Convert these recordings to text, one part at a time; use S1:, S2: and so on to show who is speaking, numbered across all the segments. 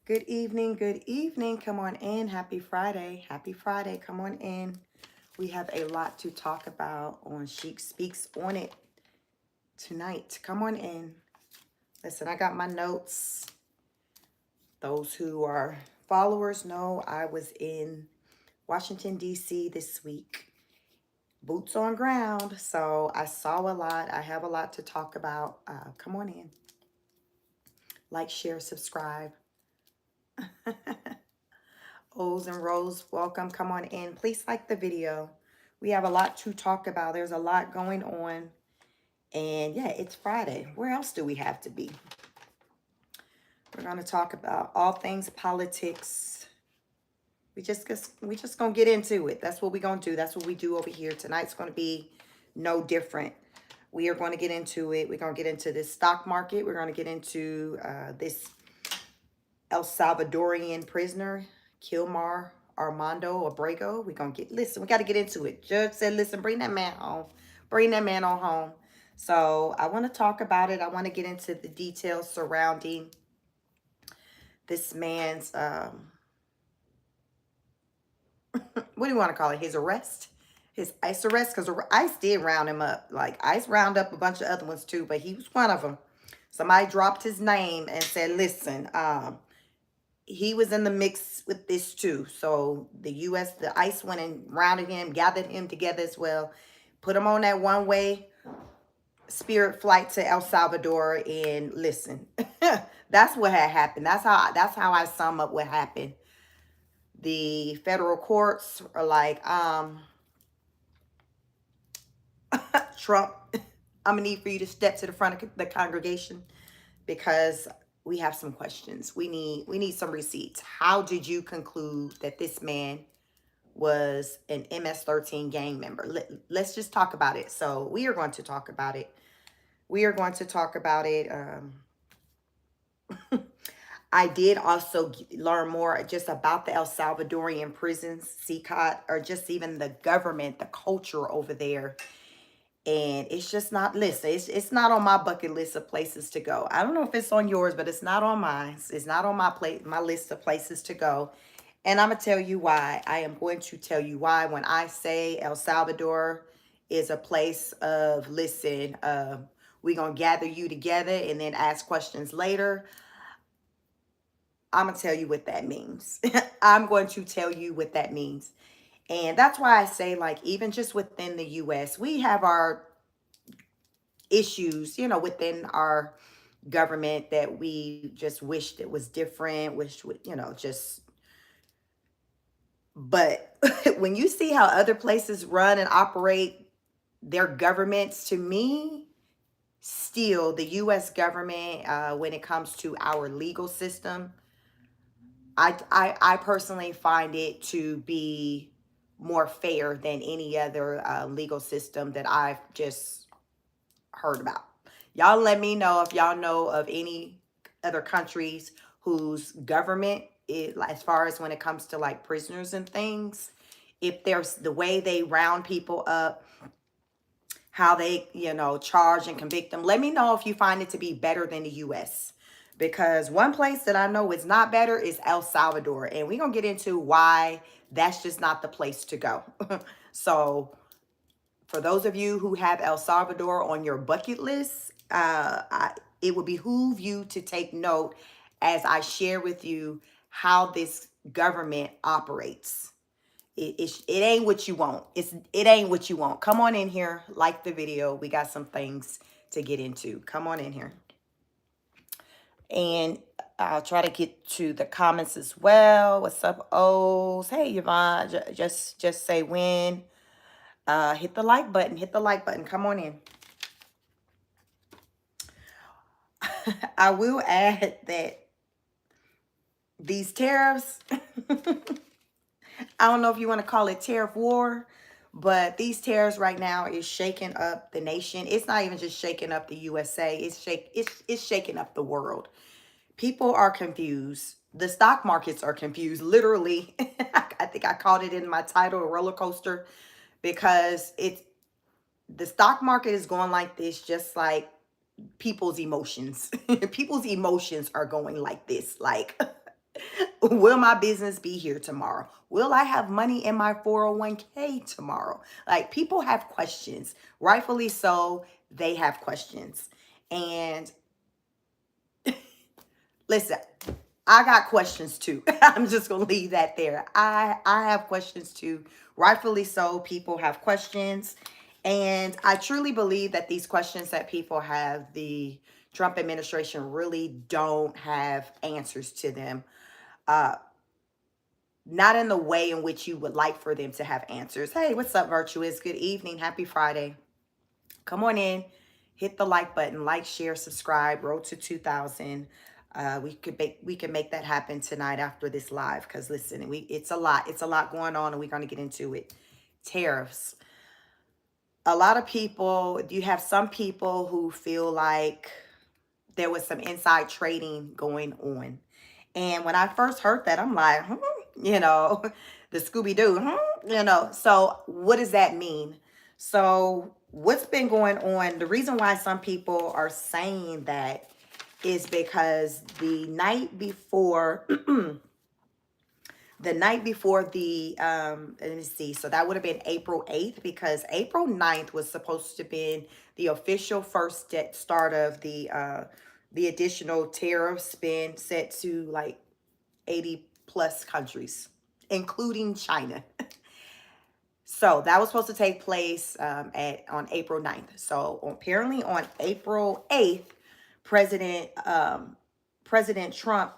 S1: Good evening, good evening. Come on in. Happy Friday. Happy Friday. Come on in. We have a lot to talk about on Chic Speaks on it tonight. Come on in. Listen, I got my notes. Those who are followers know I was in Washington, D.C. this week. Boots on ground. So I saw a lot. I have a lot to talk about. Come on in. Like, share, subscribe. O's and Rose, welcome. Come on in. Please like the video. We have a lot to talk about. There's a lot going on. And yeah, it's Friday. Where else do we have to be? We're going to talk about all things politics. We just going to get into it. That's what we're going to do. That's what we do over here. Tonight's going to be no different. We are going to get into it. We're going to get into this stock market. We're going to get into this El Salvadorian prisoner, Kilmar Armando Abrego. We're going to listen, we got to get into it. Judge said, listen, bring that man home. Bring that man on home. So I want to talk about it. I want to get into the details surrounding this man's, what do you want to call it? His arrest? His ICE arrest? Because ICE did round him up. Like, ICE round up a bunch of other ones too, but he was one of them. Somebody dropped his name and said, listen, he was in the mix with this too. So the ICE went and rounded him, gathered him together as well, put him on that one-way spirit flight to El Salvador. And listen, that's what had happened. That's how I sum up what happened. The federal courts are like, Trump, I'm gonna need for you to step to the front of the congregation because we have some questions. We need some receipts. How did you conclude that this man was an MS-13 gang member? Let's just talk about it. So we are going to talk about it. We are going to talk about it. I did also learn more just about the El Salvadorian prisons, CCOT, or just even the government, the culture over there. And it's just not, listen, it's not on my bucket list of places to go. I don't know if it's on yours, but it's not on mine. It's not on my list of places to go. And I'm going to tell you why. I am going to tell you why when I say El Salvador is a place of, listen, we're going to gather you together and then ask questions later. I'm going to tell you what that means. I'm going to tell you what that means. And that's why I say, like, even just within the U.S., we have our issues, within our government that we just wished it was different, just, but when you see how other places run and operate their governments, to me, still the U.S. government, when it comes to our legal system, I personally find it to be more fair than any other legal system that I've just heard about. Y'all let me know if y'all know of any other countries whose government is, as far as when it comes to like prisoners and things, if there's the way they round people up, how they, charge and convict them. Let me know if you find it to be better than the U.S. Because one place that I know is not better is El Salvador. And we're going to get into why that's just not the place to go. So for those of you who have El Salvador on your bucket list, it would behoove you to take note as I share with you how this government operates. It ain't what you want. It ain't what you want. Come on in here, like the video. We got some things to get into. Come on in here. And I'll try to get to the comments as well. What's up, O's? Hey, Yvonne. Just say when. Hit the like button. Hit the like button. Come on in. I will add that these tariffs, I don't know if you want to call it tariff war, but these tariffs right now is shaking up the nation. It's not even just shaking up the USA. It's shaking up the world. People are confused. The stock markets are confused. Literally, I think I called it in my title, a roller coaster, because the stock market is going like this, just like people's emotions. People's emotions are going like this. Like, Will my business be here tomorrow? Will I have money in my 401k tomorrow? Like, people have questions. Rightfully so, they have questions. And listen, I got questions too. I'm just gonna leave that there. I have questions too. Rightfully so, people have questions. And I truly believe that these questions that people have, the Trump administration really don't have answers to them. Uh, Not in the way in which you would like for them to have answers. Hey, what's up, Virtuous? Good evening. Happy Friday. Come on in. Hit the like button. Like, share, subscribe. Road to 2,000. We could make that happen tonight after this live. Because listen, it's a lot. It's a lot going on, and we're going to get into it. Tariffs. A lot of people, you have some people who feel like there was some inside trading going on. And when I first heard that, I'm like, you know, the Scooby-Doo, you know. So what does that mean? So what's been going on? The reason why some people are saying that is because the night before, let me see, so that would have been April 8th, because April 9th was supposed to be the official first start of the additional tariffs being set to like 80 plus countries, including China. So that was supposed to take place on April 9th. So apparently on April 8th, President Trump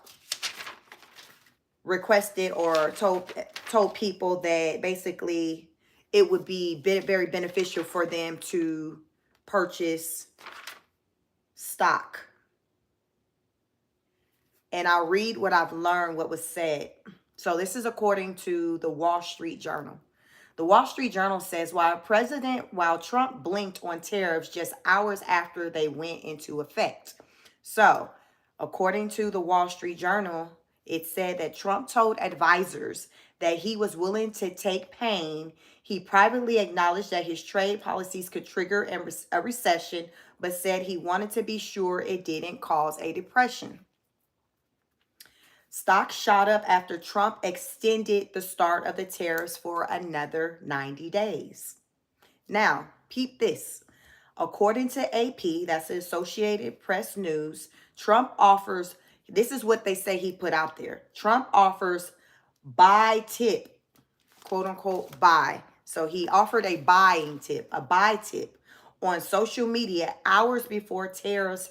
S1: requested or told people that basically it would be very beneficial for them to purchase stock. And I'll read what I've learned, what was said. So this is according to the Wall Street Journal. The Wall Street Journal says, while Trump blinked on tariffs just hours after they went into effect. So, according to the Wall Street Journal, it said that Trump told advisors that he was willing to take pain. He privately acknowledged that his trade policies could trigger a recession, but said he wanted to be sure it didn't cause a depression. Stocks shot up after Trump extended the start of the tariffs for another 90 days. Now, peep this. According to AP, that's the Associated Press News, Trump offers, this is what they say he put out there. Trump offers buy tip, quote unquote buy. So he offered a buying tip, a buy tip on social media hours before tariff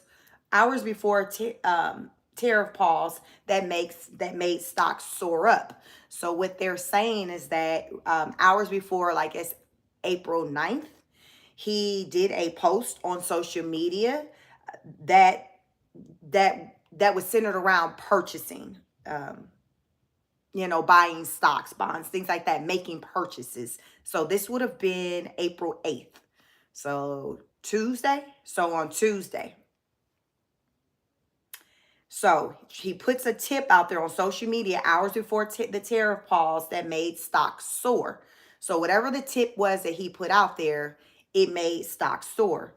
S1: pause that made stocks soar up. So what they're saying is that hours before, like it's April 9th, he did a post on social media that was centered around purchasing, buying stocks, bonds, things like that, making purchases. So this would have been April 8th. So Tuesday. So on Tuesday. So he puts a tip out there on social media hours before the tariff pause that made stocks soar. So whatever the tip was that he put out there, it made stocks soar.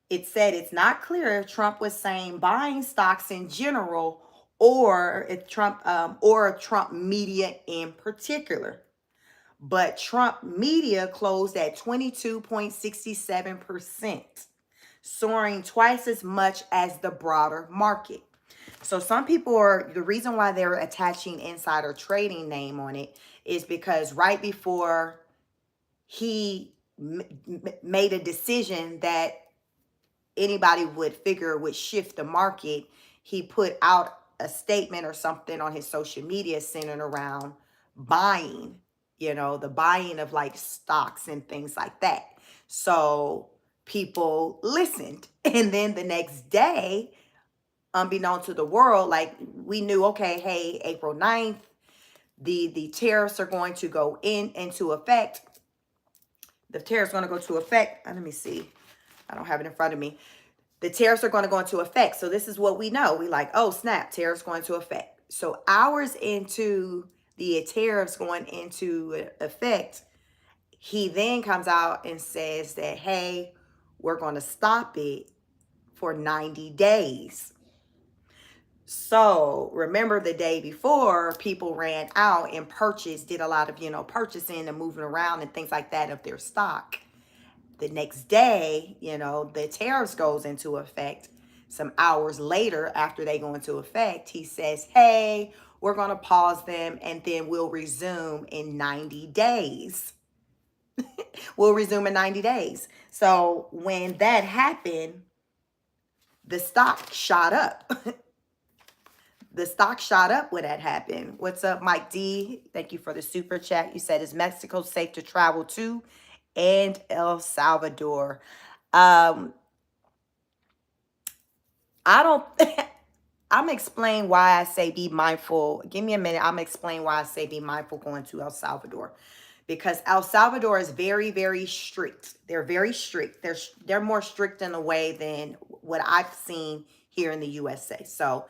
S1: It said it's not clear if Trump was saying buying stocks in general or if Trump media in particular. But Trump media closed at 22.67%, soaring twice as much as the broader market. So some people the reason why they're attaching insider trading name on it is because right before he made a decision that anybody would figure would shift the market, he put out a statement or something on his social media centered around buying, the buying of like stocks and things like that. So people listened. And then the next day, unbeknown to the world, like we knew, okay, hey, April 9th, the tariffs are going to go into effect. The tariffs are going to go into effect. Let me see. I don't have it in front of me. The tariffs are going to go into effect. So this is what we know. We like, oh, snap, tariffs going into effect. So hours into the tariffs going into effect, he then comes out and says that, hey, we're going to stop it for 90 days. So remember the day before, people ran out and purchased, did a lot of, purchasing and moving around and things like that of their stock. The next day, the tariffs goes into effect. Some hours later, after they go into effect, he says, hey, we're going to pause them and then we'll resume in 90 days. We'll resume in 90 days. So when that happened, the stock shot up. The stock shot up when that happened. What's up, Mike D? Thank you for the super chat. You said, is Mexico safe to travel to? And El Salvador. I don't... I'm going to explain why I say be mindful. Give me a minute. I'm going to explain why I say be mindful going to El Salvador. Because El Salvador is very, very strict. They're very strict. They're more strict in a way than what I've seen here in the USA. So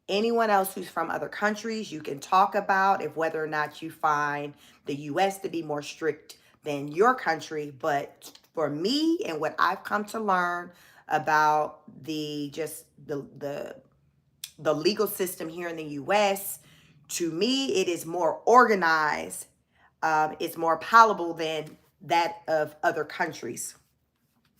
S1: anyone else who's from other countries, you can talk about if whether or not you find the US to be more strict than your country. But for me and what I've come to learn about the legal system here in the US, to me, it is more organized. It's more palatable than that of other countries.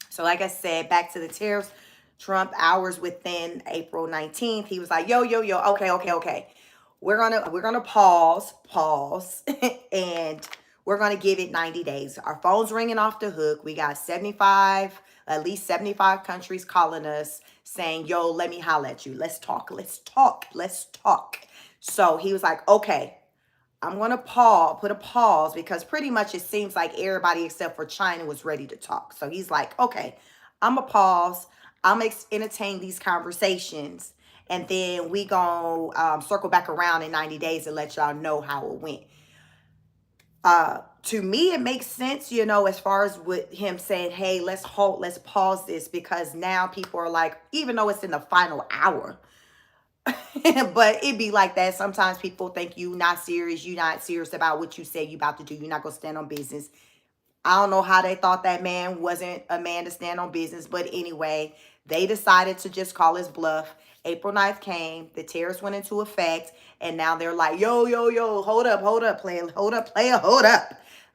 S1: So like I said, back to the tariffs, Trump, hours within April 19th, he was like, yo, okay. We're gonna pause, and we're gonna give it 90 days. Our phone's ringing off the hook. We got at least 75 countries calling us saying, yo, let me holler at you. Let's talk. So he was like, okay, I'm going to put a pause, because pretty much it seems like everybody except for China was ready to talk. So he's like, okay, I'm going to pause. I'm going to entertain these conversations. And then we going to circle back around in 90 days and let y'all know how it went. To me, it makes sense, as far as with him saying, hey, let's pause this, because now people are like, even though it's in the final hour, but it be like that. Sometimes people think you not serious about what you say you about to do. You're not going to stand on business. I don't know how they thought that man wasn't a man to stand on business. But anyway, they decided to just call his bluff. April 9th came. The tariffs went into effect. And now they're like, yo, hold up, player.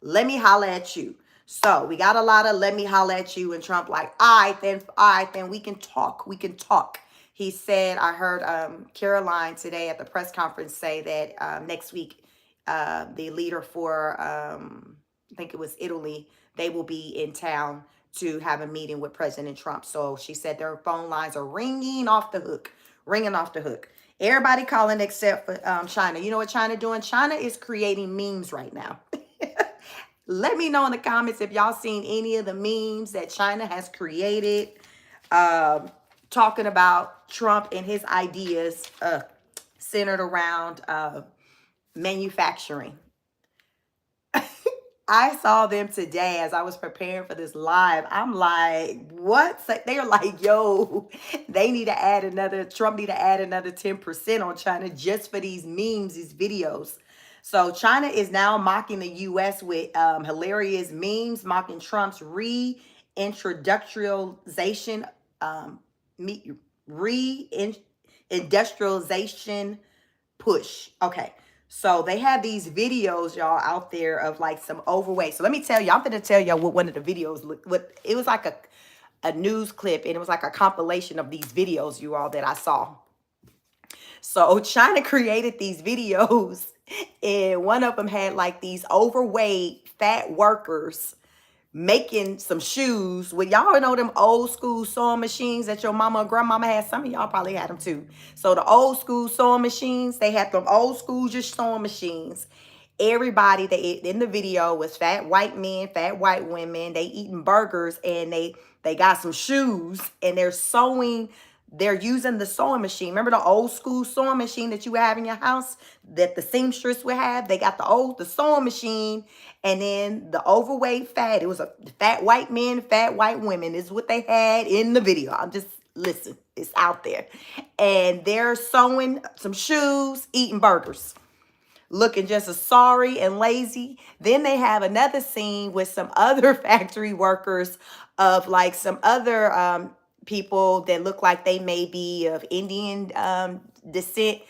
S1: Let me holler at you. So we got a lot of let me holler at you. And Trump like, all right, then we can talk. He said, I heard Caroline today at the press conference say that next week, the leader for, I think it was Italy, they will be in town to have a meeting with President Trump. So she said their phone lines are ringing off the hook. Everybody calling except for China. You know what China doing? China is creating memes right now. Let me know in the comments if y'all seen any of the memes that China has created. Talking about Trump and his ideas centered around manufacturing. I saw them today as I was preparing for this live. I'm like, what? So they're like, yo, Trump need to add another 10% on China just for these memes, these videos. So China is now mocking the U.S. with hilarious memes, mocking Trump's reindustrialization reindustrialization push. Okay. So they have these videos, y'all, out there of like some overweight. So let me tell you, I'm going to tell y'all what one of the videos looked. What it was like a news clip, and it was like a compilation of these videos, you all, that I saw. So China created these videos, and one of them had like these overweight fat workers making some shoes with, y'all know them old school sewing machines that your mama or grandmama had. Some of y'all probably had them too. So the old school sewing machines, they had them old school just sewing machines. Everybody in the video was fat white men, fat white women. They eating burgers, and they got some shoes, and they're sewing. They're using the sewing machine. Remember the old school sewing machine that you would have in your house that the seamstress would have? They got the sewing machine, and then the overweight fat. It was a fat white men, fat white women is what they had in the video. Listen, it's out there. And they're sewing some shoes, eating burgers, looking just as sorry and lazy. Then they have another scene with some other factory workers of like some other people that look like they may be of Indian descent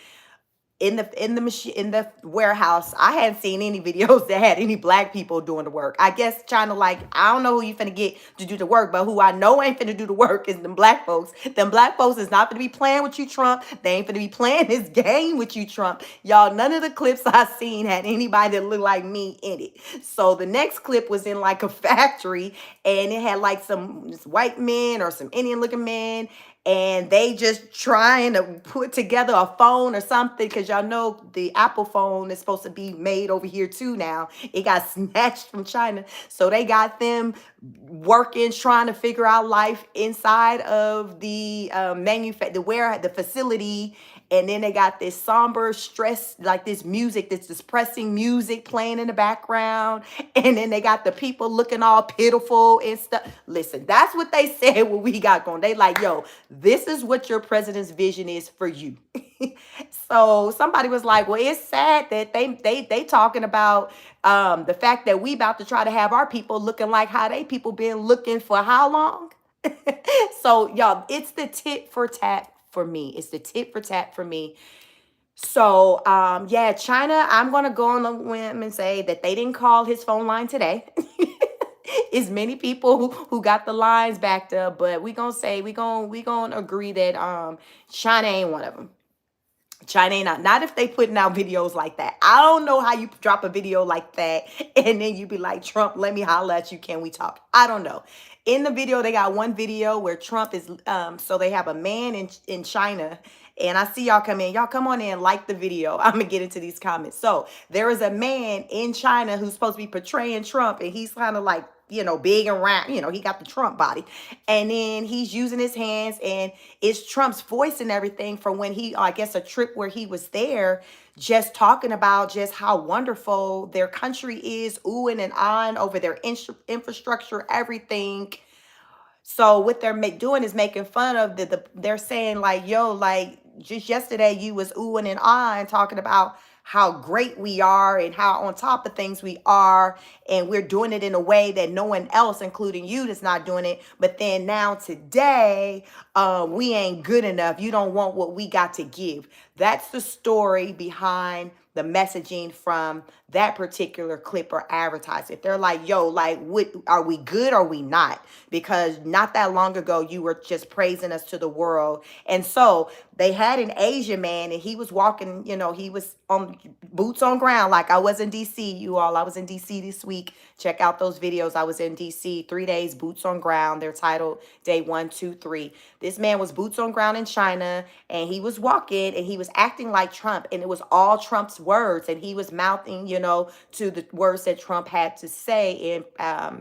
S1: in the warehouse. I hadn't seen any videos that had any black people doing the work. I guess China, like, I don't know who you finna get to do the work, but who I know ain't finna do the work is them black folks. Them black folks is not finna be playing with you, Trump. They ain't finna be playing this game with you, Trump. Y'all, none of the clips I seen had anybody that looked like me in it. So the next clip was in like a factory, and it had like some white men or some Indian looking men, and they just trying to put together a phone or something, because y'all know the Apple phone is supposed to be made over here too now. It got snatched from China. So they got them working, trying to figure out life inside of the the facility. And then they got this somber stress, like this music, this depressing music playing in the background. And then they got the people looking all pitiful and stuff. Listen, that's what they said when we got going. They like, yo, this is what your president's vision is for you. So somebody was like, well, it's sad that they talking about the fact that we about to try to have our people looking like how they people been looking for how long? So y'all, it's the tit for tat for me. It's the tit for tat for me. So yeah, China, I'm gonna go on a whim and say that they didn't call his phone line today. It's many people who got the lines backed up, but we gonna agree that China ain't one of them. China ain't not if they putting out videos like that. I don't know how you drop a video like that and then you be like, Trump, let me holler at you. Can we talk? I don't know. In the video, they got one video where Trump is so they have a man in China. And I see y'all come in. Y'all come on in, like the video. I'm gonna get into these comments. So there is a man in China who's supposed to be portraying Trump, and he's kind of like, big and round. He got the Trump body. And then he's using his hands, and it's Trump's voice and everything from when I guess, a trip where he was there, just talking about just how wonderful their country is, oohing and ahhing over their infrastructure, everything. So what they're doing is making fun of they're saying like, yo, like just yesterday you was oohing and ahhing talking about how great we are and how on top of things we are, and we're doing it in a way that no one else, including you, is not doing it. But then now today, we ain't good enough. You don't want what we got to give. That's the story behind the messaging from that particular clip or advertisement. They're like, yo, like, what, are we good or are we not? Because not that long ago, you were just praising us to the world. And so they had an Asian man, and he was walking, he was on boots on ground. Like, I was in DC, you all. I was in DC this week. Check out those videos. I was in DC 3 days, boots on ground. They're titled day 1, 2, 3. This man was boots on ground in China, and he was walking, and he was acting like Trump, and it was all Trump's words, and he was mouthing, to the words that Trump had to say in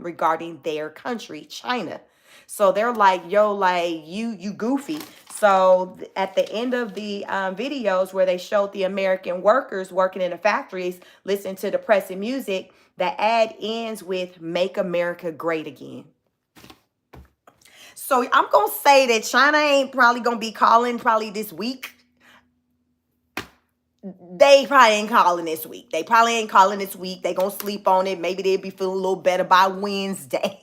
S1: regarding their country, China. So they're like, yo, like, you goofy. So at the end of the videos where they showed the American workers working in the factories listening to depressing music, the ad ends with "Make America Great Again." So I'm going to say that China ain't probably going to be calling probably this week. They probably ain't calling this week. They probably ain't calling this week. They going to sleep on it. Maybe they'll be feeling a little better by Wednesday.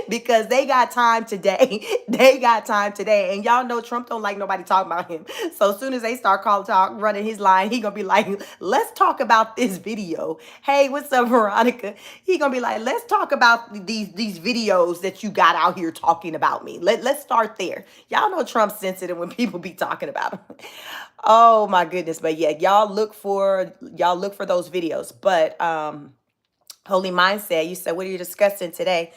S1: Because they got time today. They got time today. And y'all know Trump don't like nobody talking about him. So as soon as they start running his line, he gonna be like, let's talk about this video. Hey, what's up, Veronica? He gonna be like, let's talk about these videos that you got out here talking about me. Let's start there. Y'all know Trump's sensitive when people be talking about him. Oh my goodness. But yeah, y'all look for those videos. But Holy Mindset, you said, what are you discussing today?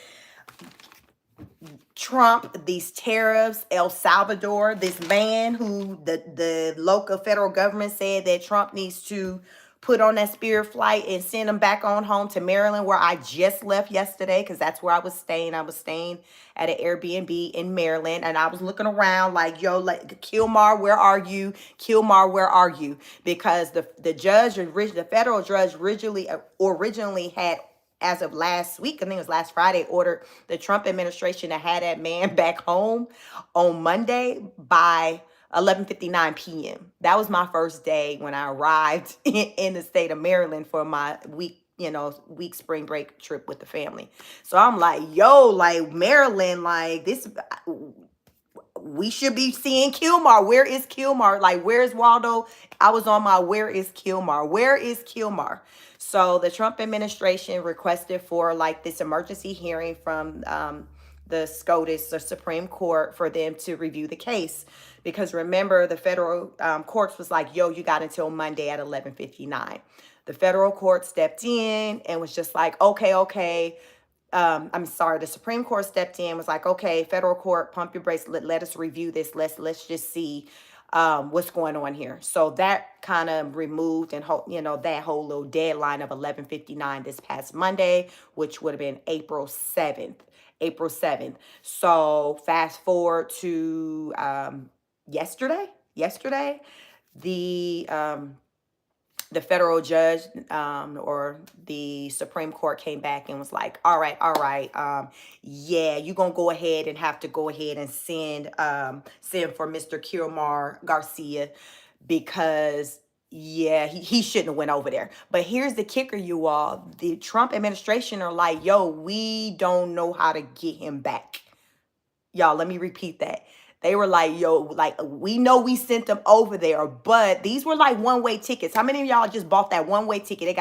S1: Trump, these tariffs, El Salvador, this man who the local federal government said that Trump needs to put on that Spirit flight and send him back on home to Maryland, where I just left yesterday, because that's where I was staying. I was staying at an Airbnb in Maryland, and I was looking around like, yo, like, Kilmar, where are you? Kilmar, where are you? Because the federal judge originally had, as of last week, I think it was last Friday, ordered the Trump administration to have that man back home on Monday by 11:59 p.m. That was my first day when I arrived in the state of Maryland for my week spring break trip with the family. So I'm like, yo, like, Maryland, like, this, we should be seeing Kilmar. Where is Kilmar? Like, where is Waldo? I was on my where is Kilmar? Where is Kilmar? So the Trump administration requested for like this emergency hearing from the SCOTUS, the Supreme Court, for them to review the case. Because remember, the federal courts was like, yo, you got until Monday at 11:59. The federal court stepped in and was just like, okay. I'm sorry, the Supreme Court stepped in, was like, okay, federal court, pump your brakes, let us review this. Let's just see what's going on here. So that kind of removed and that whole little deadline of 11:59 this past Monday, which would have been April 7th. April 7th. So fast forward to yesterday, the federal judge or the Supreme Court came back and was like, all right, yeah, you're going to go ahead and have to go ahead and send for Mr. Kilmar Garcia because, yeah, he shouldn't have went over there. But here's the kicker, you all. The Trump administration are like, yo, we don't know how to get him back. Y'all, let me repeat that. They were like, yo, like, we know we sent them over there, but these were like one-way tickets. How many of y'all just bought that one-way ticket?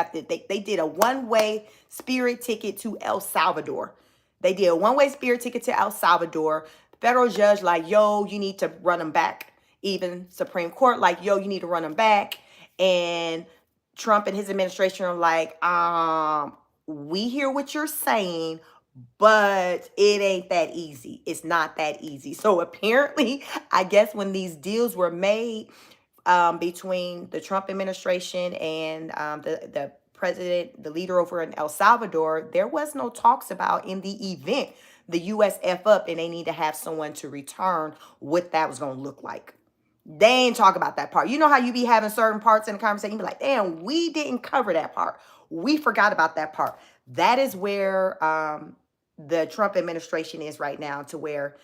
S1: They did a one-way Spirit ticket to El Salvador. They did a one-way Spirit ticket to El Salvador. Federal judge like, yo, you need to run them back. Even Supreme Court like, yo, you need to run them back. And Trump and his administration are like, we hear what you're saying, but it ain't that easy. It's not that easy. So apparently, I guess when these deals were made between the Trump administration and the president, the leader over in El Salvador, there was no talks about in the event the U.S. F up and they need to have someone to return what that was going to look like. They ain't talk about that part. You know how you be having certain parts in the conversation, you be like, damn, we didn't cover that part. We forgot about that part. That is where the Trump administration is right now, to where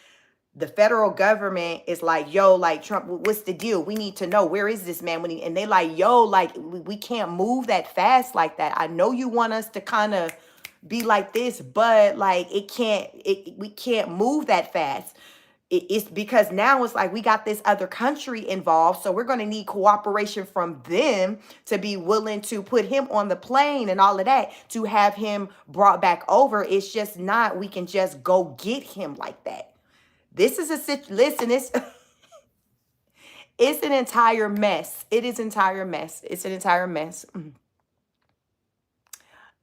S1: the federal government is like, yo, like, Trump, what's the deal? We need to know, where is this man? And they like, yo, like, we can't move that fast like that. I know you want us to kind of be like this, but like, we can't move that fast. It's because now it's like we got this other country involved, so we're going to need cooperation from them to be willing to put him on the plane and all of that, to have him brought back over. It's just not, we can just go get him like that. This is listen, it's an entire mess. It is entire mess. It's an entire mess.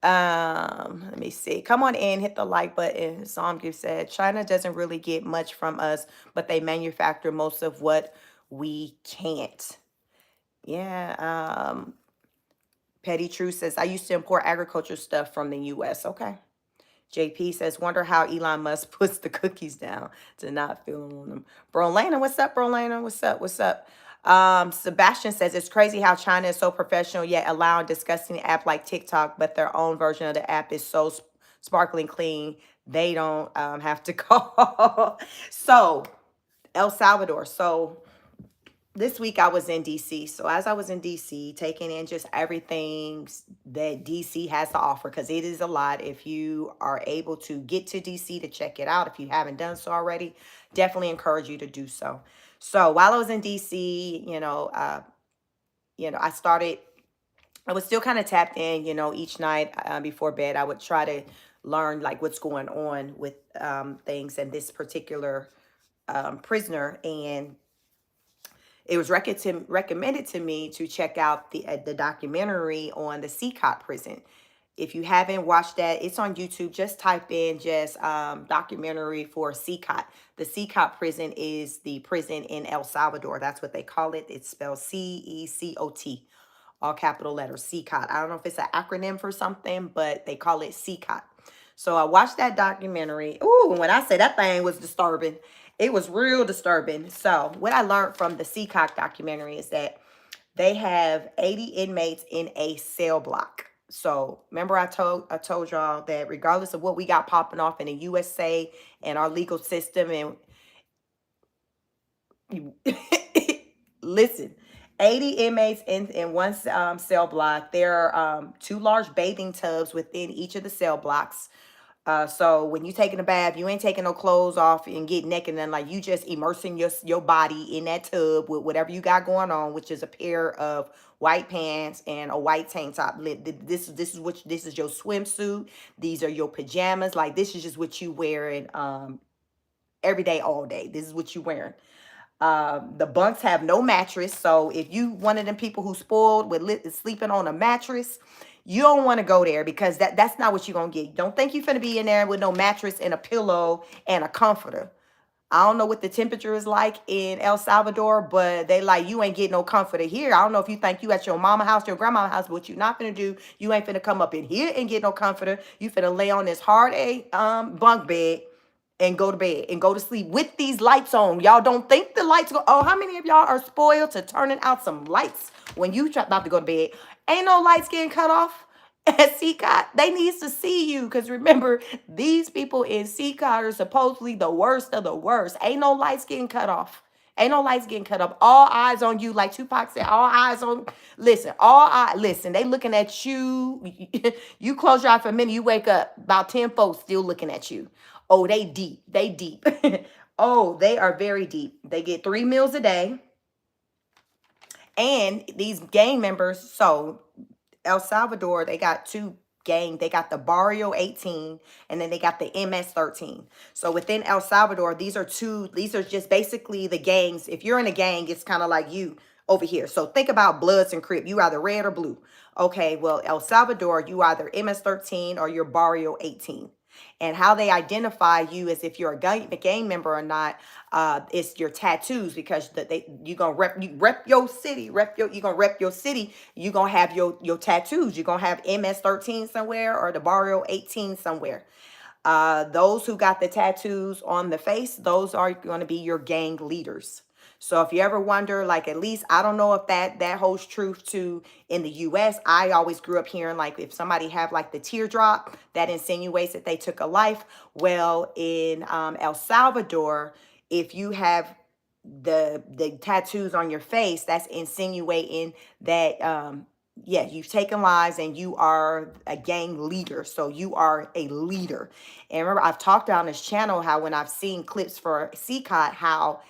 S1: Let me see. Come on in, hit the like button. Somgift said, China doesn't really get much from us, but they manufacture most of what we can't. Yeah. Petty True says, I used to import agriculture stuff from the US. Okay. JP says, wonder how Elon Musk puts the cookies down to not feel on them. Brolana, what's up, Brolana? What's up? Sebastian says, it's crazy how China is so professional yet allowing disgusting app like TikTok, but their own version of the app is so sparkling clean they don't have to call. So El Salvador. So this week I was in DC. So as I was in DC, taking in just everything that DC has to offer, because it is a lot. If you are able to get to DC to check it out, if you haven't done so already, definitely encourage you to do so. So while I was in DC, I was still kind of tapped in, each night before bed, I would try to learn like what's going on with things and this particular prisoner. And it was recommended to me to check out the documentary on the CCOT prison. If you haven't watched that, it's on YouTube. Just type in documentary for CCOT. The CCOT prison is the prison in El Salvador. That's what they call it. It's spelled CECOT, all capital letters, CCOT. I don't know if it's an acronym for something, but they call it CCOT. So I watched that documentary. Ooh, when I say that thing was disturbing, it was real disturbing. So what I learned from the CCOT documentary is that they have 80 inmates in a cell block. So remember I told y'all that regardless of what we got popping off in the USA and our legal system, and listen, 80 inmates in one cell block. There are 2 large bathing tubs within each of the cell blocks. So when you taking a bath, you ain't taking no clothes off and get naked, and like you just immersing your body in that tub with whatever you got going on, which is a pair of white pants and a white tank top. This is your swimsuit. These are your pajamas. Like this is just what you wearing every day, all day. This is what you wearing. The bunks have no mattress. So if you one of them people who spoiled with sleeping on a mattress, you don't want to go there because that's not what you're going to get. Don't think you're going to be in there with no mattress and a pillow and a comforter. I don't know what the temperature is like in El Salvador, but they like, you ain't getting no comforter here. I don't know if you think you at your mama house, your grandmama house, but what you not finna do, you ain't finna come up in here and get no comforter. You finna lay on this hard bunk bed and go to bed and go to sleep with these lights on. Y'all don't think the lights go. Oh, how many of y'all are spoiled to turning out some lights when you about to go to bed? Ain't no lights getting cut off at CCOT. They needs to see you because remember, these people in CCOT are supposedly the worst of the worst. Ain't no lights getting cut off. Ain't no lights getting cut off. All eyes on you, like Tupac said. All eyes on. Listen, listen. They looking at you. You close your eye for a minute. You wake up. About 10 folks still looking at you. Oh, they deep. They deep. Oh, they are very deep. They get 3 meals a day. And these gang members, so El Salvador, they got two gang. They got the Barrio 18 and then they got the MS 13. So within El Salvador, these are just basically the gangs. If you're in a gang, it's kind of like you over here. So think about Bloods and Crip. You either red or blue. Okay, well, El Salvador, you either MS 13 or you're Barrio 18. And how they identify you as if you're a gang member or not, it's your tattoos, because you gonna rep your city, you gonna rep your city. You gonna have your tattoos. You're gonna have MS 13 somewhere or the Barrio 18 somewhere. Those who got the tattoos on the face, those are going to be your gang leaders. So if you ever wonder, like, at least, I don't know if that holds truth to in the US. I always grew up hearing, like, if somebody have like the teardrop, that insinuates that they took a life. Well, in El Salvador, if you have the tattoos on your face, that's insinuating that yeah, you've taken lives and you are a gang leader. So you are a leader. And remember, I've talked on this channel how when I've seen clips for CCOT, how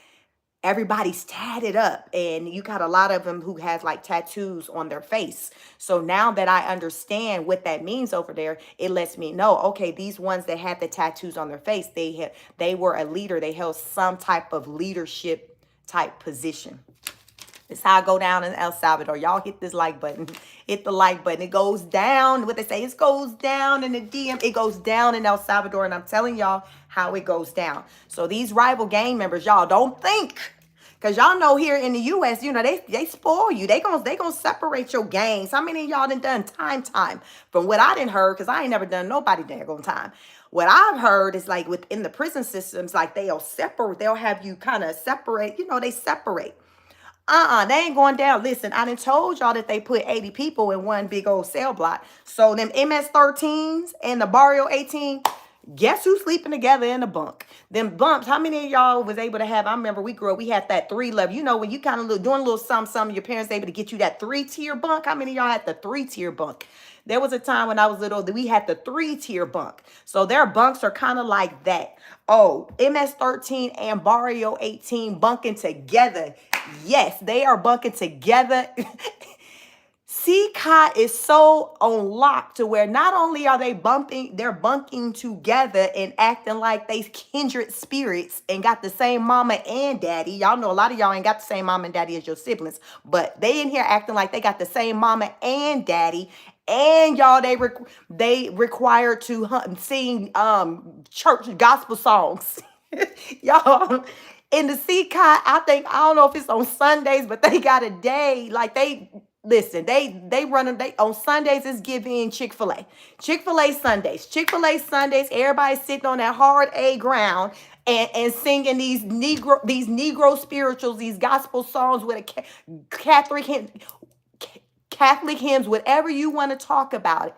S1: everybody's tatted up and you got a lot of them who has like tattoos on their face. So now that I understand what that means over there, it lets me know, okay, these ones that had the tattoos on their face, they were a leader. They held some type of leadership type position. It's how I go down in El Salvador. Y'all hit this like button. Hit the like button. It goes down. What they say, it goes down in the DM. It goes down in El Salvador. And I'm telling y'all how it goes down. So these rival gang members, y'all don't think. Because y'all know here in the U.S., you know, they spoil you. They gonna separate your gangs. How many of y'all done time? From what I didn't heard, because I ain't never done nobody daggone time. What I've heard is like within the prison systems, like they'll have you kind of separate, you know, they separate. They ain't going down. Listen, I done told y'all that they put 80 people in one big old cell block. So them MS-13s and the Barrio 18, guess who's sleeping together in the bunk? Them bumps, how many of y'all was able to have, I remember we grew up, we had that 3 level. You know, when you kind of doing a little something, your parents able to get you that 3-tier bunk. How many of y'all had the 3-tier bunk? There was a time when I was little that we had the 3-tier bunk. So their bunks are kind of like that. Oh, MS-13 and Barrio 18 bunking together. Yes, they are bunking together. CCOT is so on lock to where not only are they're bunking together and acting like they kindred spirits and got the same mama and daddy. Y'all know a lot of y'all ain't got the same mama and daddy as your siblings, but they in here acting like they got the same mama and daddy. And y'all, they required to sing church gospel songs. Y'all, in the CCOT, I don't know if it's on Sundays, but they got a day like listen, they on Sundays is giving Chick-fil-A. Chick-fil-A Sundays, everybody's sitting on that hard A ground and singing these Negro spirituals, these gospel songs with a Catholic hymns, whatever you want to talk about it,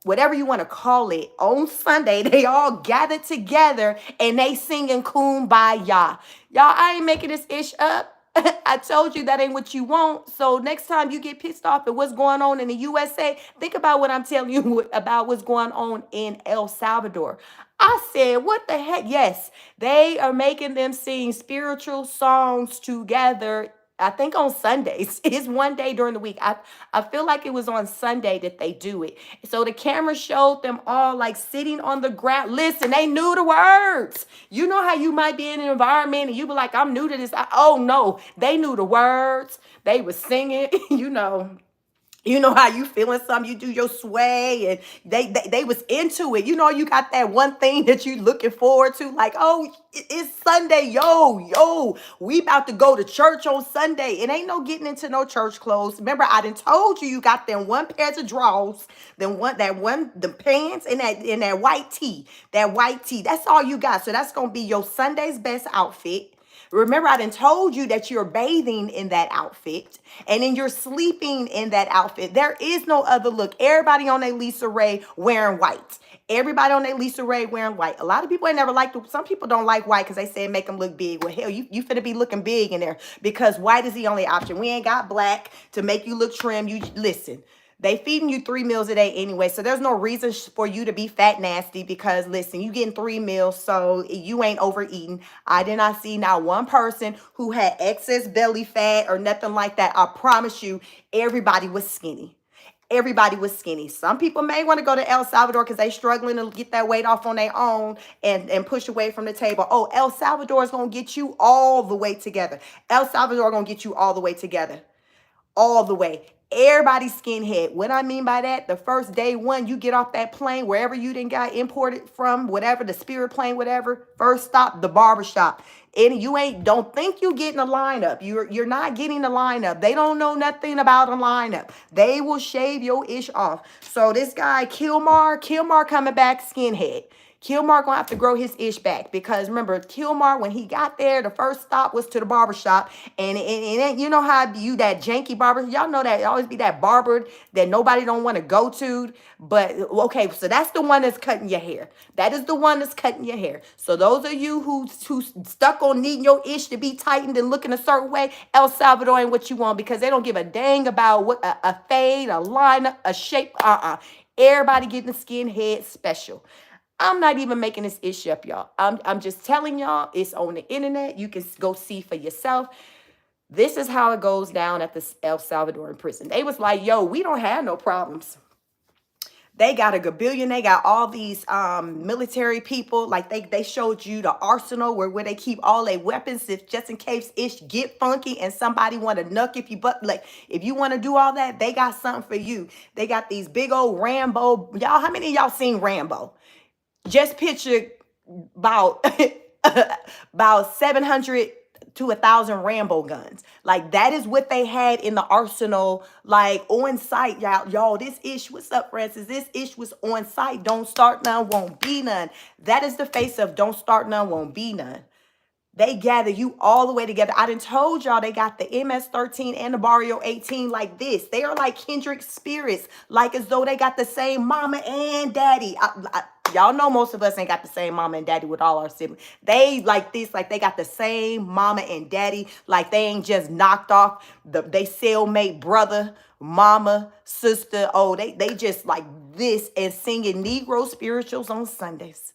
S1: whatever you want to call it. On Sunday, they all gathered together and they singing Kumbaya. Y'all, I ain't making this ish up. I told you that ain't what you want. So next time you get pissed off at what's going on in the USA, think about what I'm telling you about what's going on in El Salvador. I said, what the heck? Yes, they are making them sing spiritual songs together. I think on Sundays. It is one day during the week. I feel like it was on Sunday that they do it. So the camera showed them all like sitting on the ground. Listen, they knew the words. You know how you might be in an environment and you be like, I'm new to this. Oh no, they knew the words. They were singing, you know. You know how you feeling something, you do your sway, and they was into it. You know, you got that one thing that you looking forward to, like, oh, it's Sunday, yo, we about to go to church on Sunday. It ain't no getting into no church clothes. Remember, I done told you, you got them one pair of drawers, then the pants, and that white tee, That's all you got. So that's gonna be your Sunday's best outfit. Remember, I done told you that you're bathing in that outfit and then you're sleeping in that outfit. There is no other look. Everybody on their Lisa Ray wearing white. Everybody on their Lisa Ray wearing white. A lot of people ain't never liked it. Some people don't like white because they say it make them look big. Well, hell, you finna be looking big in there because white is the only option. We ain't got black to make you look trim. You listen. They feeding you 3 meals a day anyway, so there's no reason for you to be fat nasty because, listen, you getting 3 meals, so you ain't overeating. I did not see not one person who had excess belly fat or nothing like that. I promise you, everybody was skinny. Everybody was skinny. Some people may want to go to El Salvador because they struggling to get that weight off on their own and push away from the table. Oh, El Salvador is going to get you all the way together. El Salvador going to get you all the way together. All the way. Everybody skinhead. What I mean by that, the first day one, you get off that plane, wherever you didn't got imported from, whatever, the Spirit plane, whatever, first stop, the barbershop. And you don't think you getting a lineup. You're not getting a lineup. They don't know nothing about a lineup. They will shave your ish off. So this guy, Kilmar coming back skinhead. Kilmar gonna have to grow his ish back because remember, Kilmar, when he got there, the first stop was to the barbershop. And you know how you that janky barber, y'all know that it always be that barber that nobody don't want to go to. But okay, so that's the one that's cutting your hair. That is the one that's cutting your hair. So those of you who stuck on needing your ish to be tightened and looking a certain way, El Salvador ain't what you want because they don't give a dang about what a fade, a line, a shape. Everybody getting the skinhead special. I'm not even making this issue up, y'all. I'm just telling y'all it's on the internet. You can go see for yourself. This is how it goes down at the El Salvadorian prison. They was like, yo, we don't have no problems. They got a gabillion. They got all these military people. Like they showed you the arsenal where they keep all their weapons if just in case ish get funky and somebody want to nuck if you want to do all that, they got something for you. They got these big old Rambo. Y'all, how many of y'all seen Rambo? Just picture about about 700 to 1,000 Rambo guns. Like that is what they had in the arsenal, like on site, y'all. This ish, what's up, Francis? This ish was on site. Don't start none, won't be none. That is the face of don't start none, won't be none. They gather you all the way together. I done told y'all they got the MS-13 and the Barrio 18 like this. They are like kindred spirits, like as though they got the same mama and daddy. Y'all know most of us ain't got the same mama and daddy with all our siblings. They like this, like they got the same mama and daddy, like they ain't just knocked off they cellmate brother, mama, sister. Oh, they just like this and singing Negro spirituals on Sundays.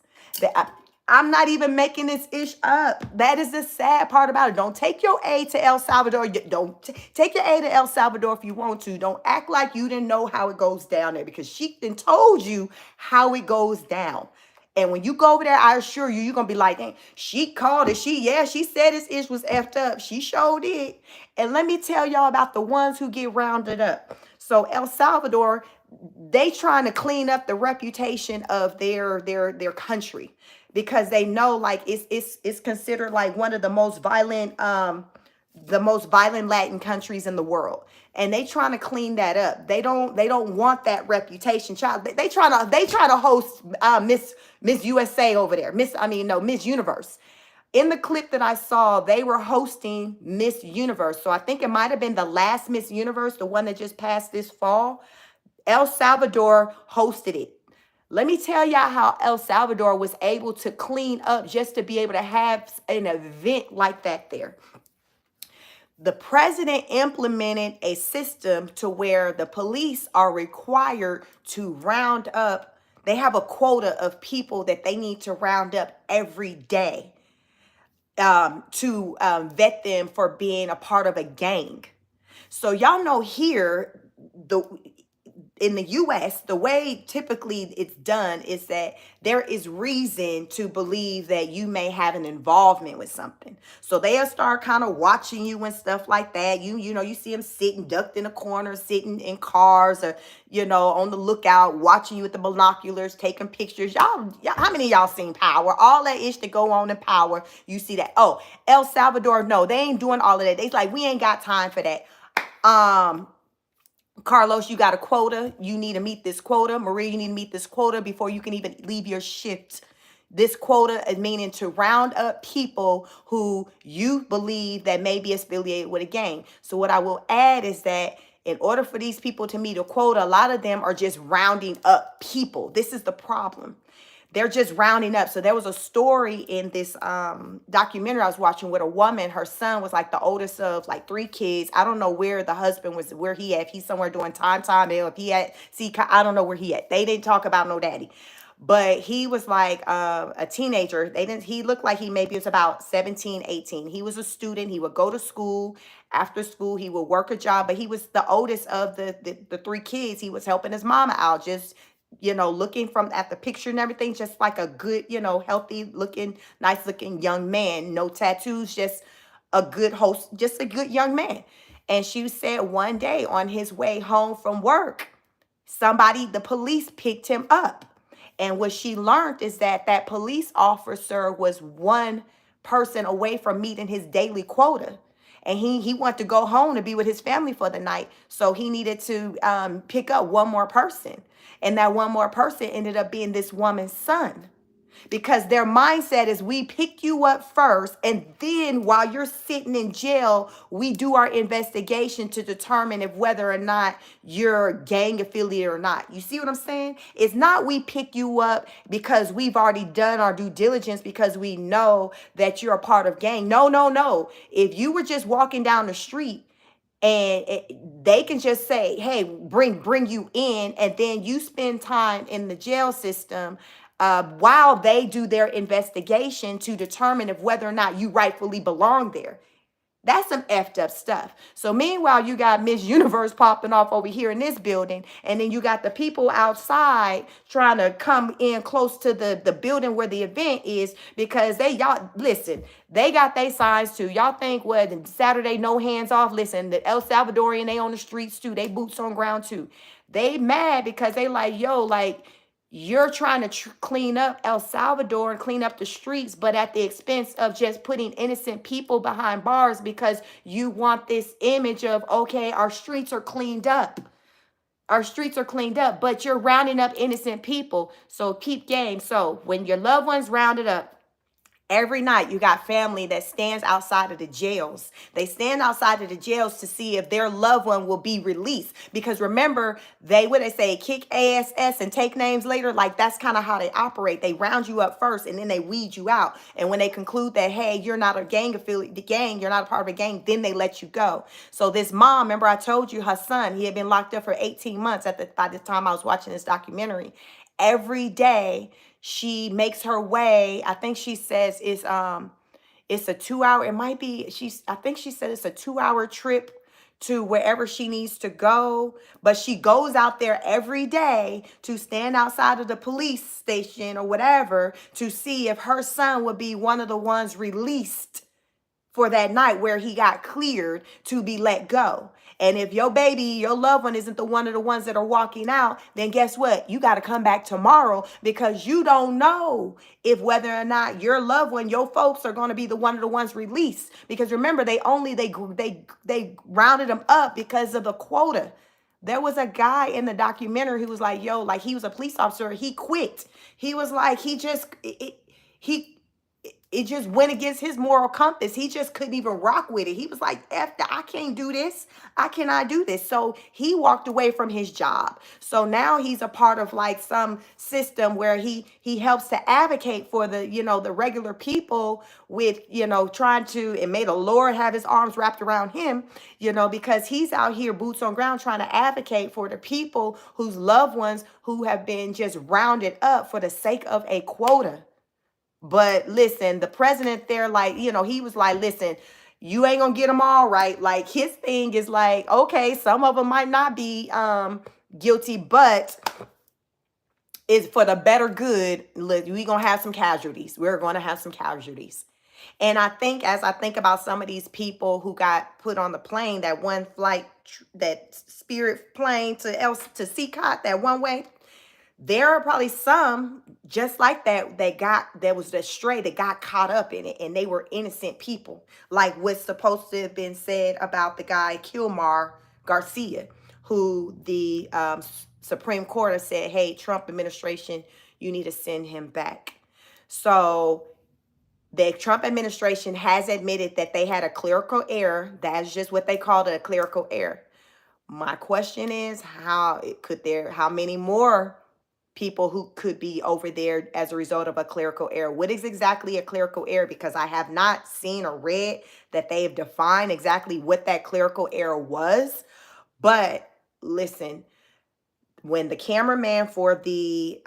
S1: I'm not even making this ish up. That is the sad part about it. Don't take your A to El Salvador. Don't take your A to El Salvador if you want to. Don't act like you didn't know how it goes down there because she done told you how it goes down. And when you go over there, I assure you, you're going to be like, dang, she called it. She said this ish was effed up. She showed it. And let me tell y'all about the ones who get rounded up. So El Salvador, they trying to clean up the reputation of their country. Because they know like it's considered like one of the most violent Latin countries in the world. And they trying to clean that up. They don't want that reputation. Child, they trying to host Miss USA over there. Miss Universe. In the clip that I saw, they were hosting Miss Universe. So I think it might have been the last Miss Universe, the one that just passed this fall. El Salvador hosted it. Let me tell y'all how El Salvador was able to clean up just to be able to have an event like that there. The president implemented a system to where the police are required to round up. They have a quota of people that they need to round up every day, to vet them for being a part of a gang. So y'all know here, the in the US, the way typically it's done is that there is reason to believe that you may have an involvement with something. So they'll start kind of watching you and stuff like that. You know, you see them sitting, ducked in a corner, sitting in cars, or, you know, on the lookout, watching you with the binoculars, taking pictures. Y'all, how many of y'all seen Power? All that ish to go on in Power. You see that. Oh, El Salvador, no, they ain't doing all of that. They like, we ain't got time for that. Carlos, you got a quota. You need to meet this quota. Maria, you need to meet this quota before you can even leave your shift. This quota is meaning to round up people who you believe that may be affiliated with a gang. So what I will add is that in order for these people to meet a quota, a lot of them are just rounding up people. This is the problem. They're just rounding up. So there was a story in this documentary I was watching with a woman. Her son was like the oldest of like 3 kids. I don't know where the husband was, where he at. If he's somewhere doing time. If he at, see, I don't know where he at. They didn't talk about no daddy. But he was like a teenager. He looked like he maybe was about 17, 18. He was a student. He would go to school. After school, he would work a job. But he was the oldest of the 3 kids. He was helping his mama out, just, you know, looking from at the picture and everything, just like a good, you know, healthy looking, nice looking young man. No tattoos, just a good host, just a good young man. And she said one day on his way home from work, the police picked him up. And what she learned is that police officer was one person away from meeting his daily quota. And he wanted to go home to be with his family for the night. So he needed to pick up one more person. And that one more person ended up being this woman's son. Because their mindset is, we pick you up first, and then while you're sitting in jail, we do our investigation to determine if whether or not you're gang affiliated or not. You see what I'm saying? It's not we pick you up because we've already done our due diligence because we know that you're a part of gang. No, no, no. If you were just walking down the street and they can just say, hey, bring you in, and then you spend time in the jail system while they do their investigation to determine if whether or not you rightfully belong there. That's some effed up stuff. So meanwhile, you got Miss Universe popping off over here in this building, and then you got the people outside trying to come in close to the building where the event is, because y'all listen, they got their signs too. Y'all think what Saturday no hands off? Listen, the El Salvadorian, they on the streets too. They boots on ground too. They mad because they like, yo, like, you're trying to clean up El Salvador and clean up the streets, but at the expense of just putting innocent people behind bars because you want this image of, okay, our streets are cleaned up. Our streets are cleaned up, but you're rounding up innocent people. So keep game. So when your loved ones rounded up, every night you got family that stands outside of the jails. They stand outside of the jails to see if their loved one will be released. Because remember, they say kick ass and take names later. Like, that's kind of how they operate. They round you up first and then they weed you out. And when they conclude that, hey, you're not a gang affiliate, the gang, you're not a part of a gang, then they let you go. So this mom, remember I told you her son, he had been locked up for 18 months by the time I was watching this documentary. Every day she makes her way. I think she says it's a 2-hour. It might be, I think she said it's a 2-hour trip to wherever she needs to go. But she goes out there every day to stand outside of the police station or whatever to see if her son would be one of the ones released for that night where he got cleared to be let go. And if your baby, your loved one isn't one of the ones that are walking out, then guess what? You got to come back tomorrow, because you don't know if whether or not your loved one, your folks, are going to be one of the ones released. Because remember, they rounded them up because of the quota. There was a guy in the documentary who was like, yo, like, he was a police officer. He quit. He was like, it just went against his moral compass. He just couldn't even rock with it. He was like, F that, I can't do this. I cannot do this. So he walked away from his job. So now he's a part of like some system where he helps to advocate for the, the regular people with, trying to, and may the Lord have his arms wrapped around him, because he's out here boots on ground trying to advocate for the people whose loved ones who have been just rounded up for the sake of a quota. But listen, the president there, like, he was like, listen, you ain't gonna get them all right. Like his thing is like, okay, some of them might not be guilty, but it's for the better good. We gonna have some casualties. We're gonna have some casualties. And I think as I think about some of these people who got put on the plane, that one flight, that Spirit plane to CCOT, that one way, there are probably some just like that that was the stray that got caught up in it, and they were innocent people, like what's supposed to have been said about the guy Kilmar Garcia, who the Supreme Court has said, hey, Trump administration, you need to send him back. So the Trump administration has admitted that they had a clerical error. That's just what they called it, a clerical error. My question is, how many more people who could be over there as a result of a clerical error? What is exactly a clerical error? Because I have not seen or read that they have defined exactly what that clerical error was. But listen, when the cameraman for the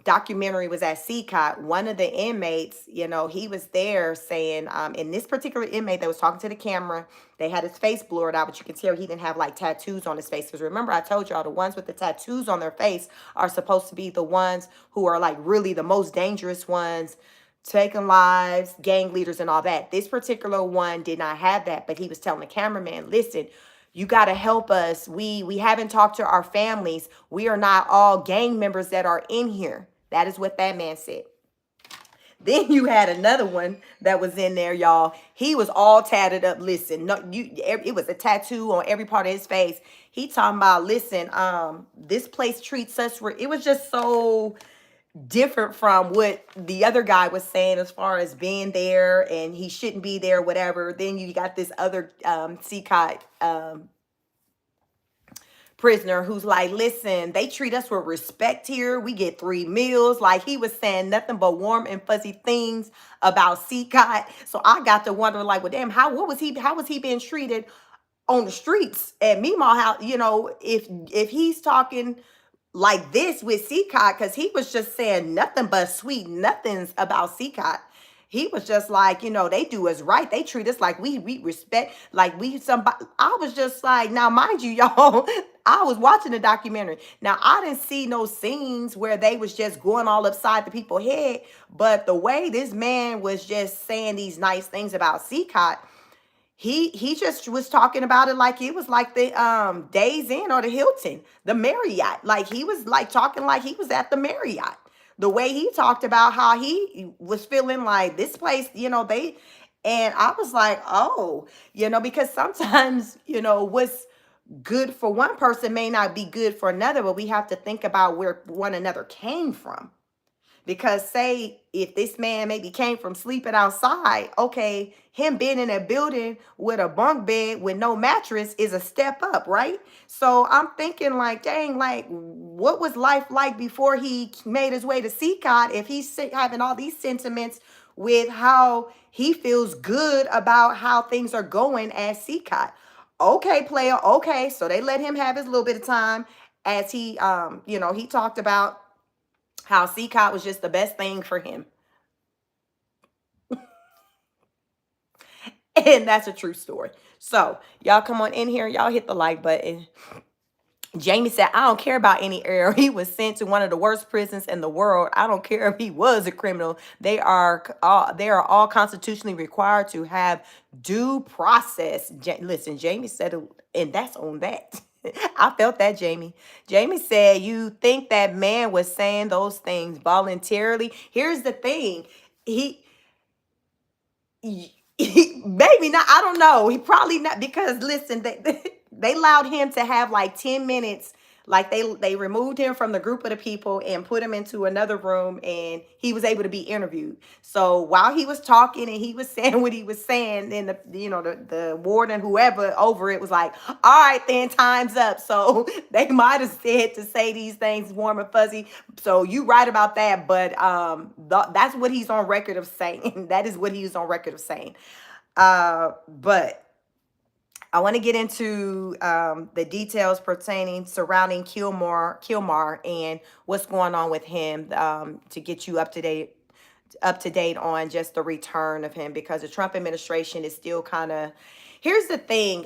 S1: documentary was at CCOT, one of the inmates, he was there saying, in this particular inmate that was talking to the camera, they had his face blurred out, but you can tell he didn't have like tattoos on his face. Because remember, I told y'all the ones with the tattoos on their face are supposed to be the ones who are like really the most dangerous ones, taking lives, gang leaders and all that. This particular one did not have that, but he was telling the cameraman, listen, you got to help us. We haven't talked to our families. We are not all gang members that are in here. That is what that man said. Then you had another one that was in there, y'all. He was all tatted up. Listen, no, it was a tattoo on every part of his face. He talking about, listen, this place treats us. It was just so different from what the other guy was saying as far as being there and he shouldn't be there, whatever. Then you got this other CCOT prisoner who's like, listen, they treat us with respect here. We get 3 meals. Like, he was saying nothing but warm and fuzzy things about CCOT. So I got to wonder, like, well, damn, how was he being treated on the streets at Meemaw House? If he's talking like this with CCOT, because he was just saying nothing but sweet nothings about CCOT. He was just like, they do us right. They treat us like we respect, like we somebody. I was just like, now, mind you, y'all, I was watching the documentary. Now, I didn't see no scenes where they was just going all upside the people's head. But the way this man was just saying these nice things about CCOT, he just was talking about it like it was like the Days Inn or the Hilton, the Marriott. Like, he was like talking like he was at the Marriott. The way he talked about how he was feeling like this place, and I was like, oh, because sometimes, what's good for one person may not be good for another, but we have to think about where one another came from. Because say if this man maybe came from sleeping outside, okay, him being in a building with a bunk bed with no mattress is a step up, right? So I'm thinking like, dang, like what was life like before he made his way to CCOT if he's having all these sentiments with how he feels good about how things are going at CCOT? Okay, player, okay. So they let him have his little bit of time as he, he talked about how CCOT was just the best thing for him. And that's a true story. So y'all come on in here. Y'all hit the like button. Jamie said, I don't care about any error. He was sent to one of the worst prisons in the world. I don't care if he was a criminal. They are all constitutionally required to have due process. Listen, Jamie said, and that's on that. I felt that, Jamie. Jamie said, you think that man was saying those things voluntarily? Here's the thing. He maybe not. I don't know. He probably not, because listen, they allowed him to have like 10 minutes Like they removed him from the group of the people and put him into another room, and he was able to be interviewed. So while he was talking and he was saying what he was saying, then the warden, whoever over it, was like, all right, then time's up. So they might have said to say these things warm and fuzzy. So you right about that, but that's what he's on record of saying. That is what he was on record of saying. But I want to get into the details pertaining surrounding Kilmar and what's going on with him, to get you up to date on just the return of him, because the Trump administration is still kind of. Here's the thing.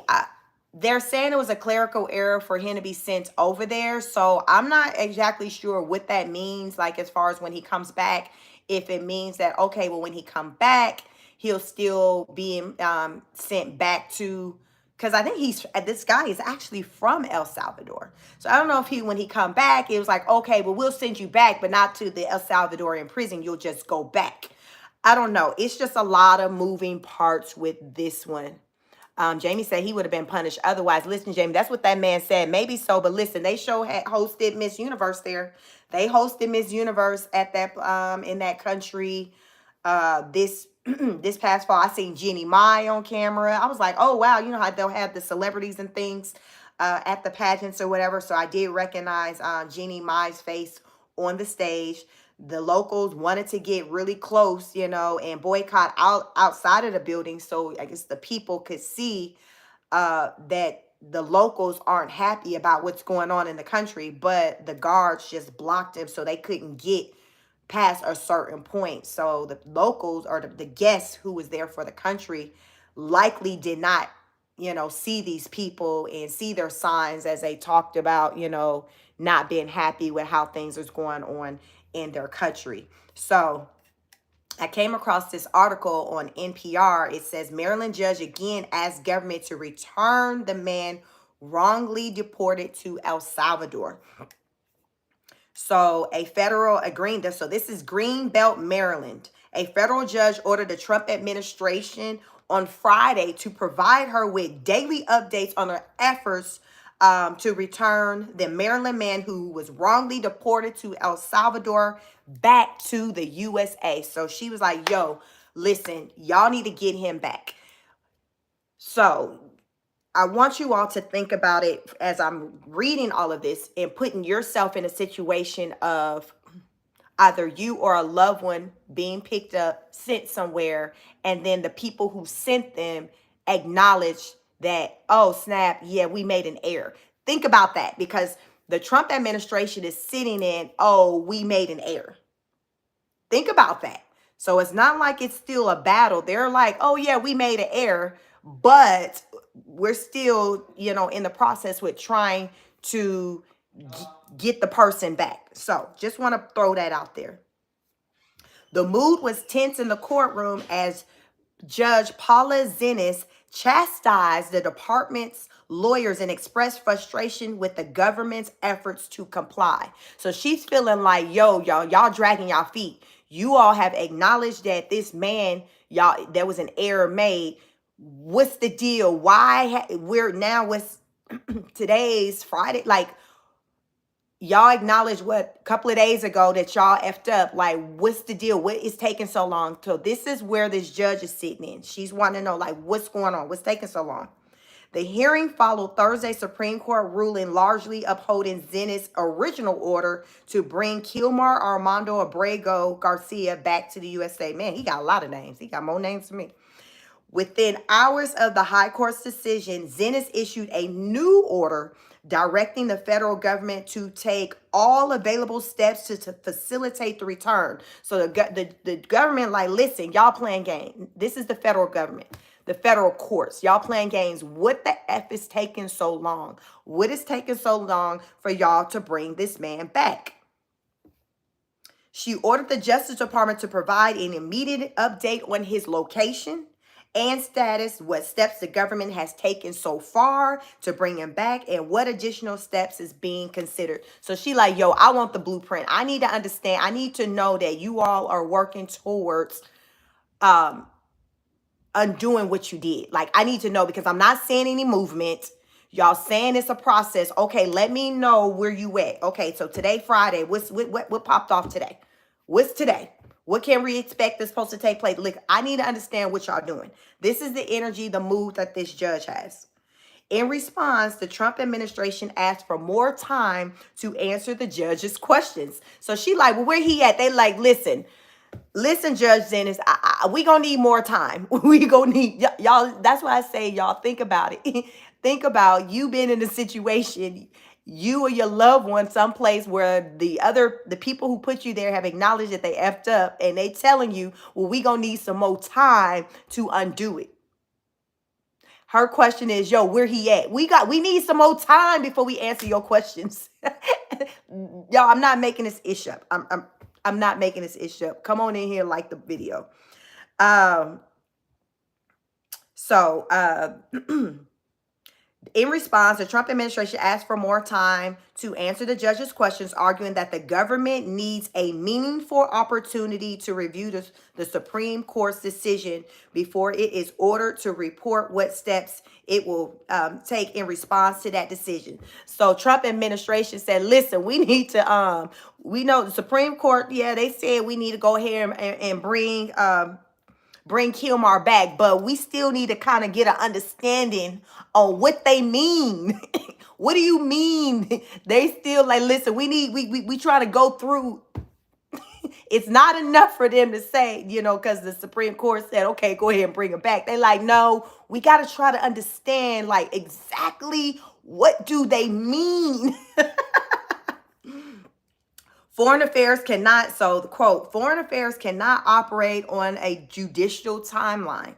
S1: They're saying it was a clerical error for him to be sent over there. So I'm not exactly sure what that means, like as far as when he comes back, if it means that, okay, well, when he come back, he'll still be sent back to, because I think this guy is actually from El Salvador. So I don't know if when he come back, it was like, okay, well, we'll send you back, but not to the El Salvadorian prison. You'll just go back. I don't know. It's just a lot of moving parts with this one. Jamie said he would have been punished otherwise. Listen, Jamie, that's what that man said. Maybe so, but listen, they had hosted Miss Universe there. They hosted Miss Universe at that in that country this this past fall. I seen Jeannie Mai on camera. I was like, oh wow, you know how they'll have the celebrities and things at the pageants or whatever. So I did recognize Jeannie Mai's face on the stage. The locals wanted to get really close, and boycott outside of the building, so I guess the people could see that the locals aren't happy about what's going on in the country, but the guards just blocked them, so they couldn't get past a certain point. So the locals, or the guests who was there for the country, likely did not, see these people and see their signs as they talked about, not being happy with how things was going on in their country. So I came across this article on NPR. It says Maryland judge again asked government to return the man wrongly deported to El Salvador. So a federal agreement. So this is Greenbelt, Maryland. A federal judge ordered the Trump administration on Friday to provide her with daily updates on her efforts to return the Maryland man who was wrongly deported to El Salvador back to the USA. So she was like, yo, listen, y'all need to get him back. So I want you all to think about it as I'm reading all of this and putting yourself in a situation of either you or a loved one being picked up, sent somewhere, and then the people who sent them acknowledge that, oh, snap, yeah, we made an error. Think about that, because the Trump administration is sitting in, oh, we made an error. Think about that. So it's not like it's still a battle. They're like, oh, yeah, we made an error, but we're still, in the process with trying to get the person back. So just want to throw that out there. The mood was tense in the courtroom as Judge Paula Zinnes chastised the department's lawyers and expressed frustration with the government's efforts to comply. So she's feeling like, yo, y'all dragging y'all feet. You all have acknowledged that this man, there was an error made. What's the deal? Why we're now with today's Friday? Like, y'all acknowledged what a couple of days ago that y'all effed up. Like, what's the deal? What is taking so long? So this is where this judge is sitting in. She's wanting to know, like, what's going on? What's taking so long? The hearing followed Thursday's Supreme Court ruling largely upholding Zinnes' original order to bring Kilmar Armando Abrego Garcia back to the USA. Man, he got a lot of names. He got more names than me. Within hours of the High Court's decision, Zinnes issued a new order directing the federal government to take all available steps to facilitate the return. So the government, like, listen, y'all playing games. This is the federal government, the federal courts. Y'all playing games. What the F is taking so long? What is taking so long for y'all to bring this man back? She ordered the Justice Department to provide an immediate update on his location and status, what steps the government has taken so far to bring him back, and what additional steps is being considered. So she like, yo, I want the blueprint. I need to understand. I need to know that you all are working towards undoing what you did. Like, I need to know, because I'm not seeing any movement. Y'all saying it's a process. Okay, let me know where you at. Okay, so today, Friday. What popped off today? What's today? What can we expect that's supposed to take place? Look, I need to understand what y'all doing. This is the energy, the mood that this judge has. In response, the Trump administration asked for more time to answer the judge's questions. So she like, well, where he at? They like, listen, Judge Dennis, we gonna need more time. We gonna need y'all. That's why I say y'all think about it. Think about you being in a situation, you or your loved one, someplace where the people who put you there have acknowledged that they effed up, and they telling you, well, we gonna need some more time to undo it. Her question is, yo, where he at? We need some more time before we answer your questions. Y'all, I'm not making this ish up. I'm not making this ish up. Come on in here, like the video. So in response, the Trump administration asked for more time to answer the judge's questions, arguing that the government needs a meaningful opportunity to review the Supreme Court's decision before it is ordered to report what steps it will take in response to that decision. So Trump administration said, listen, we need to, we know the Supreme Court, yeah, they said we need to go ahead and bring Kilmar back, but we still need to kind of get an understanding on what they mean. What do you mean? They still like, listen, we try to go through. It's not enough for them to say, because the Supreme Court said, okay, go ahead and bring him back. They like, no, we got to try to understand like exactly what do they mean. Foreign affairs cannot, so the quote, foreign affairs cannot operate on a judicial timeline,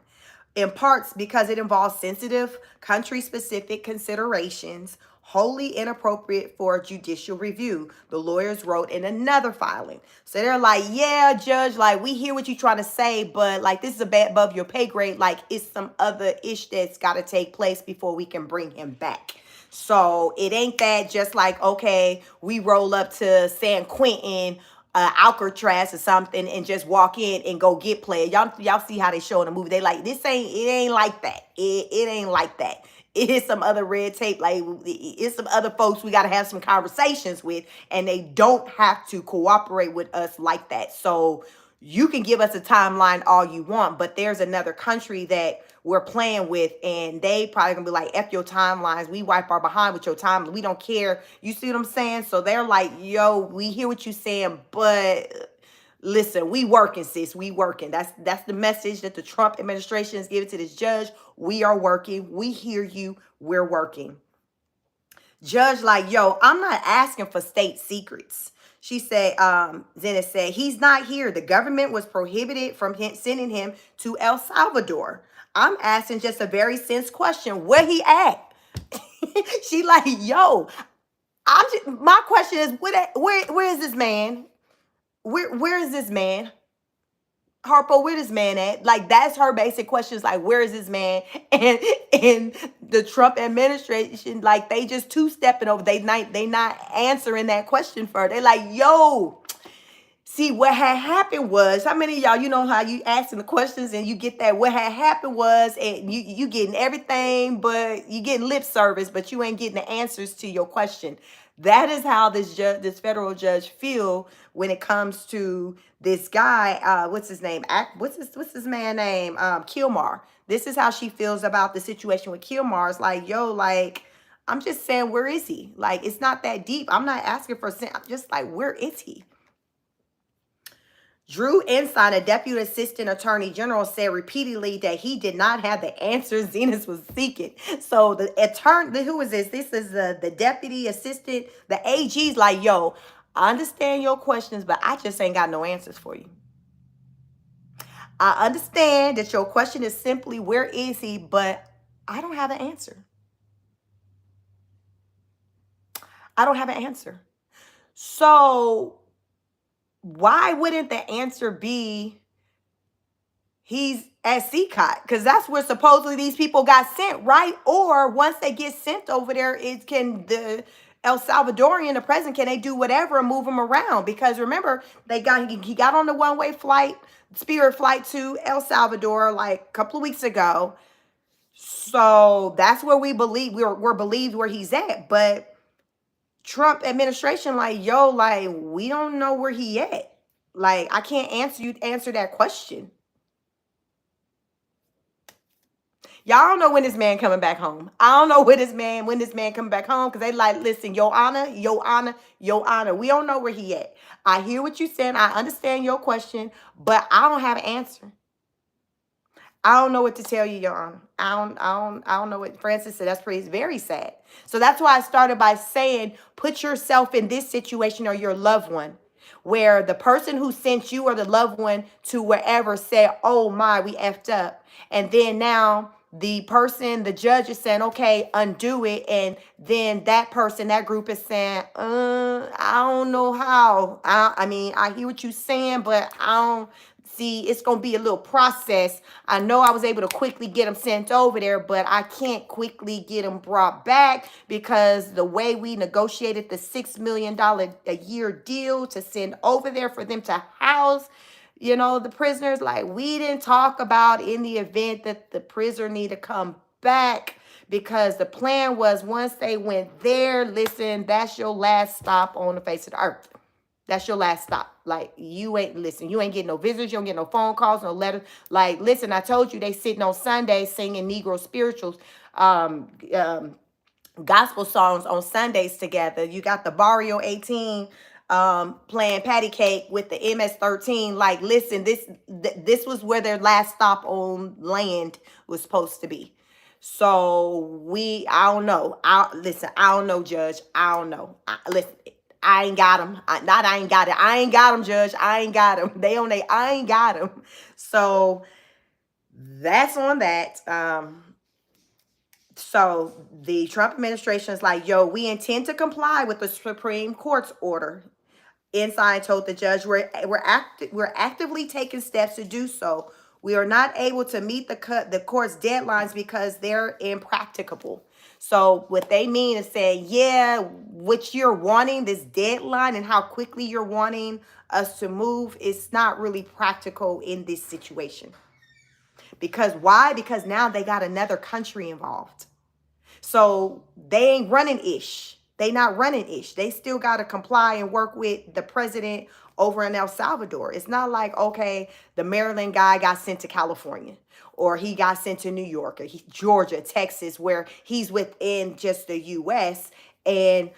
S1: in parts because it involves sensitive country-specific considerations, wholly inappropriate for judicial review, the lawyers wrote in another filing. So they're like, yeah, judge, like, we hear what you're trying to say, but like, this is a bit above your pay grade. Like, it's some other ish that's got to take place before we can bring him back. So it ain't that just like, okay, we roll up to San Quentin, Alcatraz or something and just walk in and go get played. Y'all see how they show in the movie. They like, it ain't like that. It ain't like that. It is some other red tape. Like, it's some other folks we got to have some conversations with, and they don't have to cooperate with us like that. So you can give us a timeline all you want, but there's another country that we're playing with, and they probably gonna be like, F your timelines. We wipe our behind with your time. We don't care. You see what I'm saying? So they're like, yo, we hear what you're saying, but listen, we working, sis. We working. That's the message that the Trump administration is giving to this judge. We are working. We hear you. We're working. Judge like, yo, I'm not asking for state secrets. She said, Zenith said, he's not here. The government was prohibited from sending him to El Salvador. I'm asking just a very sense question. Where he at? She like, yo, my question is, where is this man? Where is this man? Harpo, where this man at? Like, that's her basic questions. Like, where is this man? And the Trump administration, like, they just two-stepping over. They not answering that question for her. They like, yo, see, what had happened was, how many of y'all, you know how you asking the questions and you get that, what had happened was, and you getting everything, but you getting lip service, but you ain't getting the answers to your question. That is how this federal judge feel when it comes to this guy. What's his name? What's this man name? Kilmar. This is how she feels about the situation with Kilmar. It's like, yo, like, I'm just saying, where is he? Like, it's not that deep. I'm not asking for, I'm just like, where is he? Drew Ensign, a deputy assistant attorney general, said repeatedly that he did not have the answers Zenas was seeking. So the attorney, who is this? This is the deputy assistant, the AG's like, yo, I understand your questions, but I just ain't got no answers for you. I understand that your question is simply, where is he? But I don't have an answer. I don't have an answer. So why wouldn't the answer be he's at CCOT? Because that's where supposedly these people got sent, right? Or once they get sent over there, can the El Salvadorian, the president, can they do whatever and move them around? Because remember, he got on the one-way flight, Spirit flight to El Salvador like a couple of weeks ago. So that's where we believe we're believed where he's at. But Trump administration, like, yo, like, we don't know where he at. Like, I can't answer that question. Y'all don't know when this man coming back home. I don't know when this man coming back home, because they like, listen, your honor, your honor, your honor. We don't know where he at. I hear what you saying. I understand your question, but I don't have an answer. I don't know what to tell you, Your Honor. I don't know what Francis said. That's pretty, it's very sad. So that's why I started by saying, put yourself in this situation or your loved one, where the person who sent you or the loved one to wherever said, oh my, we effed up. And then now the person, the judge is saying, okay, undo it. And then that person, that group is saying, I don't know how. I mean, I hear what you're saying, but I don't. See, it's going to be a little process. I know I was able to quickly get them sent over there, but I can't quickly get them brought back because the way we negotiated the $6 million a year deal to send over there for them to house, you know, the prisoners, like, we didn't talk about in the event that the prisoner need to come back, because the plan was once they went there, listen, that's your last stop on the face of the earth. That's your last stop. Like, you ain't, listen, you ain't getting no visitors. You don't get no phone calls, no letters. Like, listen, I told you they sitting on Sundays singing Negro spirituals, gospel songs on Sundays together. You got the Barrio 18 playing patty cake with the MS-13. Like, listen, this was where their last stop on land was supposed to be. So I don't know. Listen, I don't know, Judge. I don't know. Listen, I ain't got them. I ain't got it. I ain't got them, Judge. I ain't got them. I ain't got them. So that's on that. So the Trump administration is like, yo, we intend to comply with the Supreme Court's order. Inside told the judge, we're actively taking steps to do so. We are not able to meet the court's deadlines because they're impracticable. So what they mean is saying, yeah, what you're wanting, this deadline and how quickly you're wanting us to move, it's not really practical in this situation. Because why? Because now they got another country involved. So they ain't running ish. They not running ish. They still got to comply and work with the president over in El Salvador. It's not like, okay, the Maryland guy got sent to California, or he got sent to New York, or Georgia, Texas, where he's within just the U.S. and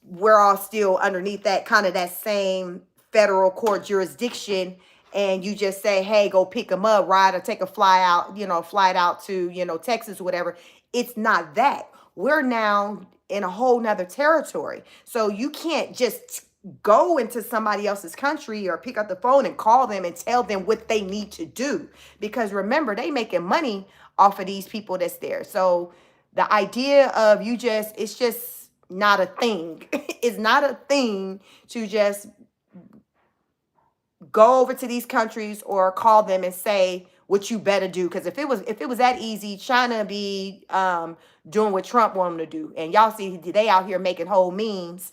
S1: we're all still underneath that kind of that same federal court jurisdiction. And you just say, hey, go pick him up, ride, or take a flight out to, Texas or whatever. It's not that. We're now in a whole nother territory. So you can't just go into somebody else's country or pick up the phone and call them and tell them what they need to do. Because remember, they making money off of these people that's there. So the idea of it's just not a thing. It's not a thing to just go over to these countries or call them and say what you better do. Because if it was that easy, China be doing what Trump want them to do. And y'all see they out here making whole memes,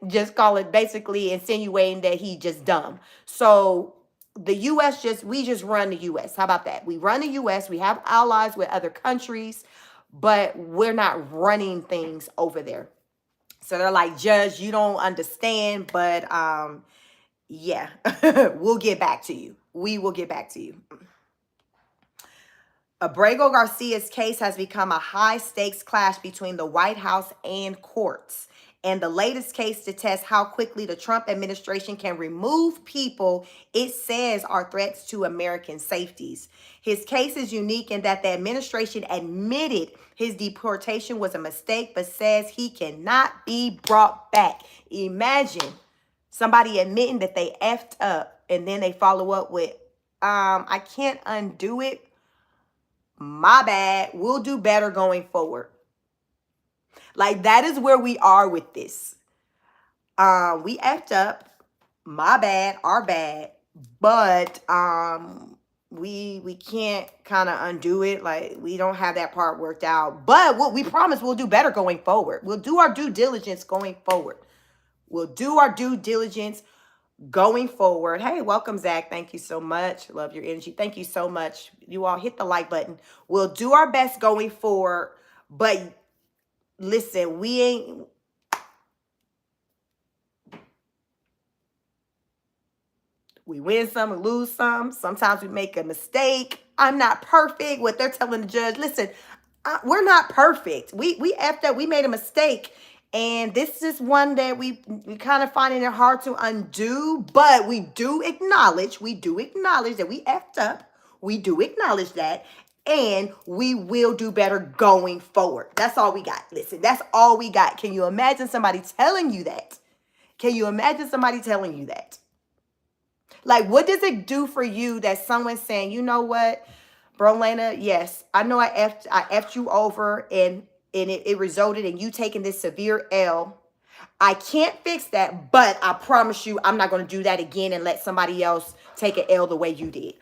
S1: just call it basically insinuating that he just dumb. So the U.S. we just run the U.S. How about that? We run the U.S. We have allies with other countries, but we're not running things over there. So they're like, Judge, you don't understand, but yeah, we'll get back to you. We will get back to you. Abrego Garcia's case has become a high-stakes clash between the White House and courts, and the latest case to test how quickly the Trump administration can remove people it says are threats to American safeties. His case is unique in that the administration admitted his deportation was a mistake, but says he cannot be brought back. Imagine somebody admitting that they effed up, and then they follow up with, I can't undo it. My bad. We'll do better going forward. Like, that is where we are with this. We effed up. My bad. Our bad. But we can't kind of undo it. Like, we don't have that part worked out. But what we promise, we'll do better going forward. We'll do our due diligence going forward. We'll do our due diligence going forward. Hey, welcome, Zach. Thank you so much. Love your energy. Thank you so much. You all hit the like button. We'll do our best going forward. But listen, we win some, we lose some. Sometimes we make a mistake. I'm not perfect. What they're telling the judge, listen, we're not perfect. We effed up. We made a mistake. And this is one that we kind of finding it hard to undo, but we do acknowledge that we effed up. We do acknowledge that. And we will do better going forward. That's all we got. Listen, that's all we got. Can you imagine somebody telling you that? Can you imagine somebody telling you that? Like, what does it do for you that someone's saying, you know what, bro, Lena, yes, I know I effed you over and it resulted in you taking this severe L. I can't fix that, but I promise you I'm not going to do that again and let somebody else take an L the way you did.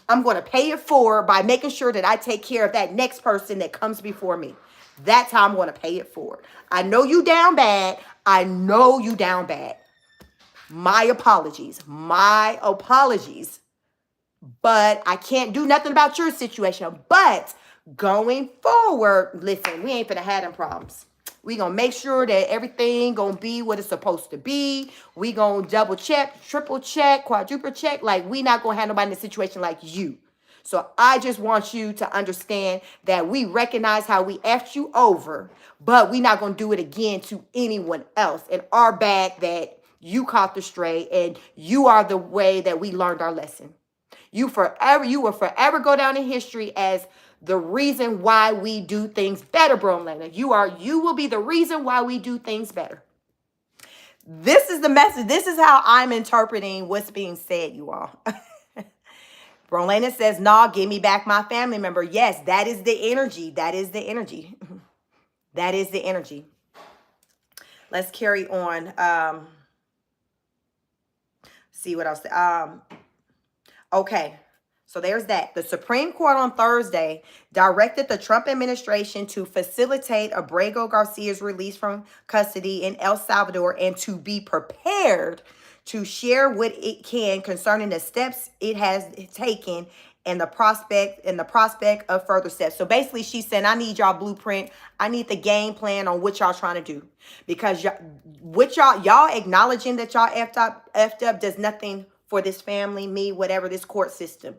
S1: I'm going to pay it forward by making sure that I take care of that next person that comes before me. That's how I'm going to pay it forward. I know you down bad. I know you down bad. My apologies. My apologies. But I can't do nothing about your situation. But going forward, listen, we ain't finna have them problems. We gonna make sure that everything gonna be what it's supposed to be. We gonna double check, triple check, quadruple check. Like, we not gonna have nobody in a situation like you. So I just want you to understand that we recognize how we effed you over, but we not gonna do it again to anyone else. And our bad that you caught the stray, and you are the way that we learned our lesson. You will forever go down in history as the reason why we do things better, bro, Lena. You will be the reason why we do things better. This is the message. This is how I'm interpreting what's being said, you all. Brolena says, nah, give me back my family member. Yes, that is the energy. That is the energy. That is the energy. Let's carry on. See what else. Okay. So there's that. The Supreme Court on Thursday directed the Trump administration to facilitate Abrego Garcia's release from custody in El Salvador and to be prepared to share what it can concerning the steps it has taken and the prospect of further steps. So basically she said, I need y'all blueprint. I need the game plan on what y'all trying to do, because y'all acknowledging that y'all effed up does nothing for this family, me, whatever, this court system.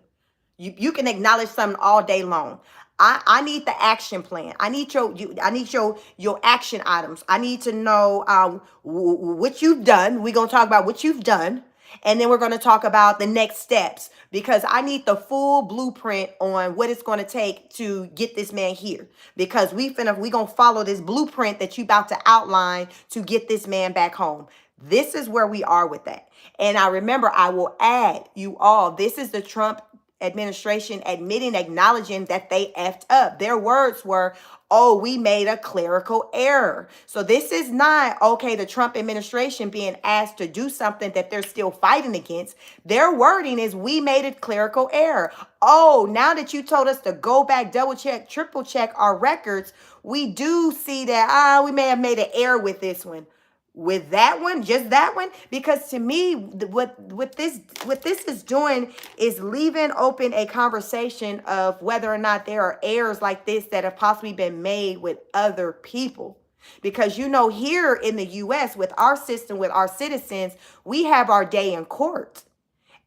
S1: You can acknowledge something all day long. I need the action plan. I need your action items. I need to know what you've done. We're gonna talk about what you've done, and then we're gonna talk about the next steps, because I need the full blueprint on what it's gonna take to get this man here. Because we gonna follow this blueprint that you about to outline to get this man back home. This is where we are with that. And I remember, I will add, you all, this is the Trump administration admitting, acknowledging that they effed up. Their words were, oh, we made a clerical error. So this is not, okay, the Trump administration being asked to do something that they're still fighting against. Their wording is, we made a clerical error. Oh, now that you told us to go back, double check, triple check our records, we do see that, we may have made an error with this one. With that one, just that one, because to me, what this is doing is leaving open a conversation of whether or not there are errors like this that have possibly been made with other people. Because, you know, here in the U.S., with our system, with our citizens, we have our day in court.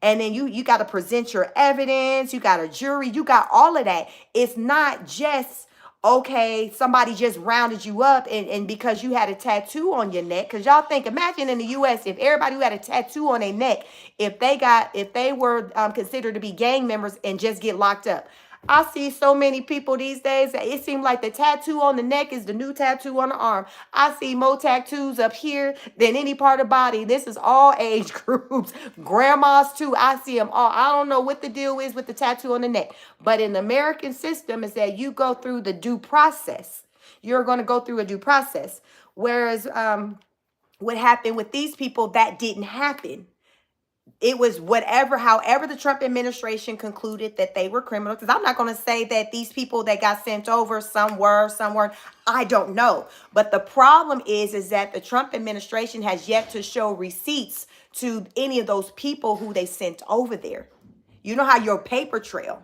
S1: And then you got to present your evidence. You got a jury. You got all of that. It's not just, okay, somebody just rounded you up and because you had a tattoo on your neck. Because y'all think, imagine in the U.S., if everybody who had a tattoo on their neck, if they were considered to be gang members and just get locked up. I see so many people these days that it seems like the tattoo on the neck is the new tattoo on the arm. I see more tattoos up here than any part of the body. This is all age groups. Grandmas too. I see them all. I don't know what the deal is with the tattoo on the neck. But in the American system is that you go through the due process. You're going to go through a due process. Whereas what happened with these people, that didn't happen. It was whatever, however the Trump administration concluded that they were criminals. Because I'm not going to say that these people that got sent over, some were, some weren't. I don't know. But the problem is that the Trump administration has yet to show receipts to any of those people who they sent over there. You know how your paper trail.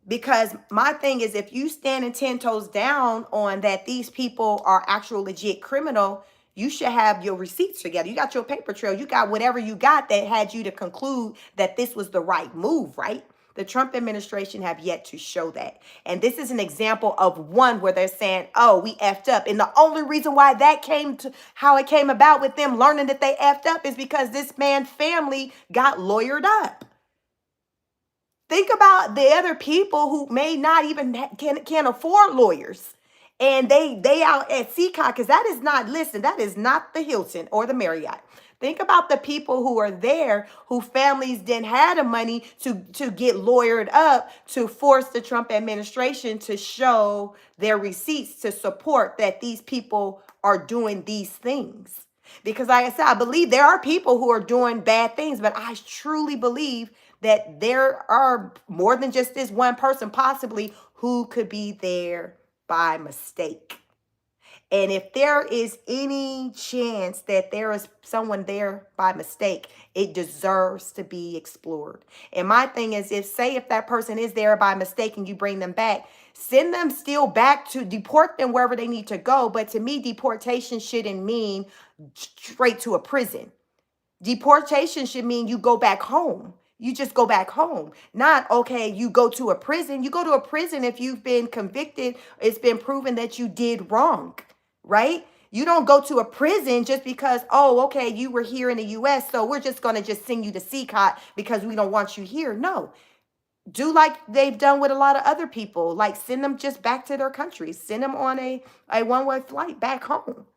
S1: Because my thing is, if you standing 10 toes down on that these people are actual legit criminal, you should have your receipts together. You got your paper trail. You got whatever you got that had you to conclude that this was the right move, right? The Trump administration have yet to show that. And this is an example of one where they're saying, oh, we effed up. And the only reason why that came to how it came about with them learning that they effed up is because this man's family got lawyered up. Think about the other people who may not even can afford lawyers. And they out at CCOT, because that is not, listen, that is not the Hilton or the Marriott. Think about the people who are there who families didn't have the money to get lawyered up to force the Trump administration to show their receipts to support that these people are doing these things. Because like I said, I believe there are people who are doing bad things, but I truly believe that there are more than just this one person possibly who could be there by mistake. And if there is any chance that there is someone there by mistake, it deserves to be explored. And my thing is, if that person is there by mistake and you bring them back, send them still back to deport them wherever they need to go. But to me, deportation shouldn't mean straight to a prison. Deportation should mean you go back home. You just go back home. Not, okay, you go to a prison. You go to a prison if you've been convicted. It's been proven that you did wrong, right? You don't go to a prison just because, oh, okay, you were here in the U.S., so we're just going to just send you to CCOT because we don't want you here. No. Do like they've done with a lot of other people. Like send them just back to their countries. Send them on a one-way flight back home.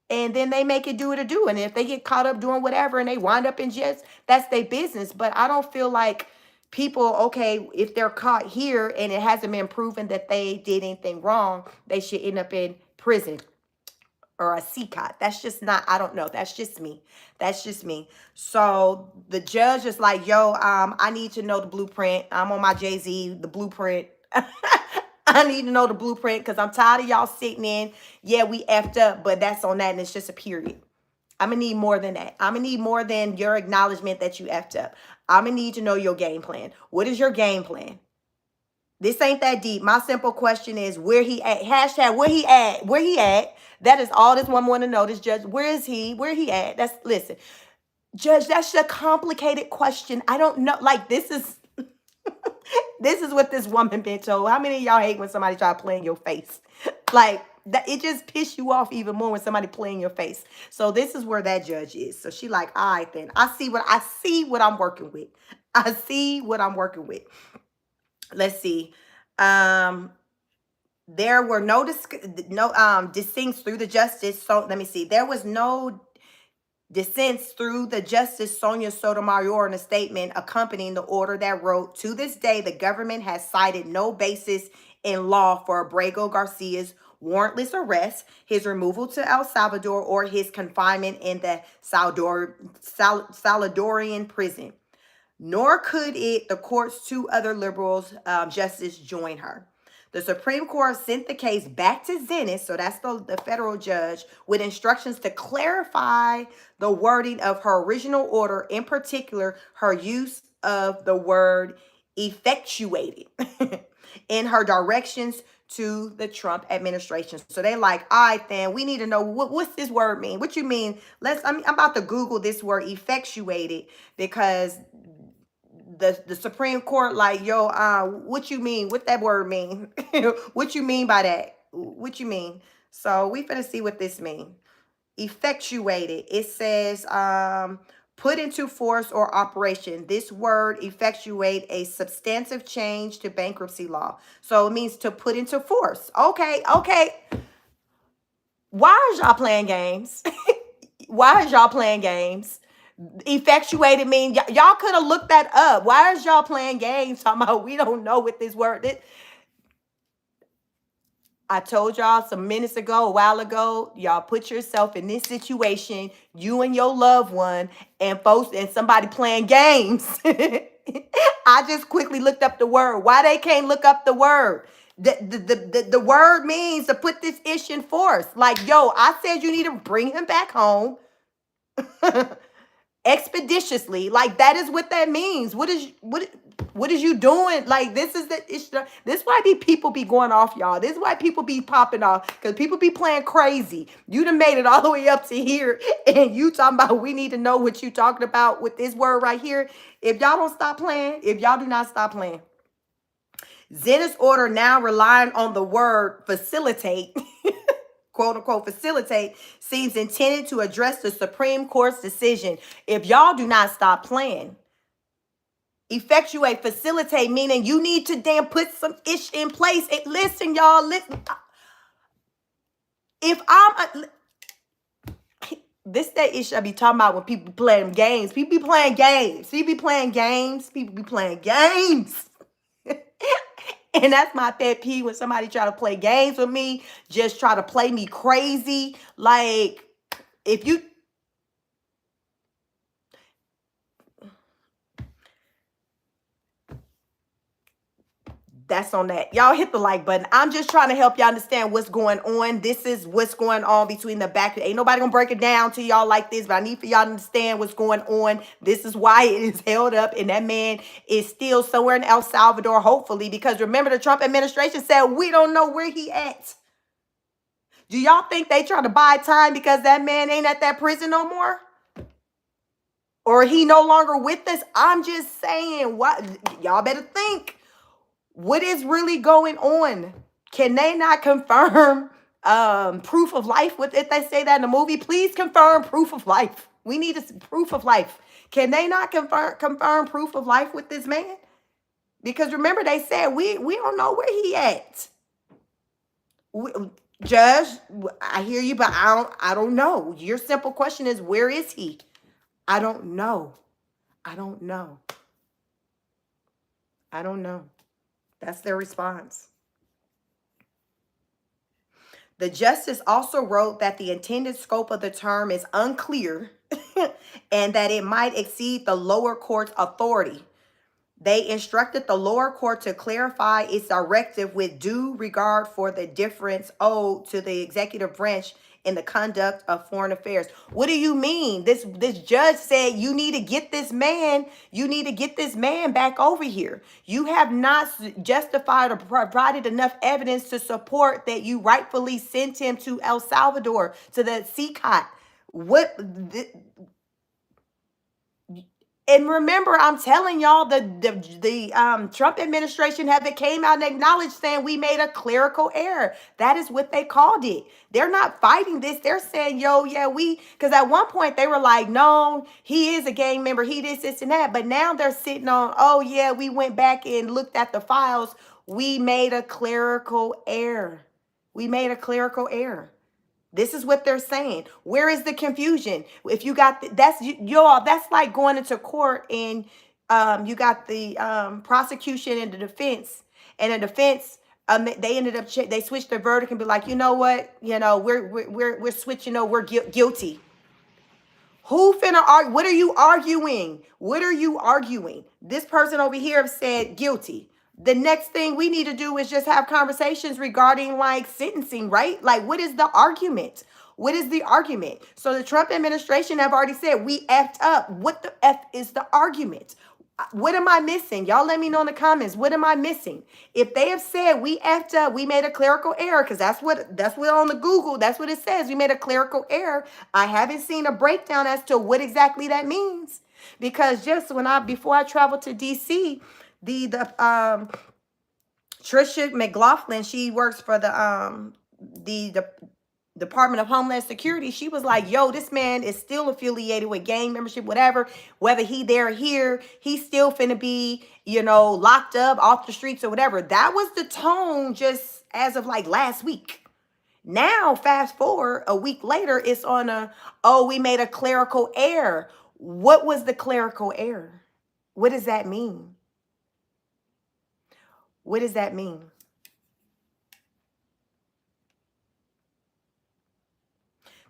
S1: And then they make it do what it do. And if they get caught up doing whatever and they wind up in jail, that's their business. But I don't feel like people, okay, if they're caught here and it hasn't been proven that they did anything wrong, they should end up in prison or a CCOT. That's just not, I don't know. That's just me. That's just me. So the judge is like, yo, I need to know the blueprint. I'm on my Jay-Z, the blueprint. I need to know the blueprint because I'm tired of y'all sitting in. Yeah, we effed up, but that's on that and it's just a period. I'm going to need more than that. I'm going to need more than your acknowledgement that you effed up. I'm going to need to know your game plan. What is your game plan? This ain't that deep. My simple question is where he at? Hashtag where he at? Where he at? That is all this one want to know. This judge, where is he? Where he at? Listen, judge, that's a complicated question. I don't know. Like this is what this woman been told. How many of y'all hate when somebody try to play in your face? Like that, it just piss you off even more when somebody play in your face. So this is where that judge is. So she like, all right then. I see what I'm working with. I see what I'm working with. Let's see. There were no dissents through the justice. So let me see. There was no dissents through the Justice Sonia Sotomayor in a statement accompanying the order that wrote, to this day, the government has cited no basis in law for Abrego Garcia's warrantless arrest, his removal to El Salvador, or his confinement in the Salvadorian prison. Nor could the court's two other liberals justices join her. The Supreme Court sent the case back to Zenith, so that's the federal judge, with instructions to clarify the wording of her original order, in particular, her use of the word effectuated in her directions to the Trump administration. So they like, all right, then we need to know what's this word mean? What you mean? I'm about to Google this word effectuated because the Supreme Court like, yo, what you mean? What that word mean? What you mean by that? What you mean? So we finna see what this mean. Effectuated. It says put into force or operation. This word effectuate a substantive change to bankruptcy law. So it means to put into force. Okay. Why is y'all playing games? Why is y'all playing games? Effectuated mean y'all could have looked that up. Why is y'all playing games talking about we don't know what this word is? I told y'all some minutes ago, a while ago, y'all put yourself in this situation, you and your loved one, and folks and somebody playing games. I just quickly looked up the word. Why they can't look up the word? The word means to put this ish in force. Like, yo, I said you need to bring him back home expeditiously. Like, that is what that means. What is you doing? Like, this is the issue. This is why people be going off, y'all. This is why people be popping off, because people be playing crazy. You done made it all the way up to here, and you talking about we need to know what you talking about with this word right here. If y'all don't stop playing, if y'all do not stop playing. Zenith's order now relying on the word facilitate, quote unquote facilitate, seems intended to address the Supreme Court's decision. If y'all do not stop playing, effectuate, facilitate, meaning you need to damn put some ish in place. Listen, y'all, listen. If I'm this that ish I be talking about when people playing games. People be playing games. People be playing games. People be playing games. And that's my pet peeve, when somebody try to play games with me, just try to play me crazy. Like, if you... That's on that. Y'all hit the like button. I'm just trying to help y'all understand what's going on. This is what's going on between the back. Ain't nobody gonna break it down to y'all like this, but I need for y'all to understand what's going on. This is why it is held up, and that man is still somewhere in El Salvador, hopefully, because remember, the Trump administration said we don't know where he at. Do y'all think they trying to buy time because that man ain't at that prison no more? Or he no longer with us? I'm just saying, what y'all better think. What is really going on? Can they not confirm proof of life? If they say that in the movie, please confirm proof of life. We need a proof of life. Can they not confirm proof of life with this man? Because remember, they said we don't know where he at. Judge, I hear you, but I don't know. Your simple question is, where is he? I don't know. I don't know. I don't know. That's their response. The justice also wrote that the intended scope of the term is unclear and that it might exceed the lower court's authority. They instructed the lower court to clarify its directive with due regard for the deference owed to the executive branch in the conduct of foreign affairs. What do you mean? This judge said you need to get this man, back over here. You have not justified or provided enough evidence to support that you rightfully sent him to El Salvador, to the CCOT. And remember, I'm telling y'all, the Trump administration came out and acknowledged, saying we made a clerical error. That is what they called it. They're not fighting this. They're saying, yo, yeah, because at one point they were like, no, he is a gang member. He this, and that. But now they're sitting on, oh, yeah, we went back and looked at the files. We made a clerical error. We made a clerical error. This is what they're saying. Where is the confusion? If you got that's like going into court and you got the prosecution and the defense, they ended up they switched their verdict and be like, you know what, we're switching over, we're guilty. Who finna argue? What are you arguing? What are you arguing? This person over here said guilty. The next thing we need to do is just have conversations regarding like sentencing, right? Like, what is the argument? What is the argument? So the Trump administration have already said we effed up. What the F is the argument? What am I missing? Y'all let me know in the comments. What am I missing? If they have said we effed up, we made a clerical error, because that's what on the Google, that's what it says. We made a clerical error. I haven't seen a breakdown as to what exactly that means. Because just before I traveled to DC, the Trisha McLaughlin, she works for the Department of Homeland Security. She was like, yo, this man is still affiliated with gang membership, whatever, whether he there or here, he's still finna be, locked up off the streets or whatever. That was the tone just as of like last week. Now, fast forward a week later, it's on we made a clerical error. What was the clerical error? What does that mean? What does that mean?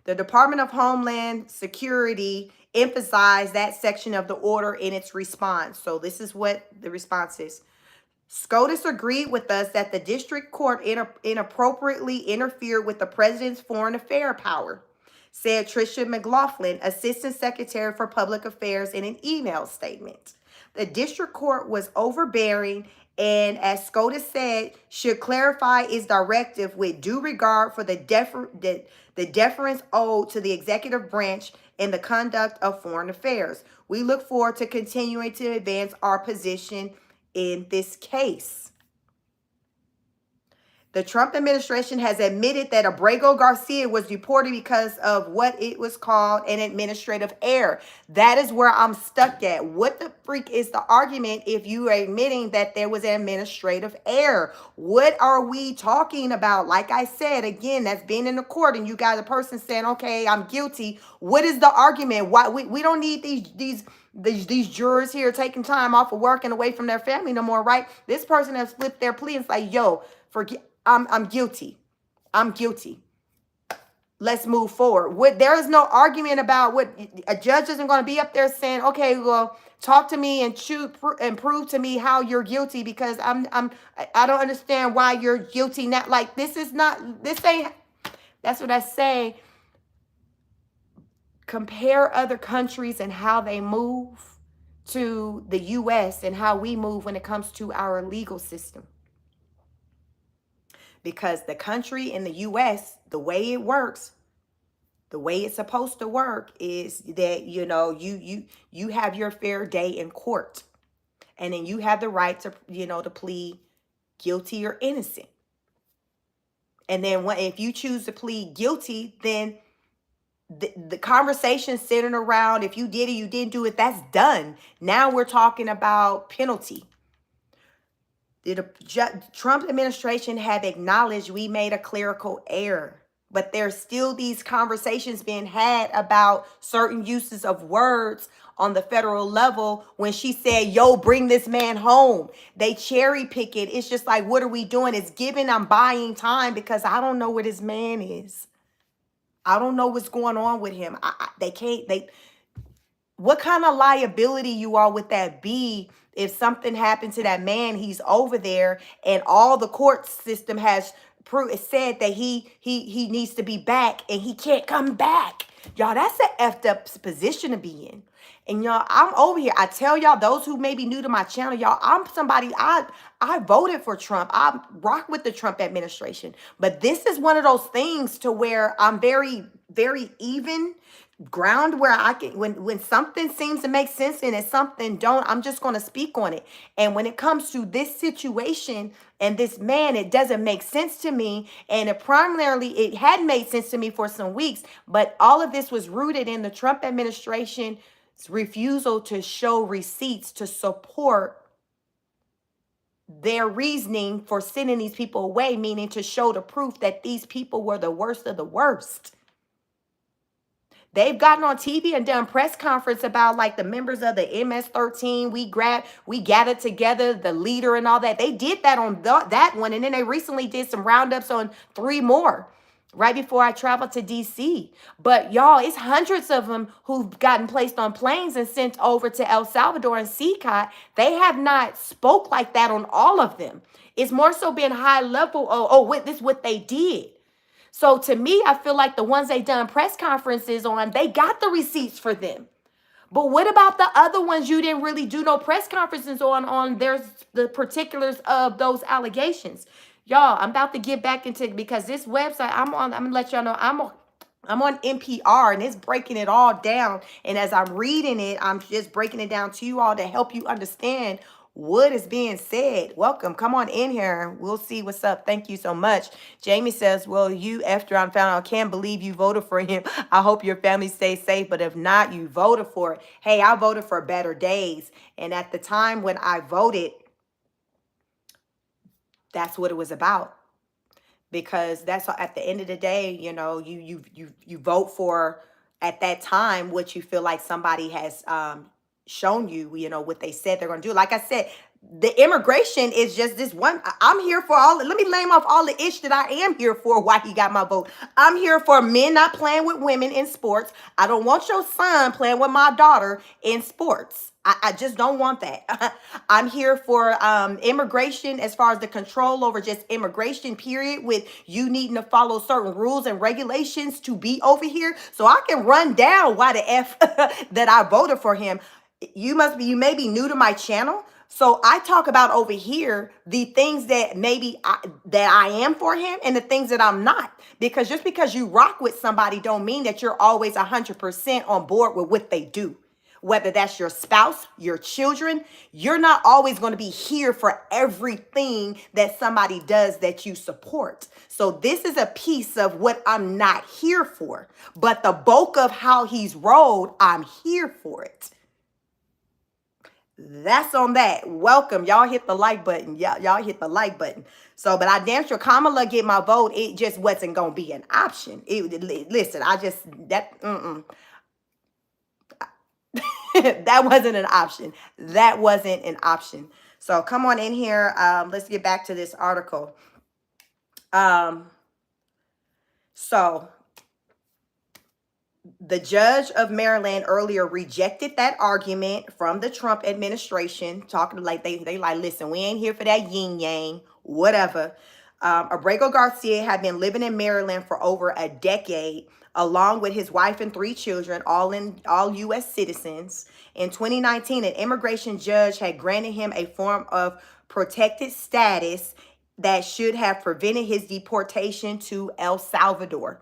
S1: The Department of Homeland Security emphasized that section of the order in its response. So this is what the response is. SCOTUS agreed with us that the district court inappropriately interfered with the president's foreign affairs power, said Tricia McLaughlin, Assistant Secretary for Public Affairs, in an email statement. The district court was overbearing and, as SCOTUS said, should clarify its directive with due regard for the deference owed to the executive branch in the conduct of foreign affairs. We look forward to continuing to advance our position in this case. The Trump administration has admitted that Abrego Garcia was deported because of what it was called an administrative error. That is where I'm stuck at. What the freak is the argument if you are admitting that there was an administrative error? What are we talking about? Like I said, again, that's being in the court and you got a person saying, okay, I'm guilty. What is the argument? Why we don't need these jurors here taking time off of work and away from their family no more, right? This person has flipped their plea and it's like, yo, forget. I'm guilty. I'm guilty. Let's move forward. There is no argument about what a judge isn't going to be up there saying, okay, well, talk to me and prove to me how you're guilty because I don't understand why you're guilty. Not like this ain't, that's what I say. Compare other countries and how they move to the U.S. and how we move when it comes to our legal system. Because the country in the U.S., the way it works, the way it's supposed to work is that, you have your fair day in court. And then you have the right to, to plead guilty or innocent. And then if you choose to plead guilty, then the conversation centered around if you did it, you didn't do it, that's done. Now we're talking about penalty. The Trump administration have acknowledged we made a clerical error, but there's still these conversations being had about certain uses of words on the federal level. When she said, yo, bring this man home, they cherry pick it. It's just like, what are we doing? It's giving, I'm buying time because I don't know where this man is. I don't know what's going on with him. What kind of liability you all would that be if something happened to that man? He's over there and all the court system has said that he needs to be back and he can't come back. Y'all, that's an effed up position to be in. And y'all, I'm over here. I tell y'all, those who may be new to my channel, y'all, I'm somebody, I voted for Trump. I rock with the Trump administration. But this is one of those things to where I'm very, very even ground where I can, when something seems to make sense and if something don't, I'm just going to speak on it. And when it comes to this situation and this man, it doesn't make sense to me. And it had made sense to me for some weeks, but all of this was rooted in the Trump administration's refusal to show receipts to support their reasoning for sending these people away, meaning to show the proof that these people were the worst of the worst. They've gotten on TV and done press conference about like the members of the MS-13. We gathered together, the leader and all that. They did that on that one. And then they recently did some roundups on 3 more right before I traveled to DC. But y'all, it's hundreds of them who've gotten placed on planes and sent over to El Salvador and CCOT. They have not spoke like that on all of them. It's more so been high level. This is what they did. So to me, I feel like the ones they done press conferences on, they got the receipts for them. But what about the other ones you didn't really do no press conferences on the particulars of those allegations? Y'all, I'm about to get back into, because this website I'm gonna let y'all know I'm on NPR and it's breaking it all down. And as I'm reading it, I'm just breaking it down to you all to help you understand what is being said. Welcome. Come on in here. We'll see what's up. Thank you so much. Jamie says, well, you, after I'm found out, can't believe you voted for him. I hope your family stays safe. But if not, you voted for it. Hey, I voted for better days. And at the time when I voted, that's what it was about. Because that's at the end of the day, you vote for at that time what you feel like somebody has shown you, what they said they're going to do. Like I said, The immigration is just this one. I'm here for all. Let me name off all the ish that I am here for. Why he got my vote? I'm here for men not playing with women in sports. I don't want your son playing with my daughter in sports. I just don't want that. I'm here for immigration as far as the control over just immigration, period, with you needing to follow certain rules and regulations to be over here. So I can run down why the F that I voted for him. You may be new to my channel. So I talk about over here the things that that I am for him and the things that I'm not. Because just because you rock with somebody don't mean that you're always 100% on board with what they do. Whether that's your spouse, your children, you're not always going to be here for everything that somebody does that you support. So this is a piece of what I'm not here for. But the bulk of how he's rolled, I'm here for it. That's on that. Welcome. Y'all hit the like button. Y'all hit the like button. So, but I damn sure Kamala get my vote. It just wasn't going to be an option. Listen, that wasn't an option. That wasn't an option. So come on in here. Let's get back to this article. So the judge of Maryland earlier rejected that argument from the Trump administration, talking like they like, listen, we ain't here for that yin yang, whatever. Abrego Garcia had been living in Maryland for over a decade, along with his wife and 3 children, all U.S. citizens. In 2019, an immigration judge had granted him a form of protected status that should have prevented his deportation to El Salvador.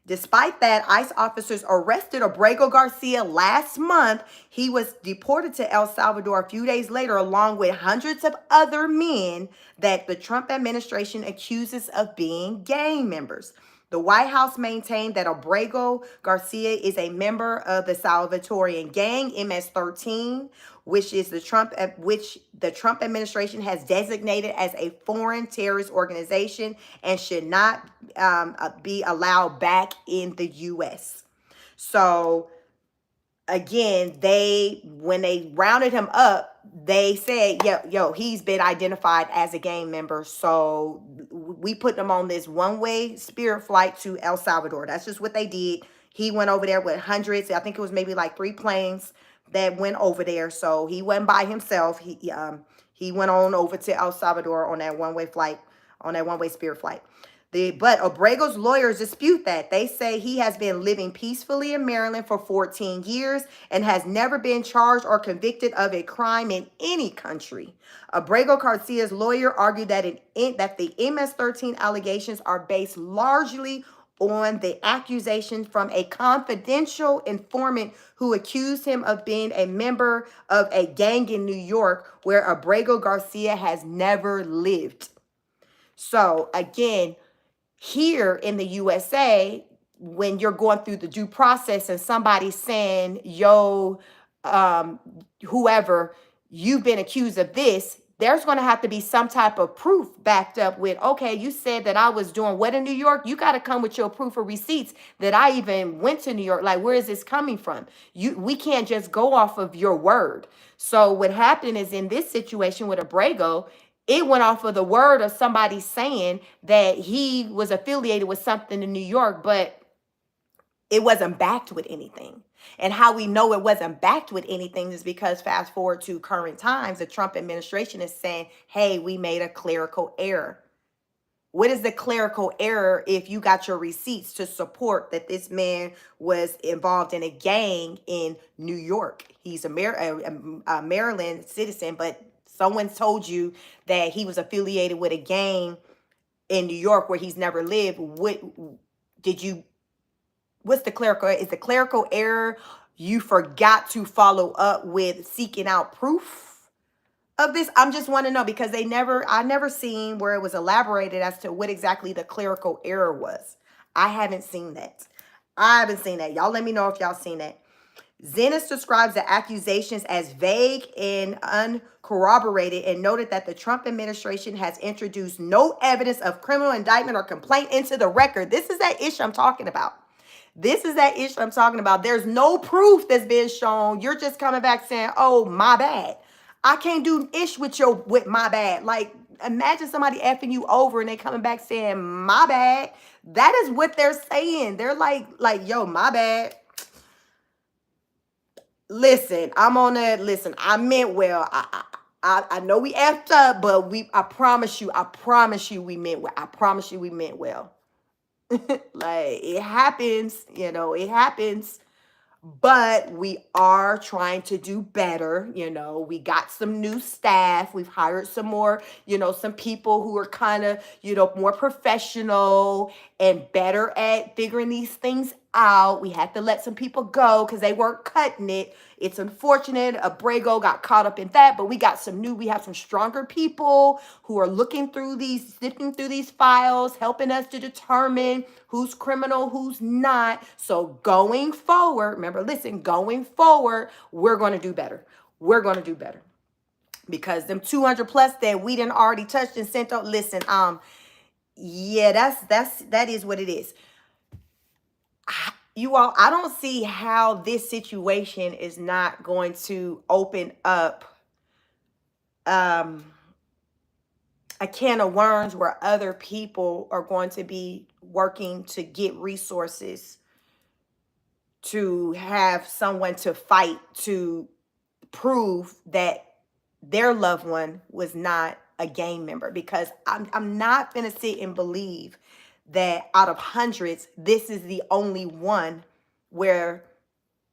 S1: Despite that, ICE officers arrested Abrego Garcia last month. He was deported to El Salvador a few days later, along with hundreds of other men that the Trump administration accuses of being gang members. The White House maintained that Abrego Garcia is a member of the Salvadorian gang MS-13, which the Trump administration has designated as a foreign terrorist organization and should not be allowed back in the U.S. So again, when they rounded him up, they said, yo, he's been identified as a gang member. So we put him on this one-way Spirit flight to El Salvador. That's just what they did. He went over there with hundreds. I think it was maybe like 3 planes that went over there. So he went by himself. He went on over to El Salvador on that one-way flight, on that one-way Spirit flight. But Abrego's lawyers dispute that. They say he has been living peacefully in Maryland for 14 years and has never been charged or convicted of a crime in any country. Abrego Garcia's lawyer argued that the MS-13 allegations are based largely on the accusation from a confidential informant who accused him of being a member of a gang in New York, where Abrego Garcia has never lived. So again, here in the USA, when you're going through the due process and somebody's saying, yo, whoever, you've been accused of this, there's going to have to be some type of proof backed up with, okay, you said that I was doing what in New York? You got to come with your proof of receipts that I even went to New York. Like, where is this coming from? We can't just go off of your word. So what happened is, in this situation with Abrego, it went off of the word of somebody saying that he was affiliated with something in New York, but it wasn't backed with anything. And how we know it wasn't backed with anything is because, fast forward to current times, the Trump administration is saying, hey, we made a clerical error. What is the clerical error if you got your receipts to support that this man was involved in a gang in New York? He's a Maryland citizen, but someone told you that he was affiliated with a gang in New York where he's never lived. What's the clerical error? Is the clerical error you forgot to follow up with seeking out proof of this? I'm just want to know, because I never seen where it was elaborated as to what exactly the clerical error was. I haven't seen that. Y'all let me know if y'all seen that. Zenith describes the accusations as vague and uncorroborated and noted that the Trump administration has introduced no evidence of criminal indictment or complaint into the record. This is that issue I'm talking about. There's no proof that's been shown. You're just coming back saying, oh, my bad. I can't do ish with my bad. Like, imagine somebody effing you over and they coming back saying my bad. That is what they're saying. They're like, yo, my bad. Listen, I'm on that. Listen, I meant well. I know we effed up, but I promise you we meant well. I promise you we meant well. Like, it happens, it happens. But we are trying to do better. We got some new staff. We've hired some more, some people who are kind of, more professional and better at figuring these things out. We had to let some people go because they weren't cutting it. It's unfortunate. Abrego got caught up in that, but we have some stronger people who are sifting through these files, helping us to determine who's criminal, who's not. So going forward, remember, listen, going forward, we're going to do better. We're going to do better. Because them 200 plus that we done already touched and sent out, listen, yeah, that is what it is. You all, I don't see how this situation is not going to open up a can of worms where other people are going to be working to get resources to have someone to fight to prove that their loved one was not a gang member. Because I'm not going to sit and believe that out of hundreds, this is the only one where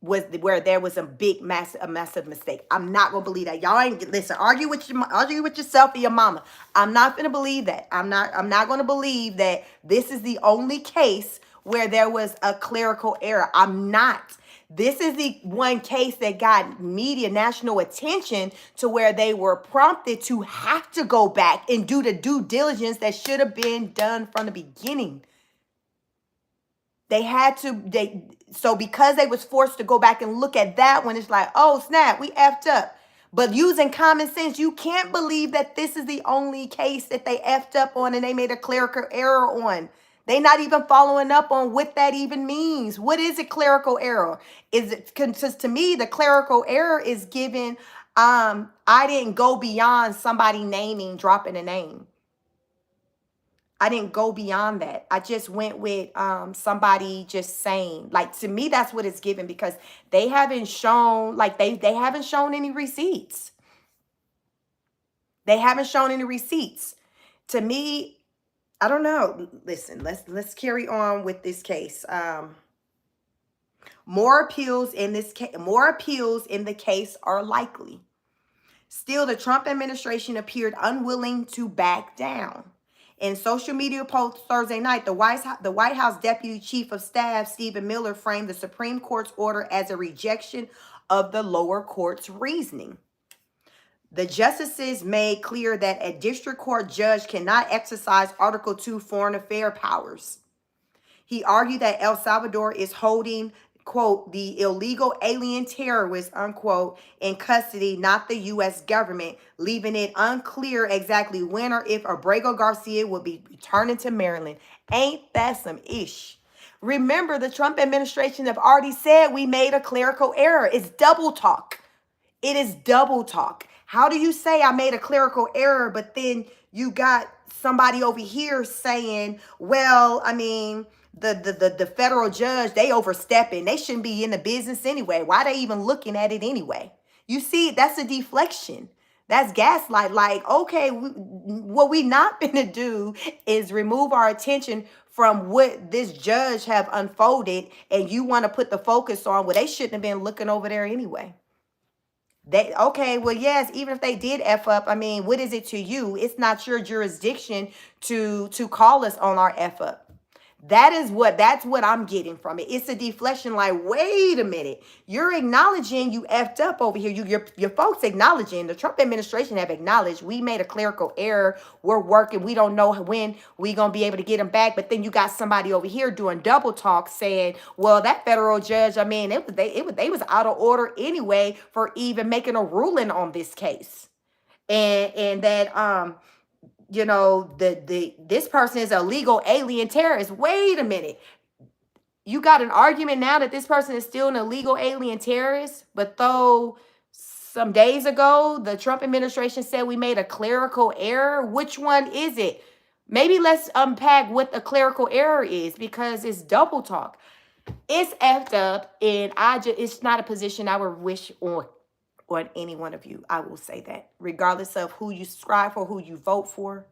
S1: there was a massive mistake. I'm not gonna believe that. Y'all ain't listen. Argue with yourself and your mama. I'm not gonna believe that. I'm not gonna believe that this is the only case where there was a clerical error. I'm not. This is the one case that got media national attention to where they were prompted to have to go back and do the due diligence that should have been done from the beginning. So because they was forced to go back and look at that one, it's like, oh snap, we effed up. But using common sense, you can't believe that this is the only case that they effed up on and they made a clerical error on. They not even following up on what that even means. What is a clerical error? Because to me, the clerical error is given, I didn't go beyond somebody dropping a name. I didn't go beyond that. I just went with somebody just saying, like, to me, that's what it's given, because they haven't shown, like, they haven't shown any receipts. They haven't shown any receipts. To me, I don't know. Listen, let's carry on with this case. More appeals in the case are likely. Still, the Trump administration appeared unwilling to back down. In social media posts Thursday night, the White House Deputy Chief of Staff, Stephen Miller, framed the Supreme Court's order as a rejection of the lower court's reasoning. The justices made clear that a district court judge cannot exercise Article 2 foreign affairs powers. He argued that El Salvador is holding, quote, the illegal alien terrorists, unquote, in custody, not the U.S. government, leaving it unclear exactly when or if Abrego Garcia will be returning to Maryland. Ain't that some ish? Remember, the Trump administration have already said we made a clerical error. It's double talk. It is double talk. How do you say I made a clerical error, but then you got somebody over here saying, well, I mean, the federal judge, they overstepping. They shouldn't be in the business anyway. Why they even looking at it anyway? You see, that's a deflection. That's gaslight. Like, okay, what we not gonna do is remove our attention from what this judge have unfolded, and you want to put the focus on, well, they shouldn't have been looking over there anyway. Okay, well, yes, even if they did F up, I mean, what is it to you? It's not your jurisdiction to call us on our F up. That's what I'm getting from it. It's a deflection. Like, wait a minute, you're acknowledging you effed up over here. Your folks acknowledging, the Trump administration have acknowledged we made a clerical error. We're working. We don't know when we gonna be able to get them back. But then you got somebody over here doing double talk, saying, well, that federal judge, I mean, they was out of order anyway for even making a ruling on this case, and that this person is a legal alien terrorist. Wait a minute. You got an argument now that this person is still an illegal alien terrorist, but though some days ago, the Trump administration said we made a clerical error. Which one is it? Maybe let's unpack what the clerical error is, because it's double talk. It's effed up, and it's not a position I would wish on any one of you. I will say that, regardless of who you subscribe for, who you vote for.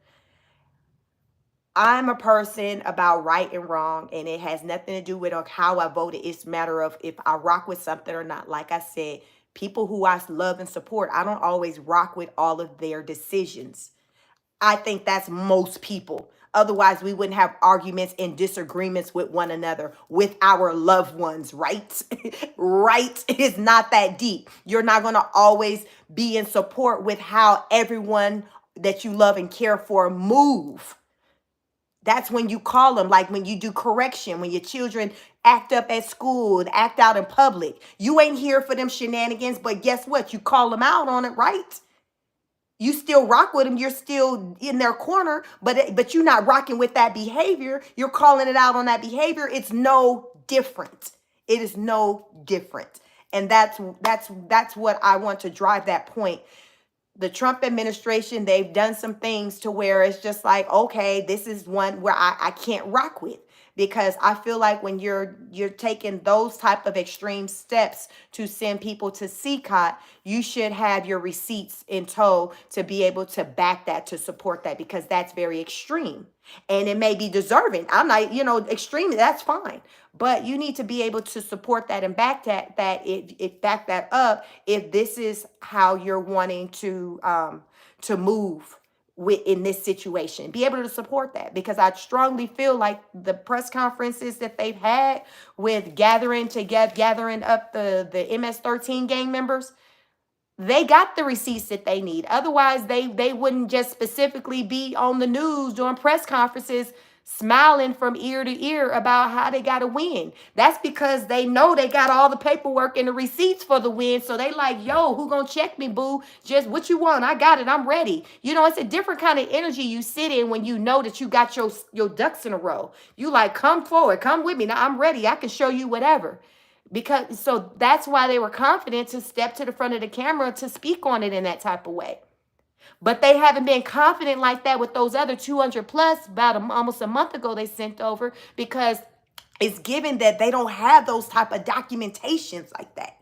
S1: I'm a person about right and wrong, and it has nothing to do with how I voted. It's a matter of if I rock with something or not. Like I said, people who I love and support, I don't always rock with all of their decisions. I think that's most people. Otherwise, we wouldn't have arguments and disagreements with one another, with our loved ones, right? Right? It is not that deep. You're not going to always be in support with how everyone that you love and care for move. That's when you call them, like when you do correction, when your children act up at school, act out in public. You ain't here for them shenanigans, but guess what? You call them out on it, right? You still rock with them. You're still in their corner, but you're not rocking with that behavior. You're calling it out on that behavior. It's no different. It is no different. And that's what I want to drive that point. The Trump administration, they've done some things to where it's just like, okay, this is one where I can't rock with, because I feel like when you're taking those type of extreme steps to send people to CCOT, you should have your receipts in tow to be able to back that, to support that, because that's very extreme. And it may be deserving. I'm not, extreme, that's fine. But you need to be able to support that and back back that up if this is how you're wanting to move in this situation. Be able to support that, because I strongly feel like the press conferences that they've had with gathering up the MS-13 gang members, they got the receipts that they need. Otherwise, they wouldn't just specifically be on the news doing press conferences smiling from ear to ear about how they got to win. That's because they know they got all the paperwork and the receipts for the win. So they like, yo, who gonna check me, boo? Just what you want. I got it. I'm ready. It's a different kind of energy you sit in when you know that you got your ducks in a row. You like, come forward, come with me. Now I'm ready. I can show you whatever. So that's why they were confident to step to the front of the camera to speak on it in that type of way. But they haven't been confident like that with those other 200 plus about almost a month ago they sent over, because it's given that they don't have those type of documentations like that.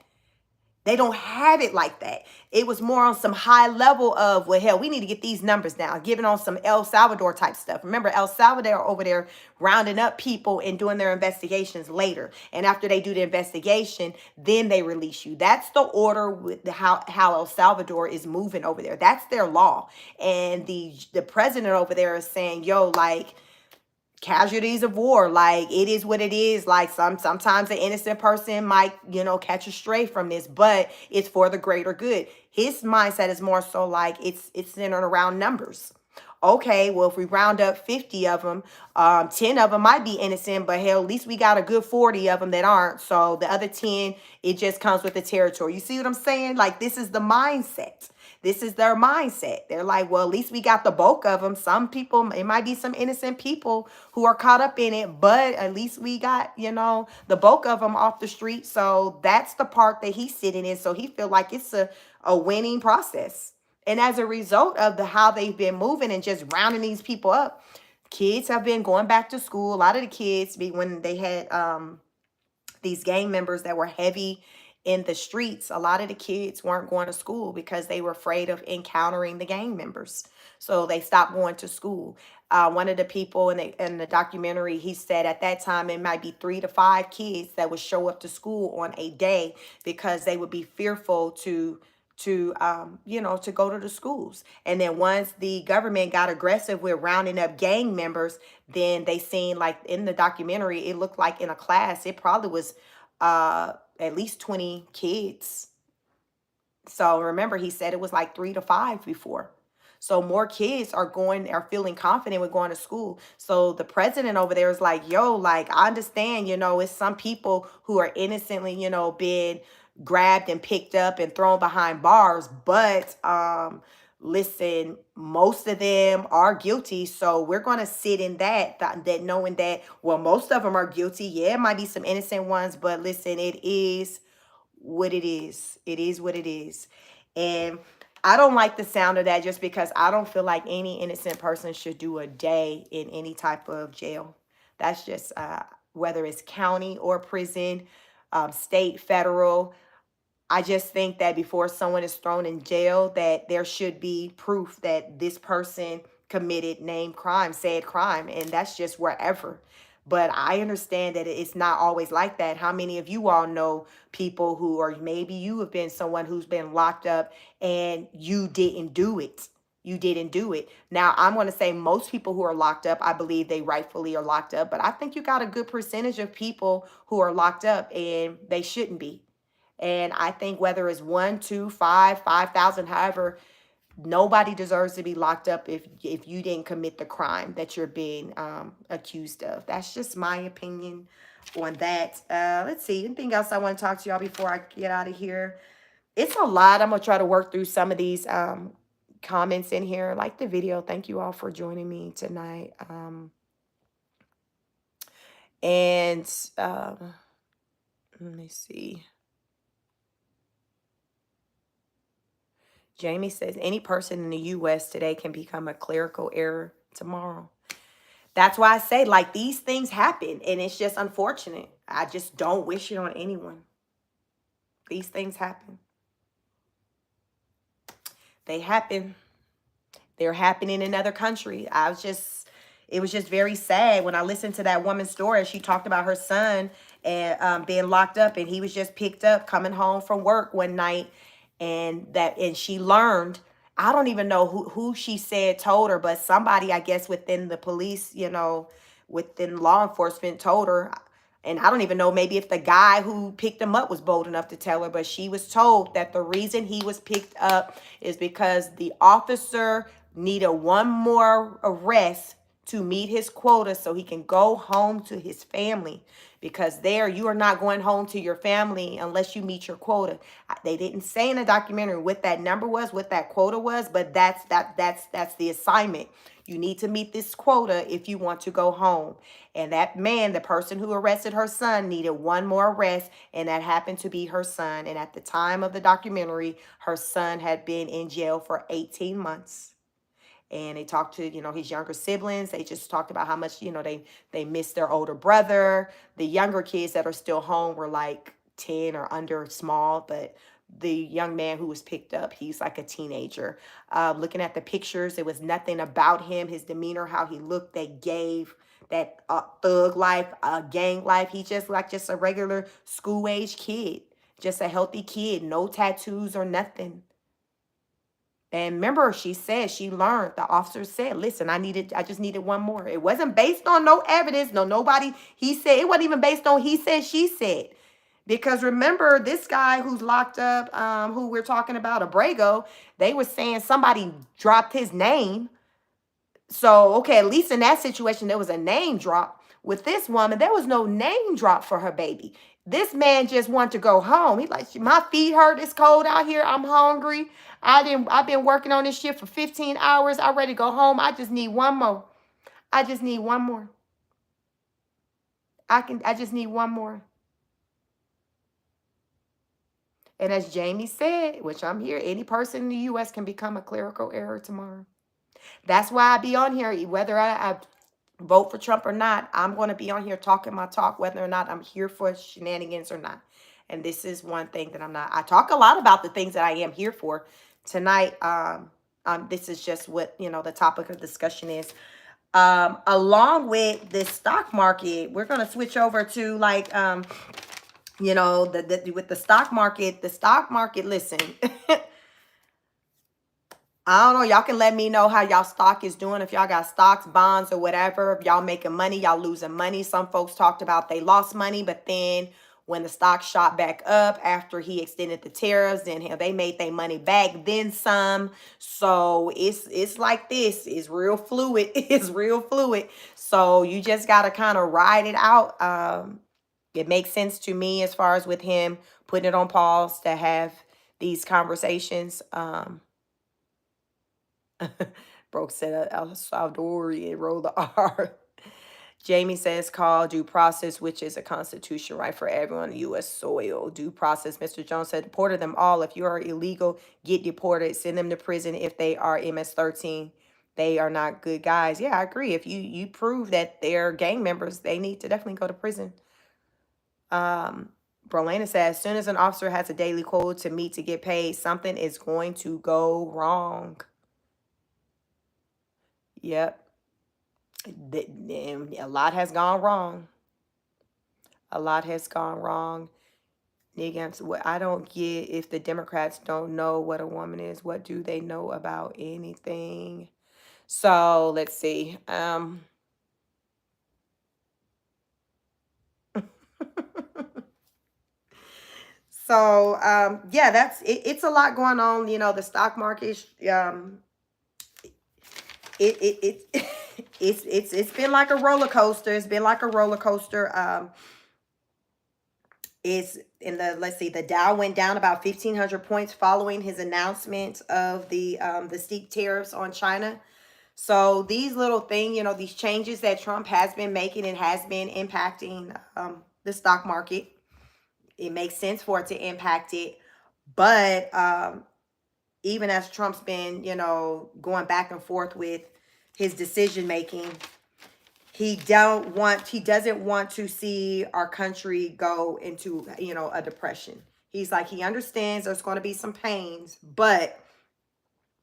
S1: They don't have it like that. It was more on some high level of, well, hell, we need to get these numbers down, giving on some El Salvador type stuff. Remember, El Salvador over there rounding up people and doing their investigations later. And after they do the investigation, then they release you. That's the order with how El Salvador is moving over there. That's their law. And the president over there is saying, yo, like, casualties of war, like, it is what it is. Like, sometimes an innocent person might, catch a stray from this, but it's for the greater good. His mindset is more so like it's centered around numbers. Okay, well, if we round up 50 of them, 10 of them might be innocent, but hell, at least we got a good 40 of them that aren't. So the other 10, it just comes with the territory. You see what I'm saying? Like, this is the mindset. This is their mindset. They're like, well, at least we got the bulk of them. Some people, it might be some innocent people who are caught up in it, but at least we got, the bulk of them off the street. So that's the part that he's sitting in. So he feel like it's a winning process. And as a result of how they've been moving and just rounding these people up, kids have been going back to school. A lot of the kids, when they had these gang members that were heavy in the streets, a lot of the kids weren't going to school because they were afraid of encountering the gang members. So they stopped going to school. One of the people in the documentary, he said at that time it might be 3 to 5 kids that would show up to school on a day because they would be fearful to go to the schools. And then once the government got aggressive with rounding up gang members, then they seen, like in the documentary, it looked like in a class, it probably was at least 20 kids. So remember, he said it was like 3 to 5 before. So more kids are feeling confident with going to school. So the president over there is like, yo, like, I understand, it's some people who are innocently, being grabbed and picked up and thrown behind bars. But listen, most of them are guilty. So we're going to sit in that knowing that, well, most of them are guilty. Yeah, it might be some innocent ones, but listen, it is what it is. It is what it is. And I don't like the sound of that just because I don't feel like any innocent person should do a day in any type of jail. That's just whether it's county or prison, state, federal. I just think that before someone is thrown in jail, that there should be proof that this person committed named crime, said crime, and that's just wherever. But I understand that it's not always like that. How many of you all know people who, or maybe you have been someone who's been locked up and you didn't do it? You didn't do it. Now, I'm going to say most people who are locked up, I believe they rightfully are locked up, but I think you got a good percentage of people who are locked up and they shouldn't be. And I think whether it's 1, 2, 5, 5,000, however, nobody deserves to be locked up if you didn't commit the crime that you're being accused of. That's just my opinion on that. Let's see. Anything else I want to talk to y'all before I get out of here? It's a lot. I'm going to try to work through some of these comments in here. Like the video. Thank you all for joining me tonight. And let me see. Jamie says, any person in the U.S. today can become a clerical error tomorrow. That's why I say, like, these things happen, and it's just unfortunate. I just don't wish it on anyone. These things happen. They happen. They're happening in other countries. It was just very sad when I listened to that woman's story. She talked about her son and being locked up, and he was just picked up coming home from work one night, and she learned. I don't even know who she said told her, but somebody, I guess, within the police, within law enforcement told her. And I don't even know maybe if the guy who picked him up was bold enough to tell her, but she was told that the reason he was picked up is because the officer needed one more arrest to meet his quota so he can go home to his family, because there you are not going home to your family unless you meet your quota. They didn't say in the documentary what that number was, what that quota was, but that's the assignment. You need to meet this quota if you want to go home. And that man, the person who arrested her son, needed one more arrest, and that happened to be her son. And at the time of the documentary, her son had been in jail for 18 months. And they talked to, his younger siblings. They just talked about how much, they miss their older brother. The younger kids that are still home were like 10 or under, small, but the young man who was picked up, he's like a teenager. Looking at the pictures, it was nothing about him, his demeanor, how he looked, they gave that thug life, gang life. He just a regular school age kid, just a healthy kid, no tattoos or nothing. And remember, she said she learned, the officer said, listen, I just needed one more. It wasn't based on no evidence, nobody, he said, it wasn't even based on he said, she said. Because remember, this guy who's locked up, who we're talking about, Abrego, they were saying somebody dropped his name. So, okay, at least in that situation, there was a name drop. With this woman, there was no name drop for her baby. This man just wanted to go home. He like, my feet hurt. It's cold out here. I'm hungry. I've been working on this shit for 15 hours. I'm ready to go home. I just need one more. I just need one more. I just need one more. And as Jamie said, which I'm here, any person in the U.S. can become a clerical error tomorrow. That's why I be on here, whether I vote for Trump or not. I'm going to be on here talking my talk, whether or not I'm here for shenanigans or not. And this is one thing that I'm not. I talk a lot about the things that I am here for. Tonight, this is just what, the topic of discussion is. Along with the stock market, we're going to switch over to like, with the stock market, listen, I don't know. Y'all can let me know how y'all stock is doing. If y'all got stocks, bonds, or whatever. If y'all making money, y'all losing money. Some folks talked about they lost money, but then when the stock shot back up after he extended the tariffs, then they made their money back, then some. So it's like this. It's real fluid. It's real fluid. So you just got to kind of ride it out. It makes sense to me as far as with him putting it on pause to have these conversations. Broke said Salvadorian, roll the R. Jamie says call due process, which is a constitution right for everyone on U.S. soil. Due process. Mr. Jones said, deported them all. If you are illegal, get deported. Send them to prison if they are MS-13. They are not good guys. Yeah, I agree. If you prove that they're gang members, they need to definitely go to prison. Berlana says, as soon as an officer has a daily quota to meet to get paid, something is going to go wrong. Yep. A lot has gone wrong. A lot has gone wrong. Niggas, what I don't get, if the Democrats don't know what a woman is, what do they know about anything? So let's see. Yeah, that's it, it's a lot going on. The stock market, it it's been like a roller coaster. It's been like a roller coaster. It's in the let's see, the Dow went down about 1,500 points following his announcement of the steep tariffs on China. So these little things, these changes that Trump has been making, and has been impacting the stock market. It makes sense for it to impact it, but even as Trump's been, going back and forth with his decision making, he doesn't want to see our country go into, a depression. He's like, he understands there's going to be some pains, but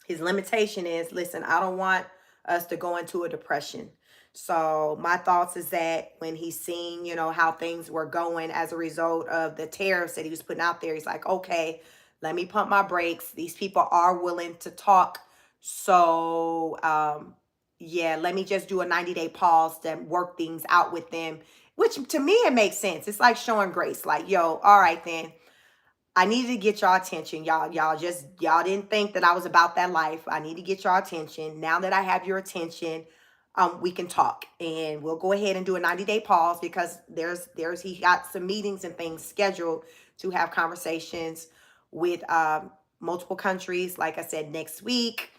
S1: his limitation is, listen, I don't want us to go into a depression. So my thoughts is that when he's seen, how things were going as a result of the tariffs that he was putting out there, he's like, okay, let me pump my brakes. These people are willing to talk. So, yeah, let me just do a 90-day pause to work things out with them, which to me, it makes sense. It's like showing grace. Like, yo, all right, then. I needed to get y'all attention. Y'all didn't think that I was about that life. I need to get y'all attention. Now that I have your attention, we can talk, and we'll go ahead and do a 90-day pause, because he got some meetings and things scheduled to have conversations with multiple countries. Like I said, next week,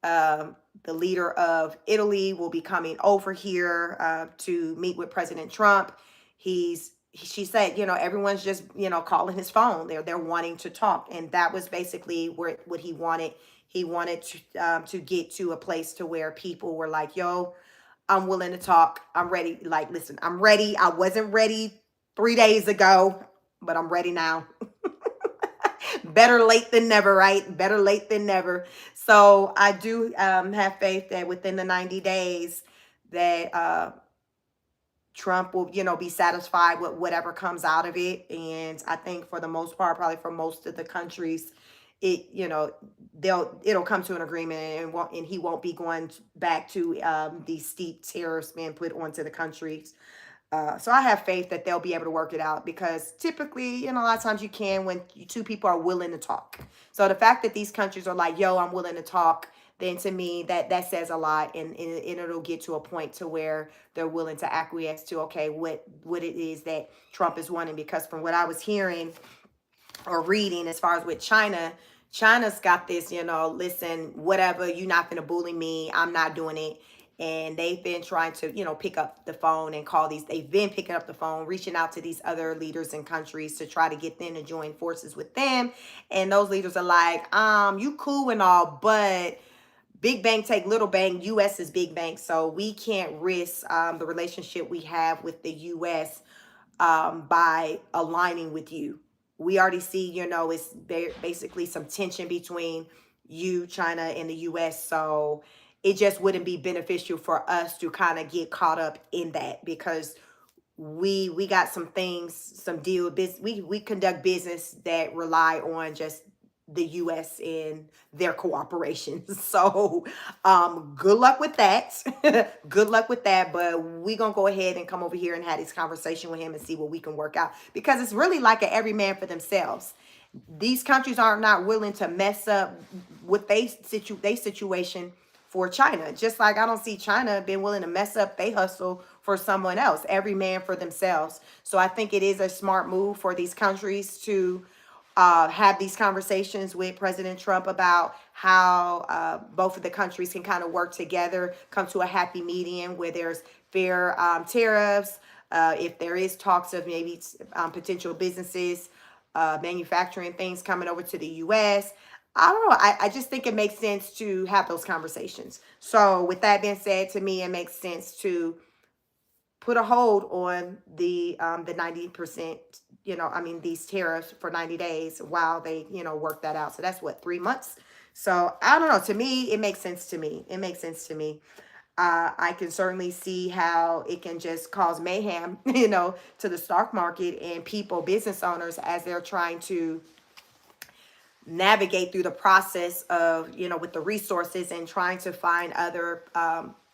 S1: the leader of Italy will be coming over here to meet with President Trump. She said, everyone's just, calling his phone. They're wanting to talk. And that was basically what he wanted. He wanted to get to a place to where people were like, yo, I'm willing to talk. I'm ready. Like, listen, I'm ready. I wasn't ready 3 days ago, but I'm ready now. Better late than never, right? Better late than never. So I do have faith that within the 90 days that Trump will, be satisfied with whatever comes out of it. And I think for the most part, probably for most of the countries, it, it'll come to an agreement, and he won't be going back to these steep tariffs being put onto the countries. So I have faith that they'll be able to work it out, because typically, a lot of times you can when two people are willing to talk. So the fact that these countries are like, yo, I'm willing to talk, then to me that says a lot, and it'll get to a point to where they're willing to acquiesce to, okay, what it is that Trump is wanting. Because from what I was hearing or reading, as far as with China's got this, listen, whatever, you're not going to bully me, I'm not doing it. And they've been trying to, pick up the phone and call they've been picking up the phone, reaching out to these other leaders and countries to try to get them to join forces with them. And those leaders are like, you cool and all, but big bank take little bank. U.S. is big bank, so we can't risk the relationship we have with the U.S. By aligning with you. We already see, it's basically some tension between you, China, and the U.S. So it just wouldn't be beneficial for us to kind of get caught up in that, because we got some things, some deal business. We conduct business that rely on just the U.S. and their cooperation. So good luck with that. Good luck with that. But we're going to go ahead and come over here and have this conversation with him and see what we can work out. Because it's really like a every man for themselves. These countries are not willing to mess up with they situation for China. Just like I don't see China being willing to mess up they hustle for someone else. Every man for themselves. So I think it is a smart move for these countries to have these conversations with President Trump about how both of the countries can kind of work together, come to a happy medium where there's fair tariffs, if there is talks of maybe potential businesses, manufacturing things coming over to the U.S., I don't know. I just think it makes sense to have those conversations. So with that being said, to me, it makes sense to put a hold on the 90%, these tariffs for 90 days while they, work that out. So that's what, 3 months? So I don't know. To me, it makes sense to me. It makes sense to me. I can certainly see how it can just cause mayhem, to the stock market and people, business owners, as they're trying to navigate through the process of, with the resources and trying to find other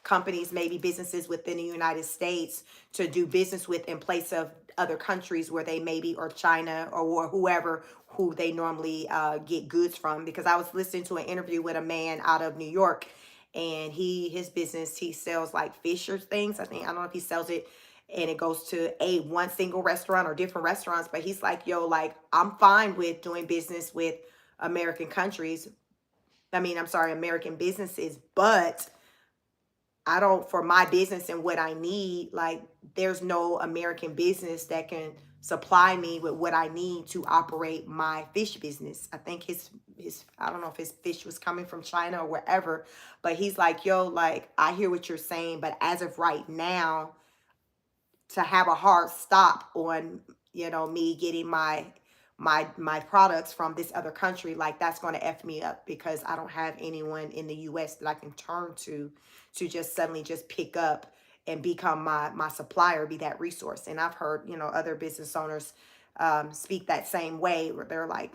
S1: companies, maybe businesses within the United States to do business with in place of other countries where they maybe, or China or whoever who they normally get goods from. Because I was listening to an interview with a man out of New York, and his business, he sells like fish or things. I don't know if he sells it and it goes to one single restaurant or different restaurants, but he's like, yo, like, I'm fine with doing business with American countries. I'm sorry, American businesses, but I don't, for my business and what I need, like, there's no American business that can supply me with what I need to operate my fish business. I think his I don't know if his fish was coming from China or wherever, but he's like, yo, like, I hear what you're saying, but as of right now, to have a hard stop on, me getting my products from this other country, like, that's going to F me up, because I don't have anyone in the US that I can turn to just suddenly just pick up and become my supplier, be that resource. And I've heard, other business owners speak that same way, where they're like,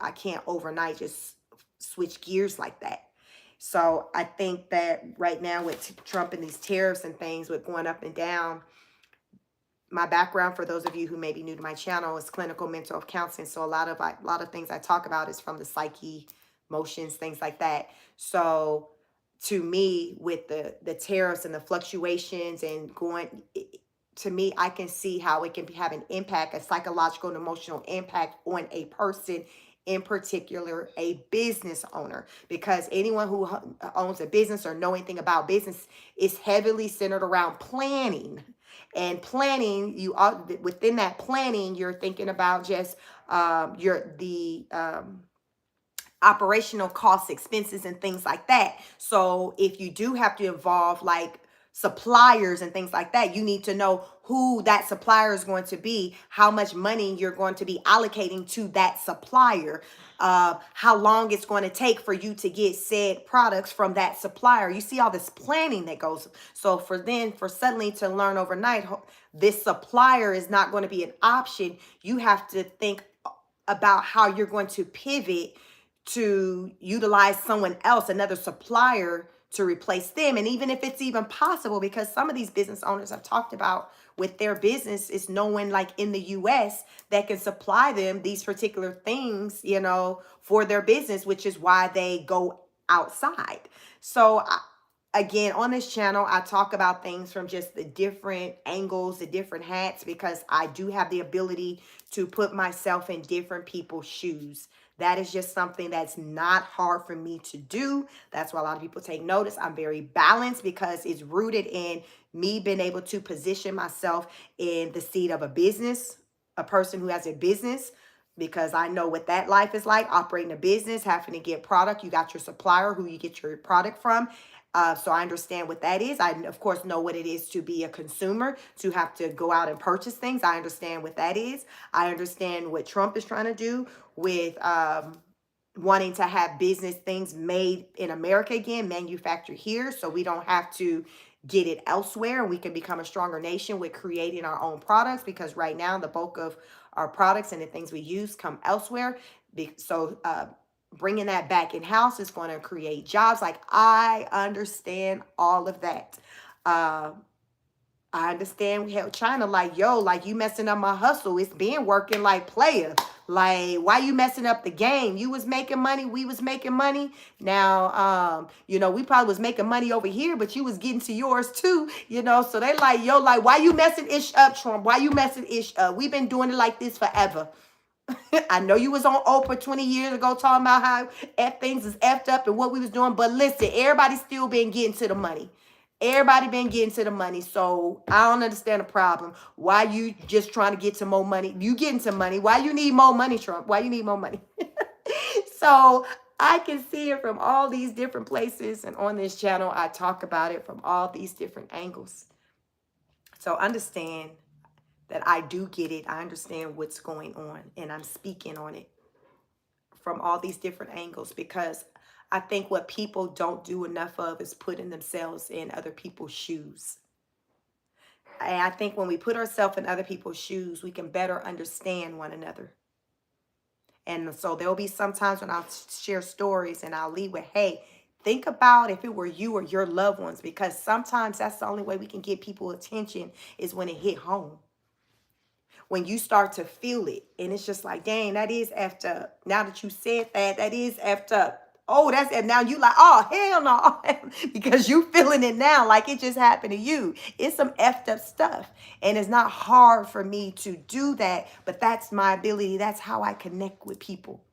S1: I can't overnight just switch gears like that. So I think that right now with Trump and these tariffs and things with going up and down, my background, for those of you who may be new to my channel, is clinical mental health counseling. So a lot of things I talk about is from the psyche, emotions, things like that. So to me, with the tariffs and the fluctuations and going, to me, I can see how it can have an impact, a psychological and emotional impact on a person, in particular a business owner, because anyone who owns a business or know anything about business is heavily centered around planning. And planning, you are within that planning, you're thinking about just the operational costs, expenses, and things like that. So if you do have to involve like suppliers and things like that, you need to know who that supplier is going to be, how much money you're going to be allocating to that supplier, how long it's going to take for you to get said products from that supplier. You see all this planning that goes. So for suddenly to learn overnight, this supplier is not going to be an option. You have to think about how you're going to pivot to utilize someone else, another supplier, to replace them. And even if it's even possible, because some of these business owners I've talked about with their business is no one like in the US that can supply them these particular things, for their business, which is why they go outside. So again, on this channel, I talk about things from just the different angles, the different hats, because I do have the ability to put myself in different people's shoes. That is just something that's not hard for me to do. That's why a lot of people take notice. I'm very balanced because it's rooted in me being able to position myself in the seat of a business, a person who has a business, because I know what that life is like, operating a business, having to get product. You got your supplier who you get your product from. So I understand what that is. I, of course, know what it is to be a consumer, to have to go out and purchase things. I understand what that is. I understand what Trump is trying to do with wanting to have business things made in America again, manufactured here, so we don't have to get it elsewhere, and we can become a stronger nation with creating our own products, because right now the bulk of our products and the things we use come elsewhere. So bringing that back in house is going to create jobs. Like, I understand all of that. I understand China, like, yo, like, you messing up my hustle. It's been working, like, player. Like, why you messing up the game? You was making money. We was making money. Now, we probably was making money over here, but you was getting to yours too, So they like, yo, like, why you messing ish up, Trump? Why you messing ish up? We've been doing it like this forever. I know you was on Oprah 20 years ago talking about how things is effed up and what we was doing, but listen, everybody's still been getting to the money. Everybody been getting to the money, so I don't understand the problem. Why you just trying to get to more money? You getting some money. Why you need more money, Trump? Why you need more money? So I can see it from all these different places. And on this channel, I talk about it from all these different angles. So understand that I do get it. I understand what's going on, and I'm speaking on it from all these different angles, because I think what people don't do enough of is putting themselves in other people's shoes. And I think when we put ourselves in other people's shoes, we can better understand one another. And so there'll be some times when I'll share stories and I'll lead with, hey, think about if it were you or your loved ones, because sometimes that's the only way we can get people attention is when it hit home. When you start to feel it, and it's just like, dang, that is effed up. Now that you said that, that is effed up. Oh, that's it. Now you like, oh, hell no. Because you feeling it now like it just happened to you. It's some effed up stuff. And it's not hard for me to do that, but that's my ability. That's how I connect with people.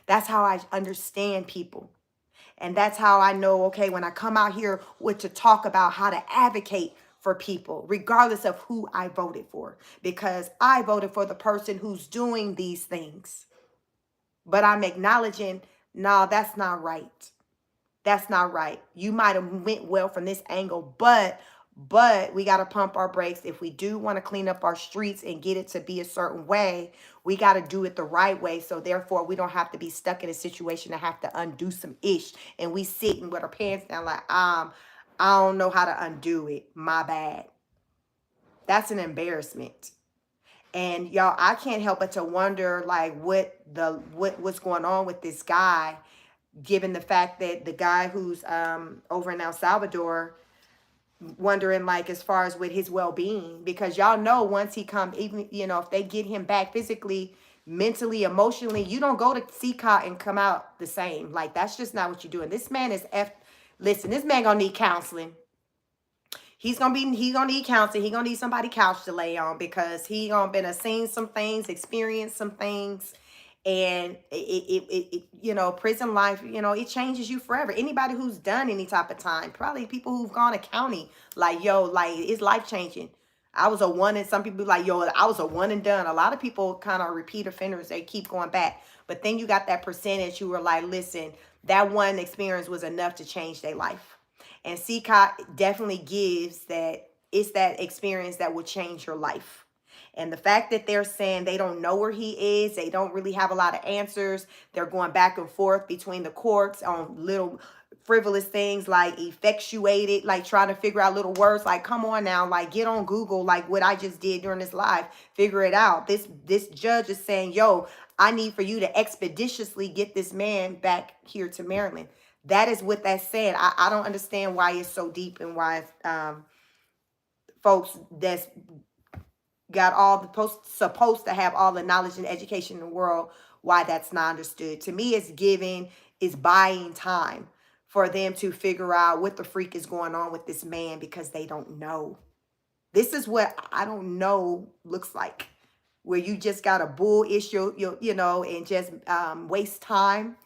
S1: That's how I understand people. And that's how I know, okay, when I come out here to talk about how to advocate for people, regardless of who I voted for, because I voted for the person who's doing these things. But I'm acknowledging, no, that's not right. That's not right. You might have went well from this angle, but we got to pump our brakes. If we do want to clean up our streets and get it to be a certain way, we got to do it the right way. So therefore, we don't have to be stuck in a situation to have to undo some ish. And we sitting with our pants down like, I don't know how to undo it. My bad. That's an embarrassment. And y'all, I can't help but to wonder like what's going on with this guy, given the fact that the guy who's over in El Salvador, wondering like as far as with his well-being, because y'all know once he come, even if they get him back physically, mentally, emotionally, you don't go to CCOT and come out the same. Like that's just not what you're doing. This man is listen, this man gonna need counseling. He gonna need counseling. He gonna need somebody couch to lay on, because he gonna been seen some things, experienced some things. And prison life, it changes you forever. Anybody who's done any type of time, probably people who've gone to county, like, yo, like it's life changing. I was a one, and some people like, yo, I was a one and done. A lot of people kind of repeat offenders. They keep going back. But then you got that percentage who were like, listen, that one experience was enough to change their life. And CCOT definitely gives that. It's that experience that will change your life. And the fact that they're saying they don't know where he is, they don't really have a lot of answers. They're going back and forth between the courts on little frivolous things like effectuated, like trying to figure out little words. Like, come on now, like get on Google, like what I just did during this live, figure it out. This judge is saying, yo, I need for you to expeditiously get this man back here to Maryland. That is what that's saying. I don't understand why it's so deep, and why folks that's got all the supposed to have all the knowledge and education in the world, why that's not understood. To me, it's buying time for them to figure out what the freak is going on with this man, because they don't know. This is what I don't know looks like, where you just got a bull issue, and just waste time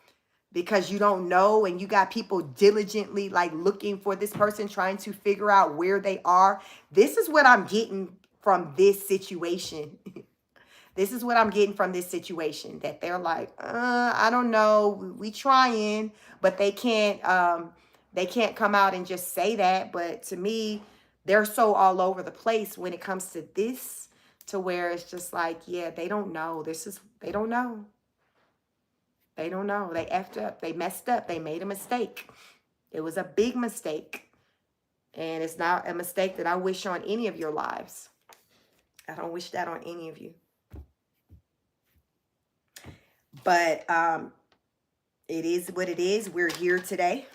S1: because you don't know, and you got people diligently like looking for this person, trying to figure out where they are. This is what I'm getting from this situation. This is what I'm getting from this situation, that they're like, I don't know, we trying, but they can't come out and just say that. But to me, they're so all over the place when it comes to this, to where it's just like, yeah, they don't know. They don't know. They don't know. They effed up. They messed up. They made a mistake. It was a big mistake. And it's not a mistake that I wish on any of your lives. I don't wish that on any of you. But it is what it is. We're here today.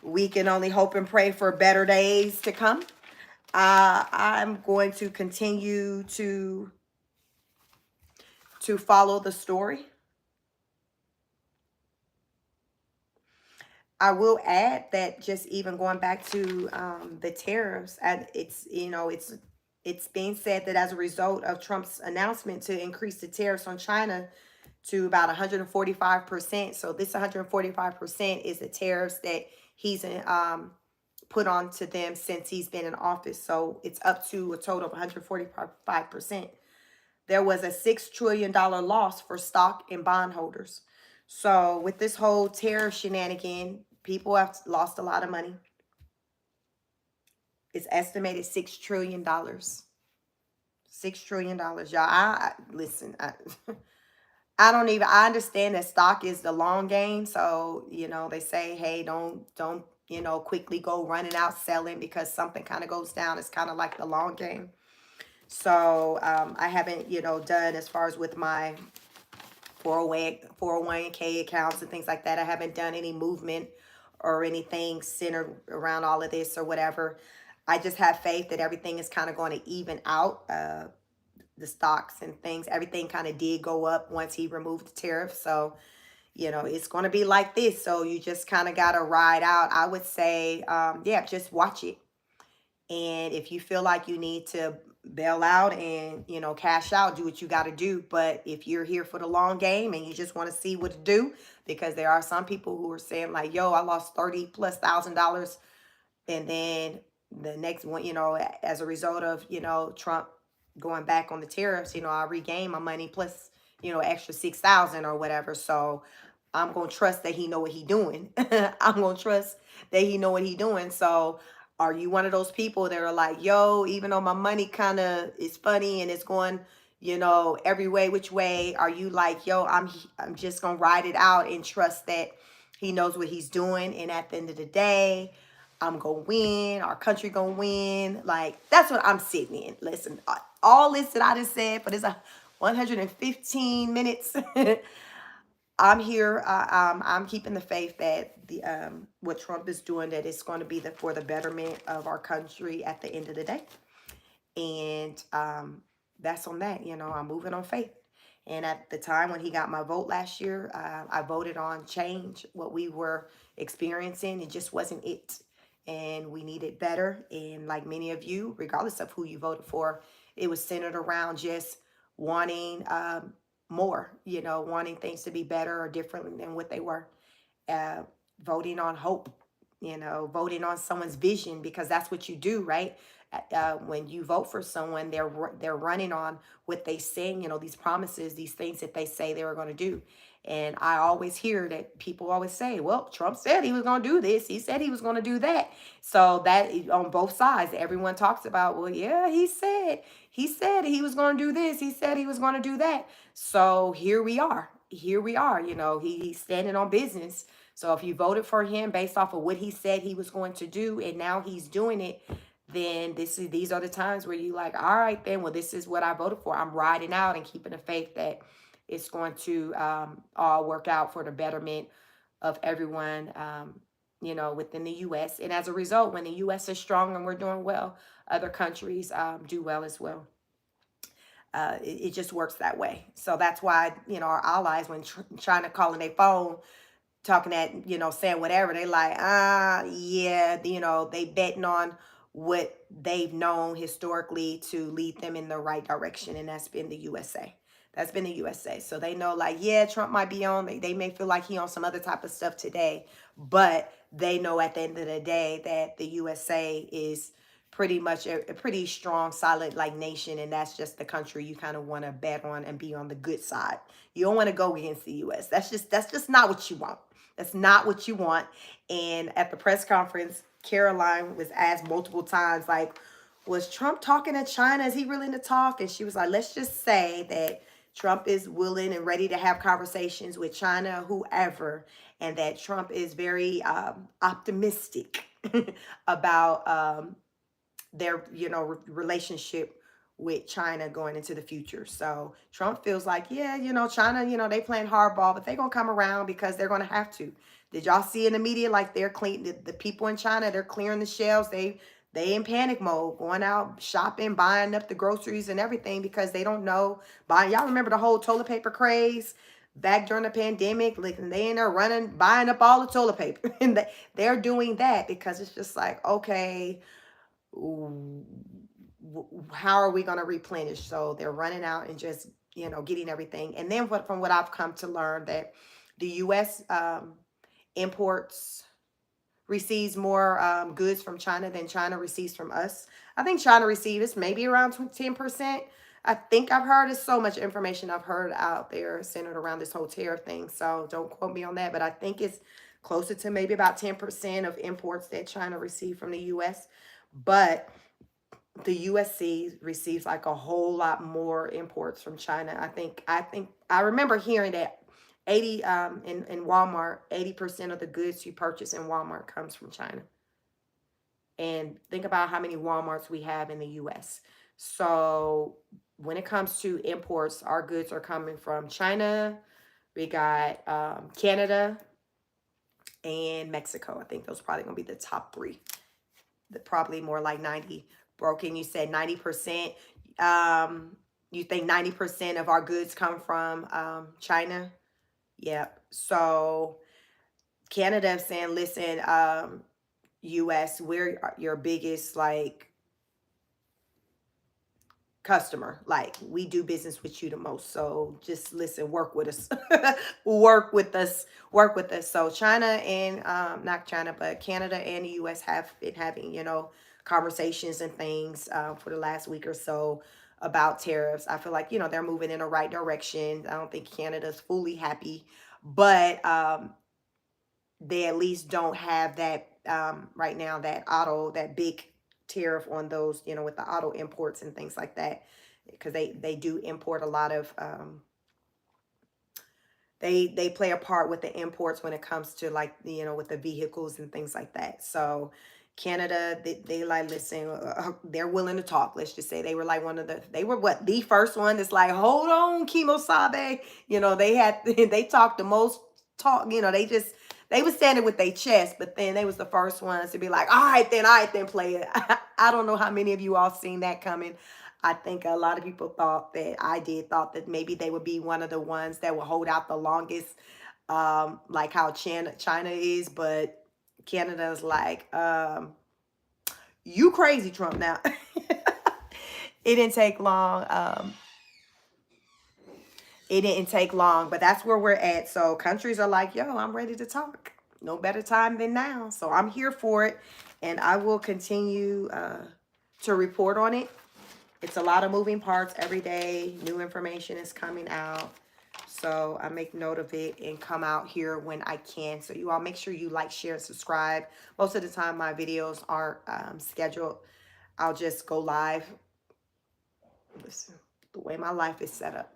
S1: We can only hope and pray for better days to come. I'm going to continue to follow the story. I will add that just even going back to the tariffs, and it's being said that as a result of Trump's announcement to increase the tariffs on China to about 145%. So this 145% is the tariffs that he's put onto them since he's been in office. So it's up to a total of 145%. There was a $6 trillion loss for stock and bondholders. So with this whole tariff shenanigan, people have lost a lot of money. It's estimated $6 trillion. $6 trillion. Y'all, listen, I don't even, I understand that stock is the long game. So, they say, hey, don't, quickly go running out selling because something kind of goes down. It's kind of like the long game. So, I haven't, done as far as with my 401k accounts and things like that. I haven't done any movement or anything centered around all of this or whatever. I just have faith that everything is kind of going to even out. The stocks and things, everything kind of did go up once he removed the tariff. So, it's going to be like this. So you just kind of got to ride out. I would say, yeah, just watch it. And if you feel like you need to bail out and, cash out, do what you got to do. But if you're here for the long game and you just want to see what to do, because there are some people who are saying like, yo, I lost $30,000+. And then the next one, as a result of, Trump going back on the tariffs, I regain my money plus, extra 6,000 or whatever. So I'm going to trust that he know what he doing. I'm going to trust that he know what he doing. So are you one of those people that are like, yo, even though my money kind of is funny and it's going, every way, which way, are you like, yo, I'm just going to ride it out and trust that he knows what he's doing. And at the end of the day, I'm going to win. Our country going to win. Like, that's what I'm sitting in. Listen, all this that I just said for this 115 minutes, I'm here. I'm keeping the faith that the what Trump is doing, that it's going to be for the betterment of our country at the end of the day. And that's on that. I'm moving on faith. And at the time when he got my vote last year, I voted on change. What we were experiencing, it just wasn't it. And we needed better. And like many of you, regardless of who you voted for, it was centered around just wanting more, wanting things to be better or different than what they were. Voting on hope, voting on someone's vision, because that's what you do, right? When you vote for someone, they're running on what they say, these promises, these things that they say they were going to do. And I always hear that people always say, well, Trump said he was going to do this. He said he was going to do that. So that on both sides, everyone talks about, well, yeah, he said he was going to do this. He said he was going to do that. So here we are. He's standing on business. So if you voted for him based off of what he said he was going to do, and now he's doing it, then these are the times where you like, all right, then, well, this is what I voted for. I'm riding out and keeping the faith that it's going to all work out for the betterment of everyone, within the U.S. And as a result, when the U.S. is strong and we're doing well, other countries do well as well. It just works that way. So that's why, our allies, when China calling their phone, talking at, saying whatever, they like, yeah, they betting on what they've known historically to lead them in the right direction. And that's been the USA. That's been the USA. So they know like, yeah, Trump might be on, they may feel like he on some other type of stuff today, but they know at the end of the day that the USA is pretty much a pretty strong, solid like nation. And that's just the country you kind of want to bet on and be on the good side. You don't want to go against the US. That's just not what you want. That's not what you want. And at the press conference, Caroline was asked multiple times, like, was Trump talking to China? Is he willing to talk? And she was like, let's just say that Trump is willing and ready to have conversations with China, whoever, and that Trump is very optimistic about their, relationship with China going into the future. So Trump feels like, yeah, China, they playing hardball, but they're going to come around because they're going to have to. Did y'all see in the media, like they're clean, the people in China, they're clearing the shelves. They in panic mode, going out shopping, buying up the groceries and everything because they don't know. Y'all remember the whole toilet paper craze back during the pandemic? Like they in there running, buying up all the toilet paper. And they're doing that because it's just like, okay, how are we going to replenish? So they're running out and just, getting everything. And then from what I've come to learn, that the U.S. imports receives more goods from China than China receives from us. I think China receives maybe around 10%. I think I've heard, it's so much information I've heard out there centered around this whole tariff thing. So don't quote me on that, but I think it's closer to maybe about 10% of imports that China receive from the US. But the USC receives like a whole lot more imports from China. I remember hearing that 80 in Walmart, 80% of the goods you purchase in Walmart comes from China. And think about how many Walmarts we have in the US. So when it comes to imports, our goods are coming from China. We got Canada and Mexico. I think those are probably gonna be the top three. Probably more like 90. Broken, you said 90%. You think 90% of our goods come from China? Yep. So Canada is saying, listen, US, we're your biggest like customer. Like, we do business with you the most. So just listen, work with us. Work with us. So China and not China, but Canada and the US have been having, conversations and things for the last week or so about tariffs. I feel like, they're moving in the right direction. I don't think Canada's fully happy, but they at least don't have that right now, that big tariff on those, with the auto imports and things like that, because they do import a lot of they play a part with the imports when it comes to, like, with the vehicles and things like that. So Canada, they like, listen, they're willing to talk. Let's just say they were like they were the first one that's like, hold on, Kimosabe. They talked the most talk, they was standing with their chest, but then they was the first ones to be like, all right then, play it. I don't know how many of you all seen that coming. I think a lot of people thought that maybe they would be one of the ones that will hold out the longest, like how China is, but Canada's like, you crazy, Trump. Now, it didn't take long. It didn't take long, but that's where we're at. So countries are like, yo, I'm ready to talk. No better time than now. So I'm here for it, and I will continue to report on it. It's a lot of moving parts every day. New information is coming out. So I make note of it and come out here when I can. So you all make sure you like, share, and subscribe. Most of the time my videos aren't scheduled. I'll just go live. Listen, the way my life is set up.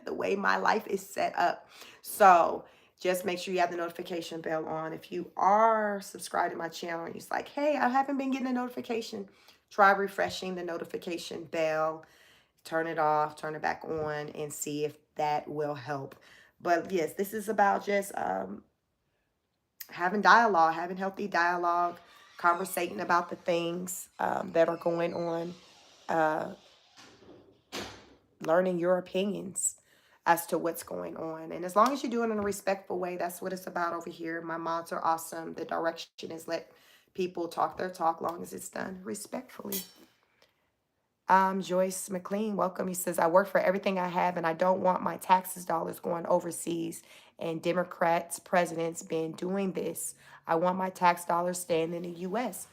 S1: The way my life is set up. So just make sure you have the notification bell on. If you are subscribed to my channel and you're like, hey, I haven't been getting a notification, try refreshing the notification bell, turn it off, turn it back on, and see if that will help. But yes, this is about just having dialogue, having healthy dialogue, conversating about the things that are going on, learning your opinions as to what's going on. And as long as you do it in a respectful way, that's what it's about over here. My mods are awesome. The direction is let people talk their talk, long as it's done respectfully. Joyce McLean, welcome. He says, I work for everything I have, and I don't want my taxes dollars going overseas, and Democrats, presidents been doing this. I want my tax dollars staying in the U.S.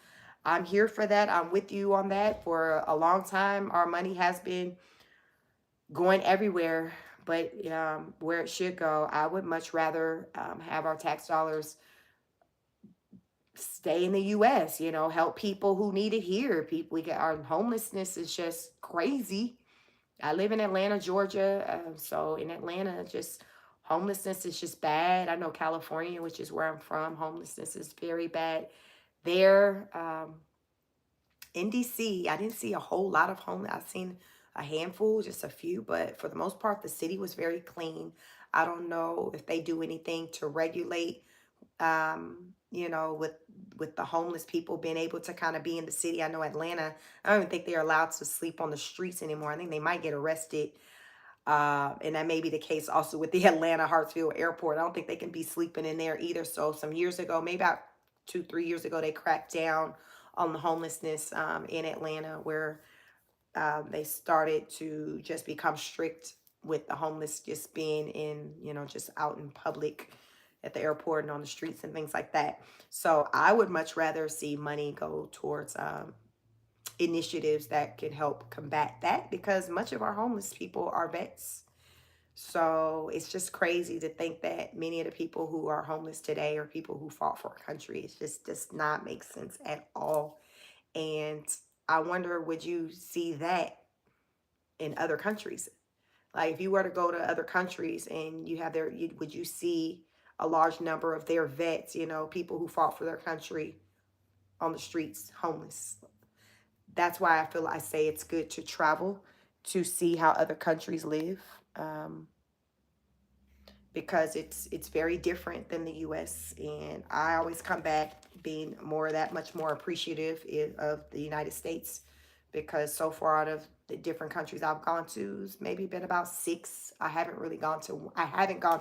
S1: I'm here for that. I'm with you on that. For a long time, our money has been going everywhere, but where it should go. I would much rather have our tax dollars stay in the U.S., help people who need it here. Our homelessness is just crazy. I live in Atlanta, Georgia. So in Atlanta, just homelessness is just bad. I know California, which is where I'm from, homelessness is very bad there. In DC, I didn't see a whole lot of homeless. I've seen a handful, just a few, but for the most part, the city was very clean. I don't know if they do anything to regulate, with the homeless people being able to kind of be in the city. I know Atlanta, I don't even think they're allowed to sleep on the streets anymore. I think they might get arrested. And that may be the case also with the Atlanta Hartsfield Airport. I don't think they can be sleeping in there either. So some years ago, maybe about 2-3 years ago, they cracked down on the homelessness in Atlanta, where they started to just become strict with the homeless just being in, just out in public, at the airport and on the streets and things like that. So I would much rather see money go towards initiatives that can help combat that, because much of our homeless people are vets. So it's just crazy to think that many of the people who are homeless today are people who fought for our country. It just does not make sense at all. And I wonder, would you see that in other countries? Like if you were to go to other countries and you have would you see a large number of their vets, people who fought for their country on the streets, homeless? That's why I say it's good to travel to see how other countries live. Um, because it's very different than the US, and I always come back being that much more appreciative of the United States, because so far out of the different countries I've gone to, it's maybe been about 6. I haven't gone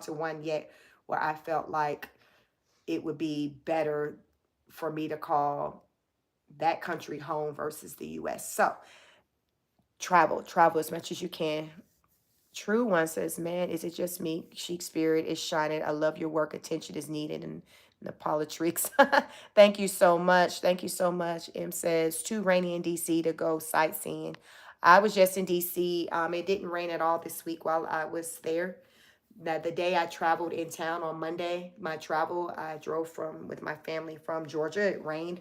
S1: to one yet where I felt like it would be better for me to call that country home versus the US. So travel as much as you can. True One says, man, is it just me? Chic Spirit is shining. I love your work. Attention is needed in the politics. Thank you so much. Thank you so much. M says, too rainy in DC to go sightseeing. I was just in DC. It didn't rain at all this week while I was there. That the day I traveled in town on Monday, I drove with my family from Georgia. It rained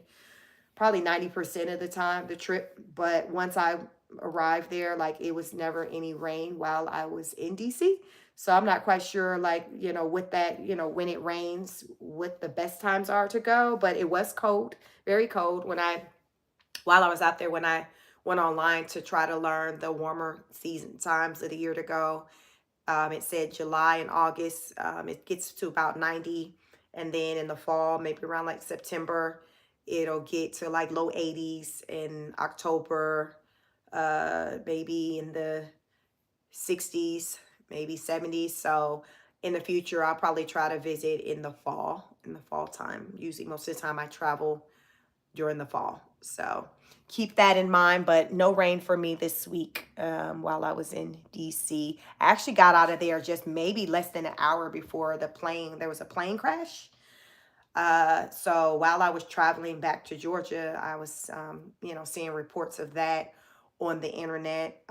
S1: probably 90% of the time, the trip. But once I arrived there, like it was never any rain while I was in DC. So I'm not quite sure, like, with that, when it rains, what the best times are to go. But it was cold, very cold while I was out there, when I went online to try to learn the warmer season times of the year to go. It said July and August, it gets to about 90. And then in the fall, maybe around like September, it'll get to like low 80s. In October, maybe in the 60s, maybe 70s. So in the future, I'll probably try to visit in the fall time. Usually most of the time I travel during the fall. So keep that in mind, but no rain for me this week while I was in DC. I actually got out of there just maybe less than an hour before there was a plane crash. So while I was traveling back to Georgia, I was, seeing reports of that on the internet.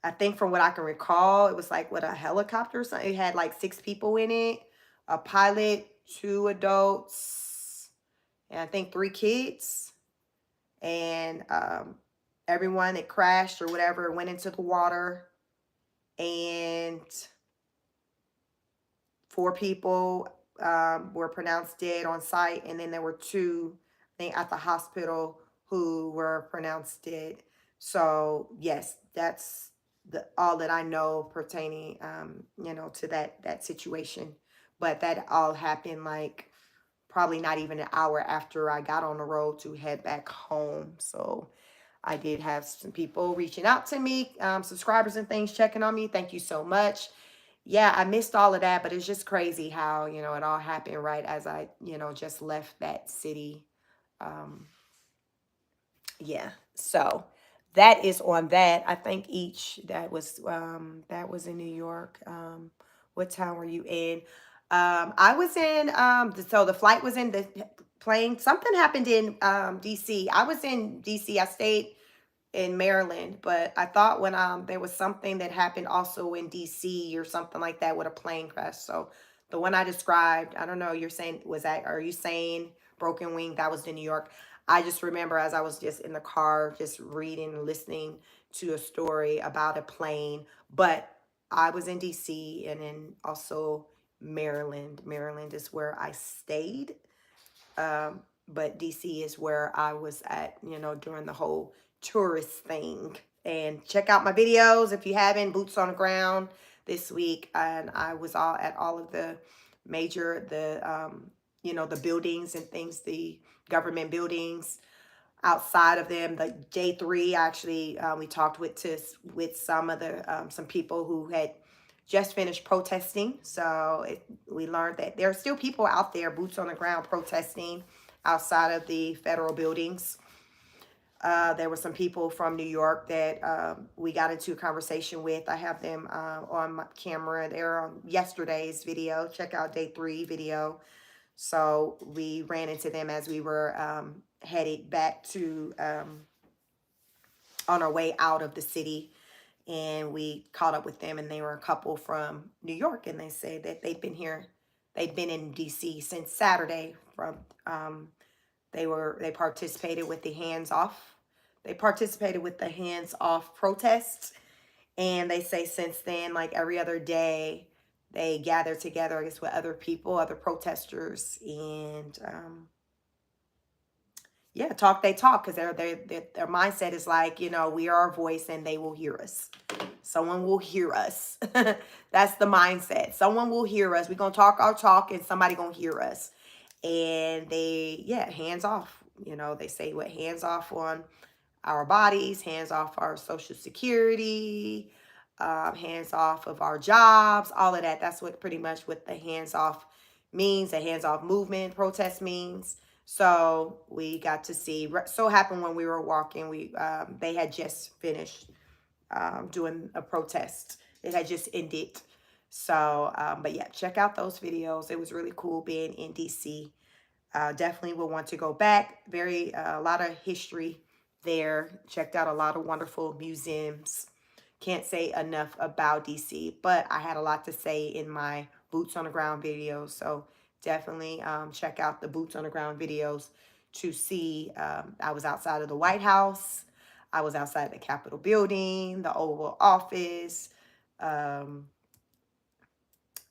S1: I think from what I can recall, it was like a helicopter or something. It had like 6 people in it, a pilot, 2 adults, and I think 3 kids. And everyone that crashed or whatever went into the water, and 4 people were pronounced dead on site, and then there were 2, I think, at the hospital who were pronounced dead. So yes, that's all that I know pertaining, to that situation. But that all happened like probably not even an hour after I got on the road to head back home. So I did have some people reaching out to me, subscribers and things, checking on me. Thank you so much. Yeah, I missed all of that, but it's just crazy how, it all happened right as I, just left that city. Um, yeah, so that is on that. I think that was in New York. What town were you in? I was in, so the flight was in the plane. Something happened in DC. I was in DC. I stayed in Maryland, but I thought when there was something that happened also in DC or something like that with a plane crash. So the one I described, I don't know, are you saying Broken Wing? That was in New York. I just remember as I was just in the car, just reading and listening to a story about a plane, but I was in DC and then also Maryland. Maryland is where I stayed. But DC is where I was at, during the whole tourist thing. And check out my videos if you haven't, Boots on the Ground this week. And I was at all of the major, the buildings and things, the government buildings. Outside of them, the J3, actually, we talked with some people who had just finished protesting. So we learned that there are still people out there, boots on the ground, protesting outside of the federal buildings. There were some people from New York that we got into a conversation with. I have them on my camera. They're on yesterday's video. Check out day 3 video. So we ran into them as we were headed back to on our way out of the city, and we caught up with them, and they were a couple from New York, and they say that they've been in DC since Saturday. From they participated with the hands off. They participated with the hands off protests, and they say since then, like every other day, they gather together, I guess, with other people, other protesters, and yeah, talk. They talk because their mindset is like, we are our voice and they will hear us. Someone will hear us. That's the mindset. Someone will hear us. We're gonna talk our talk and somebody gonna hear us. And hands off. They say what hands off on our bodies, hands off our social security, hands off of our jobs, all of that. That's what pretty much what the hands off means, the hands off movement protest means. So we got to see, so happened when we were walking, they had just finished doing a protest. It had just ended. So, but yeah, check out those videos. It was really cool being in DC. Definitely will want to go back. A lot of history there. Checked out a lot of wonderful museums. Can't say enough about DC, but I had a lot to say in my boots on the ground videos. So definitely check out the boots on the ground videos to see. I was outside of the White House. I was outside the Capitol building, the Oval Office, the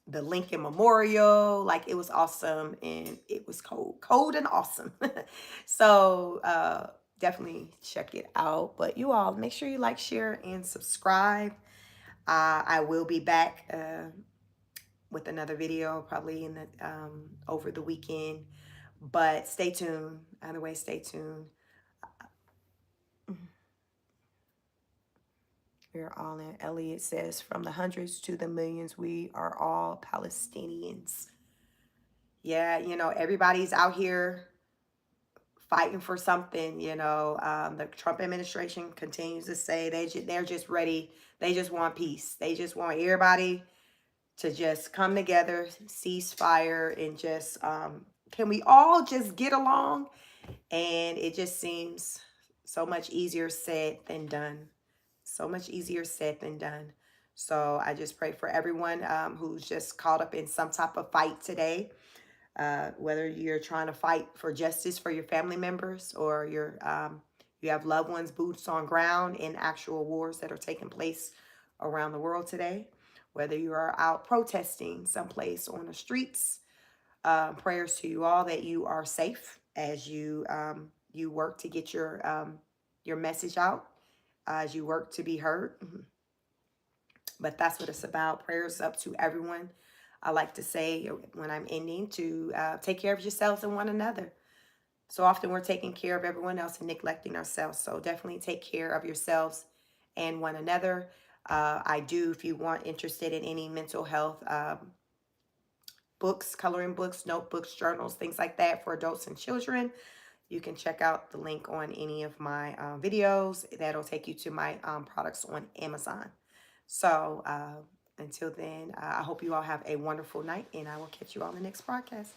S1: Lincoln Memorial. Like, it was awesome, and it was cold and awesome. So definitely check it out. But you all, make sure you like, share, and subscribe. I will be back with another video probably in the over the weekend. But stay tuned. Either way, stay tuned. We're all in. Elliot says, from the hundreds to the millions, we are all Palestinians. Yeah, everybody's out here fighting for something. The Trump administration continues to say they're just ready. They just want peace. They just want everybody to just come together, cease fire, and just can we all just get along? And it just seems so much easier said than done. So much easier said than done. So I just pray for everyone who's just caught up in some type of fight today. Whether you're trying to fight for justice for your family members, or you have loved ones boots on ground in actual wars that are taking place around the world today. Whether you are out protesting someplace on the streets, prayers to you all that you are safe as you work to get your message out, as you work to be heard. But that's what it's about. Prayers up to everyone. I like to say when I'm ending to take care of yourselves and one another. So often we're taking care of everyone else and neglecting ourselves. So definitely take care of yourselves and one another. I do, if you want, interested in any mental health books, coloring books, notebooks, journals, things like that for adults and children, you can check out the link on any of my videos. That'll take you to my products on Amazon. So until then, I hope you all have a wonderful night, and I will catch you on the next broadcast.